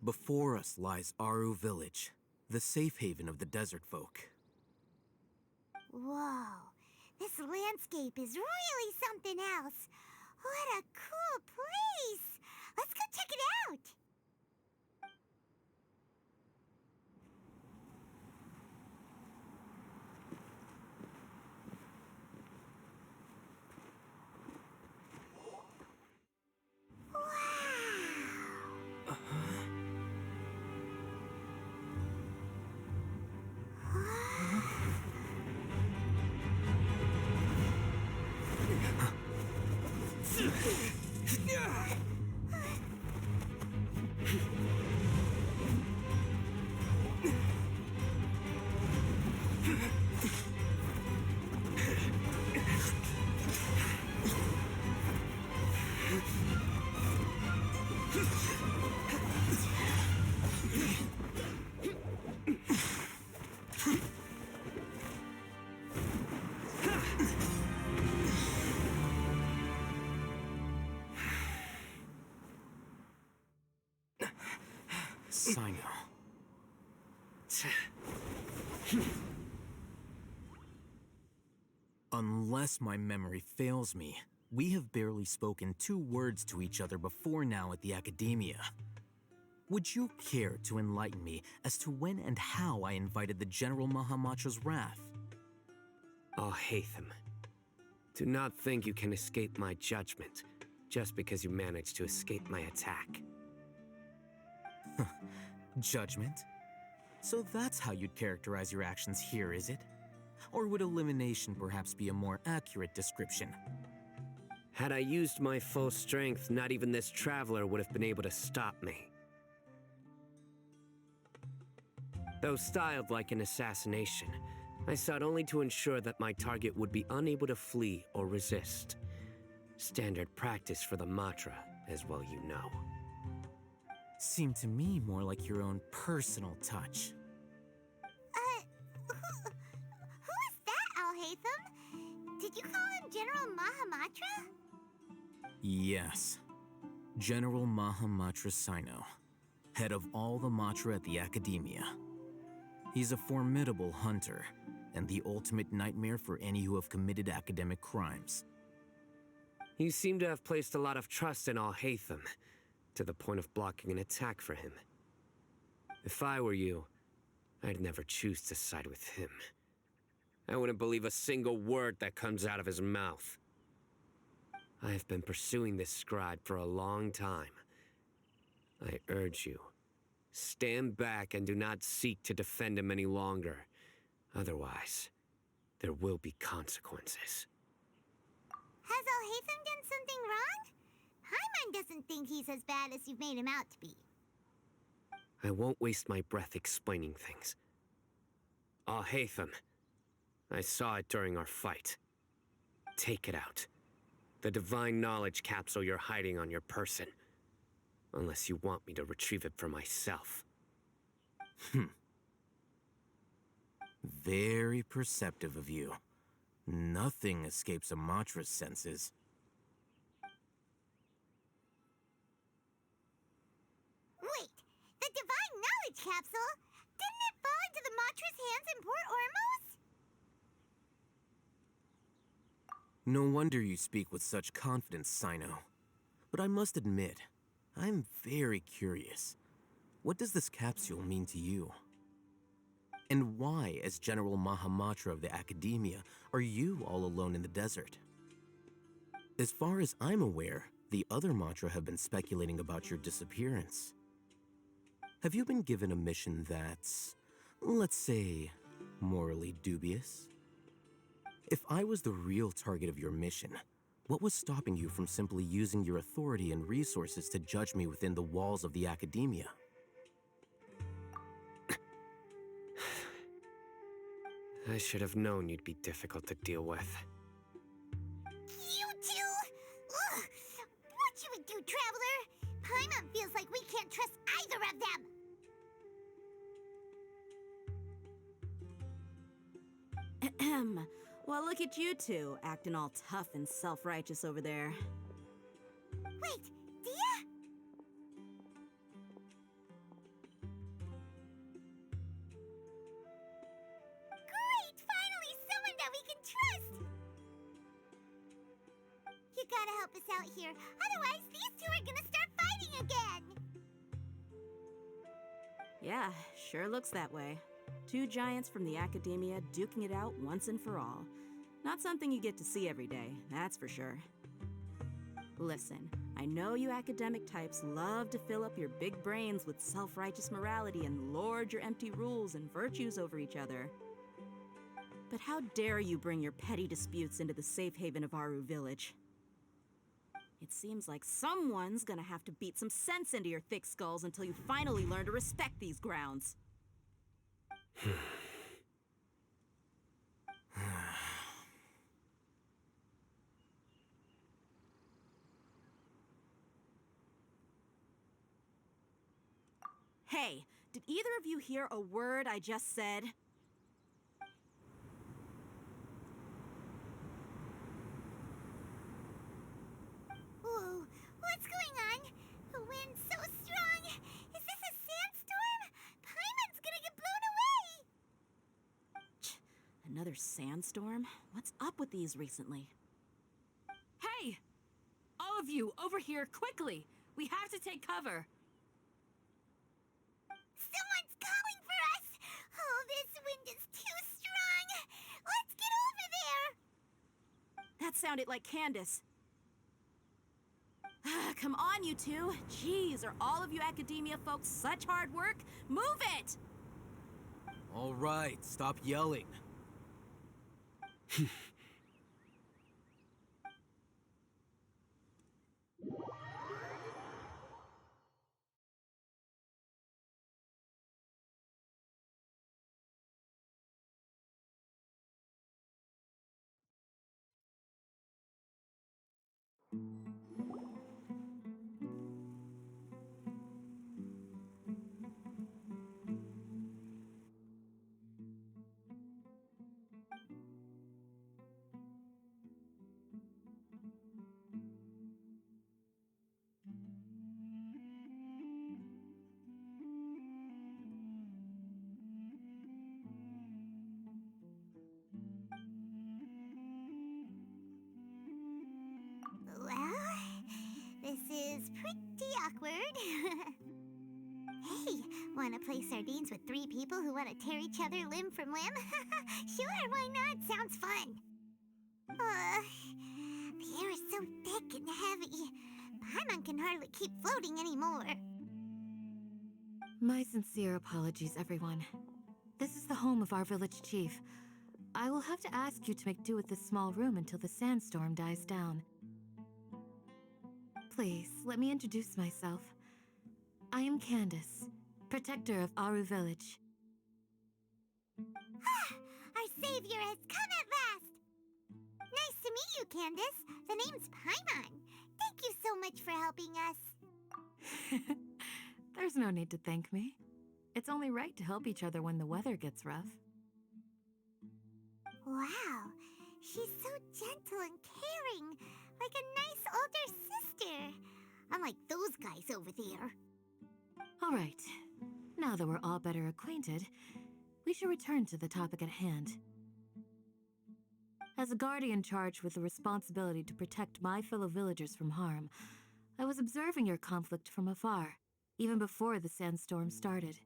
Before us lies Aru Village, the safe haven of the desert folk. Whoa, this landscape is really something else. What a cool place! Let's go check it out! Sino. Unless my memory fails me, we have barely spoken 2 words to each other before now at the Academia. Would you care to enlighten me as to when and how I invited the General Mahamatra's wrath? Oh, Hatham. Do not think you can escape my judgment just because you managed to escape my attack. Judgment? So that's how you'd characterize your actions here, is it? Or would elimination perhaps be a more accurate description? Had I used my full strength, not even this traveler would have been able to stop me. Though styled like an assassination, I sought only to ensure that my target would be unable to flee or resist. Standard practice for the Matra, as well you know. Seemed to me more like your own personal touch. Who is that, Al-Hatham? Did you call him General Mahamatra? Yes. General Mahamatra Sino, head of all the Matra at the Academia. He's a formidable hunter, and the ultimate nightmare for any who have committed academic crimes. You seem to have placed a lot of trust in Al-Hatham, to the point of blocking an attack for him. If I were you, I'd never choose to side with him. I wouldn't believe a single word that comes out of his mouth. I have been pursuing this scribe for a long time. I urge you, stand back and do not seek to defend him any longer. Otherwise, there will be consequences. Has Alhaitham done something wrong? Paimon doesn't think he's as bad as you've made him out to be. I won't waste my breath explaining things. Alhaitham, I saw it during our fight. Take it out. The divine knowledge capsule you're hiding on your person. Unless you want me to retrieve it for myself. Very perceptive of you. Nothing escapes a Matra's senses. Wait, the divine knowledge capsule? Didn't it fall into the Matra's hands in Port Ormos? No wonder you speak with such confidence, Sino. But I must admit, I'm very curious. What does this capsule mean to you? And why, as General Mahamatra of the Academia, are you all alone in the desert? As far as I'm aware, the other Matra have been speculating about your disappearance. Have you been given a mission that's, let's say, morally dubious? If I was the real target of your mission, what was stopping you from simply using your authority and resources to judge me within the walls of the Academia? I should have known you'd be difficult to deal with. You two? Ugh. What you would do, Traveler? Paimon feels like we can't trust either of them. Ahem. Well, look at you two, acting all tough and self-righteous over there. Wait, Dia? Great! Finally, someone that we can trust! You gotta help us out here. Otherwise, these two are gonna start fighting again! Yeah, sure looks that way. Two giants from the Academia duking it out once and for all. Not something you get to see every day, that's for sure. Listen, I know you academic types love to fill up your big brains with self-righteous morality and lord your empty rules and virtues over each other. But how dare you bring your petty disputes into the safe haven of Aru Village? It seems like someone's gonna have to beat some sense into your thick skulls until you finally learn to respect these grounds. Hey, did either of you hear a word I just said? Whoa, what's going on? The wind's so strong. Is this a sandstorm? Paimon's gonna get blown away! Another sandstorm? What's up with these recently? Hey! All of you, over here, quickly! We have to take cover! Someone's calling for us! Oh, this wind is too strong! Let's get over there! That sounded like Candace. Come on, you two. Jeez, are all of you Academia folks such hard work? Move it! All right, stop yelling. Well, this is pretty awkward. Hey, wanna play sardines with three people who wanna tear each other limb from limb? Sure, why not? Sounds fun. The air is so thick and heavy. Paimon can hardly keep floating anymore. My sincere apologies, everyone. This is the home of our village chief. I will have to ask you to make do with this small room until the sandstorm dies down. Please, let me introduce myself. I am Candace, protector of Aru Village. Our savior has come at last! Nice to meet you, Candace. The name's Paimon. Thank you so much for helping us. There's no need to thank me. It's only right to help each other when the weather gets rough. Wow, she's so gentle and caring, like a nice older sister. Unlike those guys over there. All right. Now that we're all better acquainted, we should return to the topic at hand. As a guardian charged with the responsibility to protect my fellow villagers from harm, I was observing your conflict from afar, even before the sandstorm started.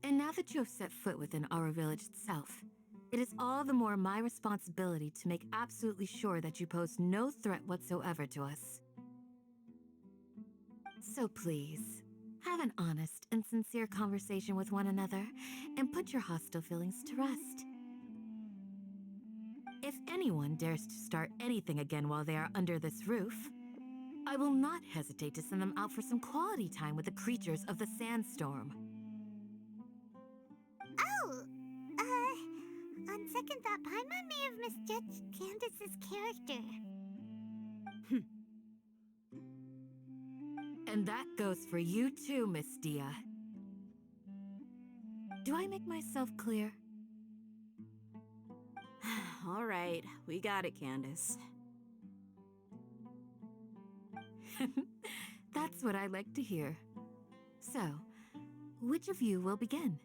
And now that you have set foot within our village itself, it is all the more my responsibility to make absolutely sure that you pose no threat whatsoever to us. So please, have an honest and sincere conversation with one another and put your hostile feelings to rest. If anyone dares to start anything again while they are under this roof, I will not hesitate to send them out for some quality time with the creatures of the sandstorm. Oh, on second thought, Paimon may have misjudged Candace's character. And that goes for you too, Miss Dia. Do I make myself clear? All right, we got it, Candace. That's what I like to hear. So, which of you will begin?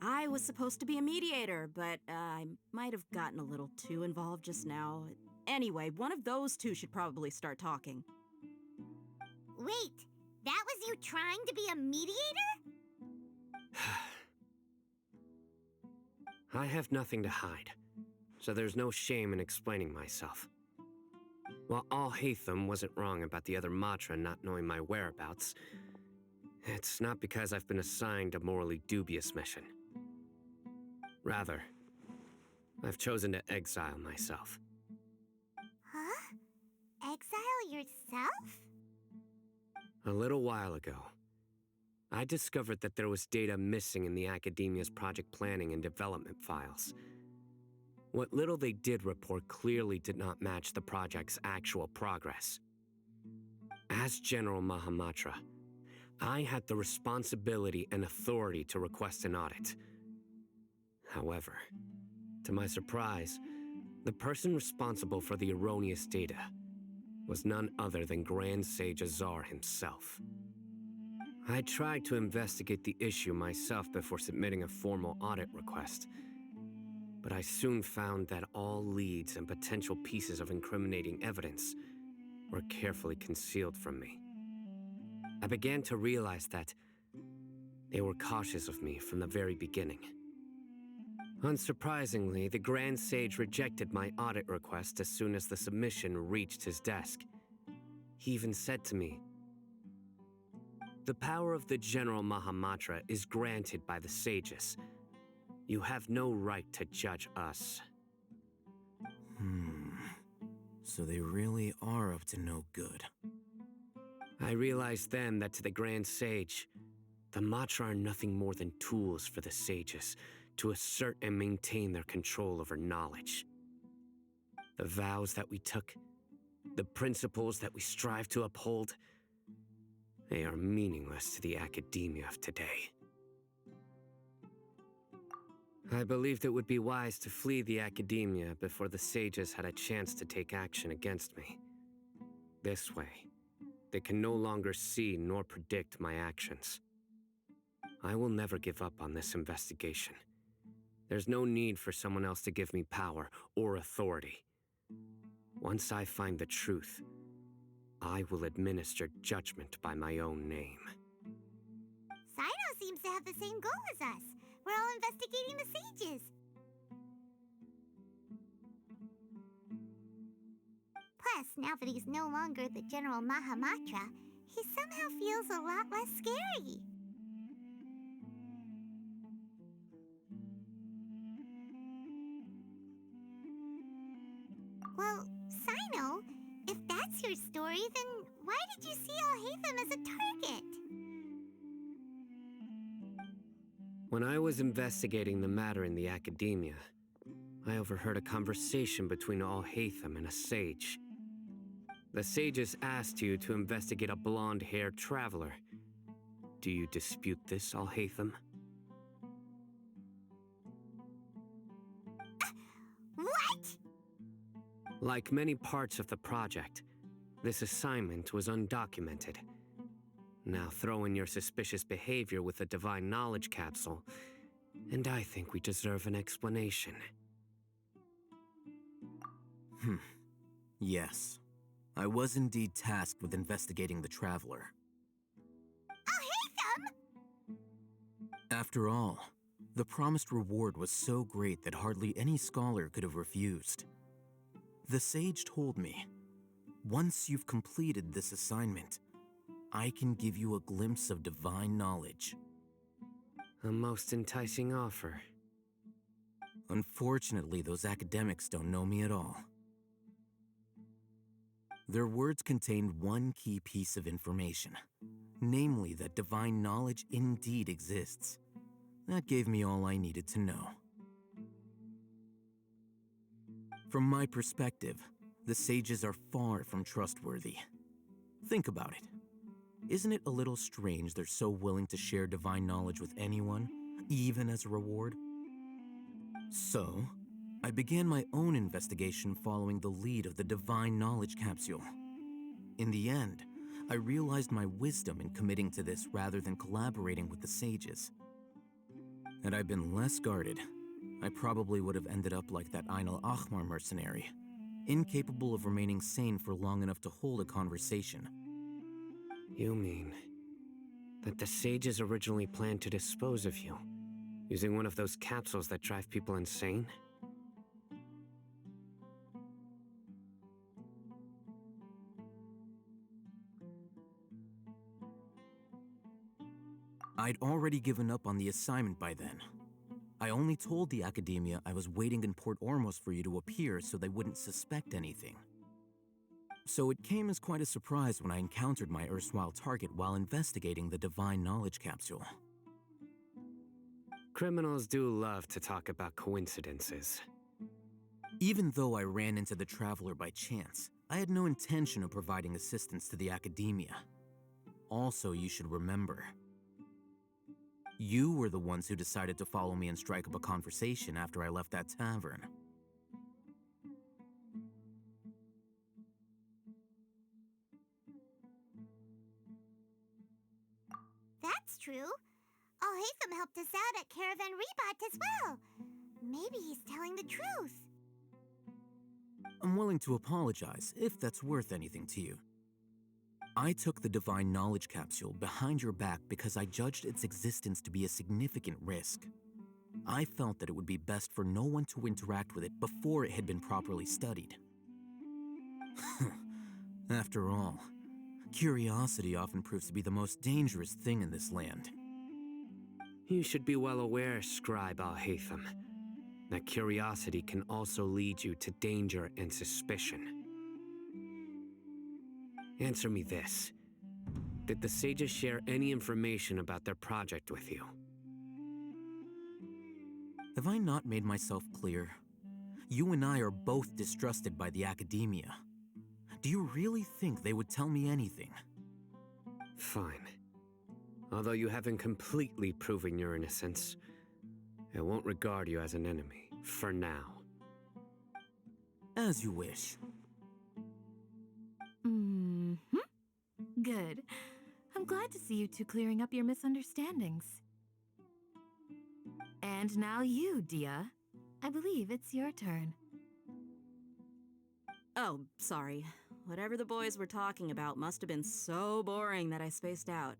I was supposed to be a mediator, but I might have gotten a little too involved just now. Anyway, one of those two should probably start talking. Wait, that was you trying to be a mediator? I have nothing to hide, so there's no shame in explaining myself. While Alhaitham wasn't wrong about the other Matra not knowing my whereabouts, it's not because I've been assigned a morally dubious mission. Rather, I've chosen to exile myself. Huh? Exile yourself? A little while ago, I discovered that there was data missing in the Academia's project planning and development files. What little they did report clearly did not match the project's actual progress. As General Mahamatra, I had the responsibility and authority to request an audit. However, to my surprise, the person responsible for the erroneous data was none other than Grand Sage Azar himself. I tried to investigate the issue myself before submitting a formal audit request, but I soon found that all leads and potential pieces of incriminating evidence were carefully concealed from me. I began to realize that they were cautious of me from the very beginning. Unsurprisingly, the Grand Sage rejected my audit request as soon as the submission reached his desk. He even said to me, "The power of the General Mahamatra is granted by the sages. You have no right to judge us." So they really are up to no good. I realized then that to the Grand Sage, the Matra are nothing more than tools for the sages to assert and maintain their control over knowledge. The vows that we took, the principles that we strive to uphold, they are meaningless to the academia of today. I believed it would be wise to flee the academia before the sages had a chance to take action against me. This way, they can no longer see nor predict my actions. I will never give up on this investigation. There's no need for someone else to give me power or authority. Once I find the truth, I will administer judgment by my own name. Sino seems to have the same goal as us. We're all investigating the sages. Plus, now that he's no longer the General Mahamatra, he somehow feels a lot less scary. your story, then why did you see Alhaitham as a target? When I was investigating the matter in the academia, I overheard a conversation between Alhaitham and a sage. The sages asked you to investigate a blonde-haired traveler. Do you dispute this, Alhaitham? What? Like many parts of the project, this assignment was undocumented. Now throw in your suspicious behavior with a divine knowledge capsule, and I think we deserve an explanation. Yes. I was indeed tasked with investigating the Traveler. Alhaitham! After all, the promised reward was so great that hardly any scholar could have refused. The sage told me, once you've completed this assignment, I can give you a glimpse of divine knowledge. A most enticing offer. Unfortunately, those academics don't know me at all. Their words contained one key piece of information, namely that divine knowledge indeed exists. That gave me all I needed to know. From my perspective, the sages are far from trustworthy. Think about it. Isn't it a little strange they're so willing to share divine knowledge with anyone, even as a reward? So, I began my own investigation following the lead of the divine knowledge capsule. In the end, I realized my wisdom in committing to this rather than collaborating with the sages. Had I been less guarded, I probably would have ended up like that Ain al-Ahmar mercenary, incapable of remaining sane for long enough to hold a conversation. You mean that the sages originally planned to dispose of you, using one of those capsules that drive people insane? I'd already given up on the assignment by then. I only told the academia I was waiting in Port Ormos for you to appear so they wouldn't suspect anything. So it came as quite a surprise when I encountered my erstwhile target while investigating the divine knowledge capsule. Criminals do love to talk about coincidences. Even though I ran into the Traveler by chance, I had no intention of providing assistance to the academia. Also, you should remember, you were the ones who decided to follow me and strike up a conversation after I left that tavern. That's true. Alhaitham helped us out at Caravan Rebat as well. Maybe he's telling the truth. I'm willing to apologize if that's worth anything to you. I took the divine knowledge capsule behind your back because I judged its existence to be a significant risk. I felt that it would be best for no one to interact with it before it had been properly studied. After all, curiosity often proves to be the most dangerous thing in this land. You should be well aware, Scribe Alhaitham, that curiosity can also lead you to danger and suspicion. Answer me this. Did the sages share any information about their project with you? Have I not made myself clear? You and I are both distrusted by the academia. Do you really think they would tell me anything? Fine. Although you haven't completely proven your innocence, I won't regard you as an enemy, for now. As you wish. Good. I'm glad to see you two clearing up your misunderstandings. And now you, Dia. I believe it's your turn. Oh, sorry. Whatever the boys were talking about must have been so boring that I spaced out.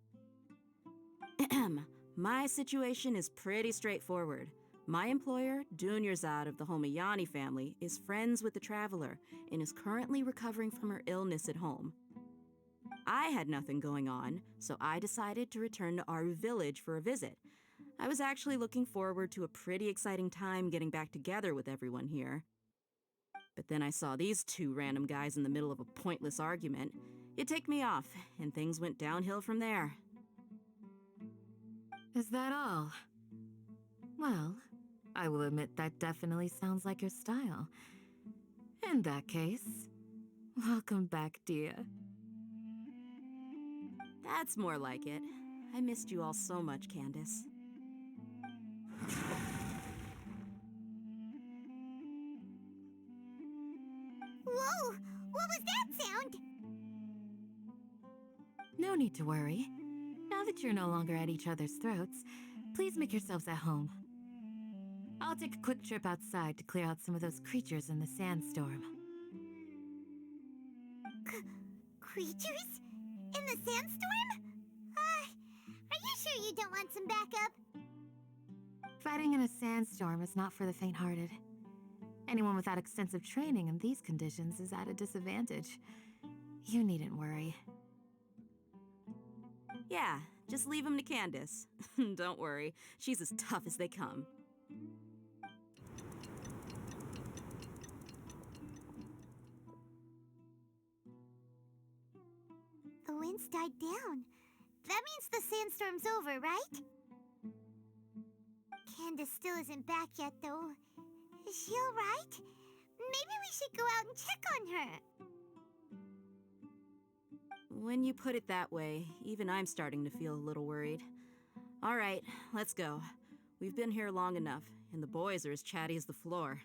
My situation is pretty straightforward. My employer, Dunyarzad of the Homayani family, is friends with the Traveler and is currently recovering from her illness at home. I had nothing going on, so I decided to return to Aru village for a visit. I was actually looking forward to a pretty exciting time getting back together with everyone here. But then I saw these two random guys in the middle of a pointless argument. It ticked me off, and things went downhill from there. Is that all? Well, I will admit that definitely sounds like your style. In that case, welcome back, dear. That's more like it. I missed you all so much, Candace. Whoa! What was that sound? No need to worry. Now that you're no longer at each other's throats, please make yourselves at home. I'll take a quick trip outside to clear out some of those creatures in the sandstorm. Creatures? In the sandstorm? Are you sure you don't want some backup? Fighting in a sandstorm is not for the faint-hearted. Anyone without extensive training in these conditions is at a disadvantage. You needn't worry. Yeah, just leave him to Candace. Don't worry, she's as tough as they come. The winds died down. That means the sandstorm's over, right? Candace still isn't back yet, though. Is she alright? Maybe we should go out and check on her. When you put it that way, even I'm starting to feel a little worried. All right, let's go. We've been here long enough, and the boys are as chatty as the floor.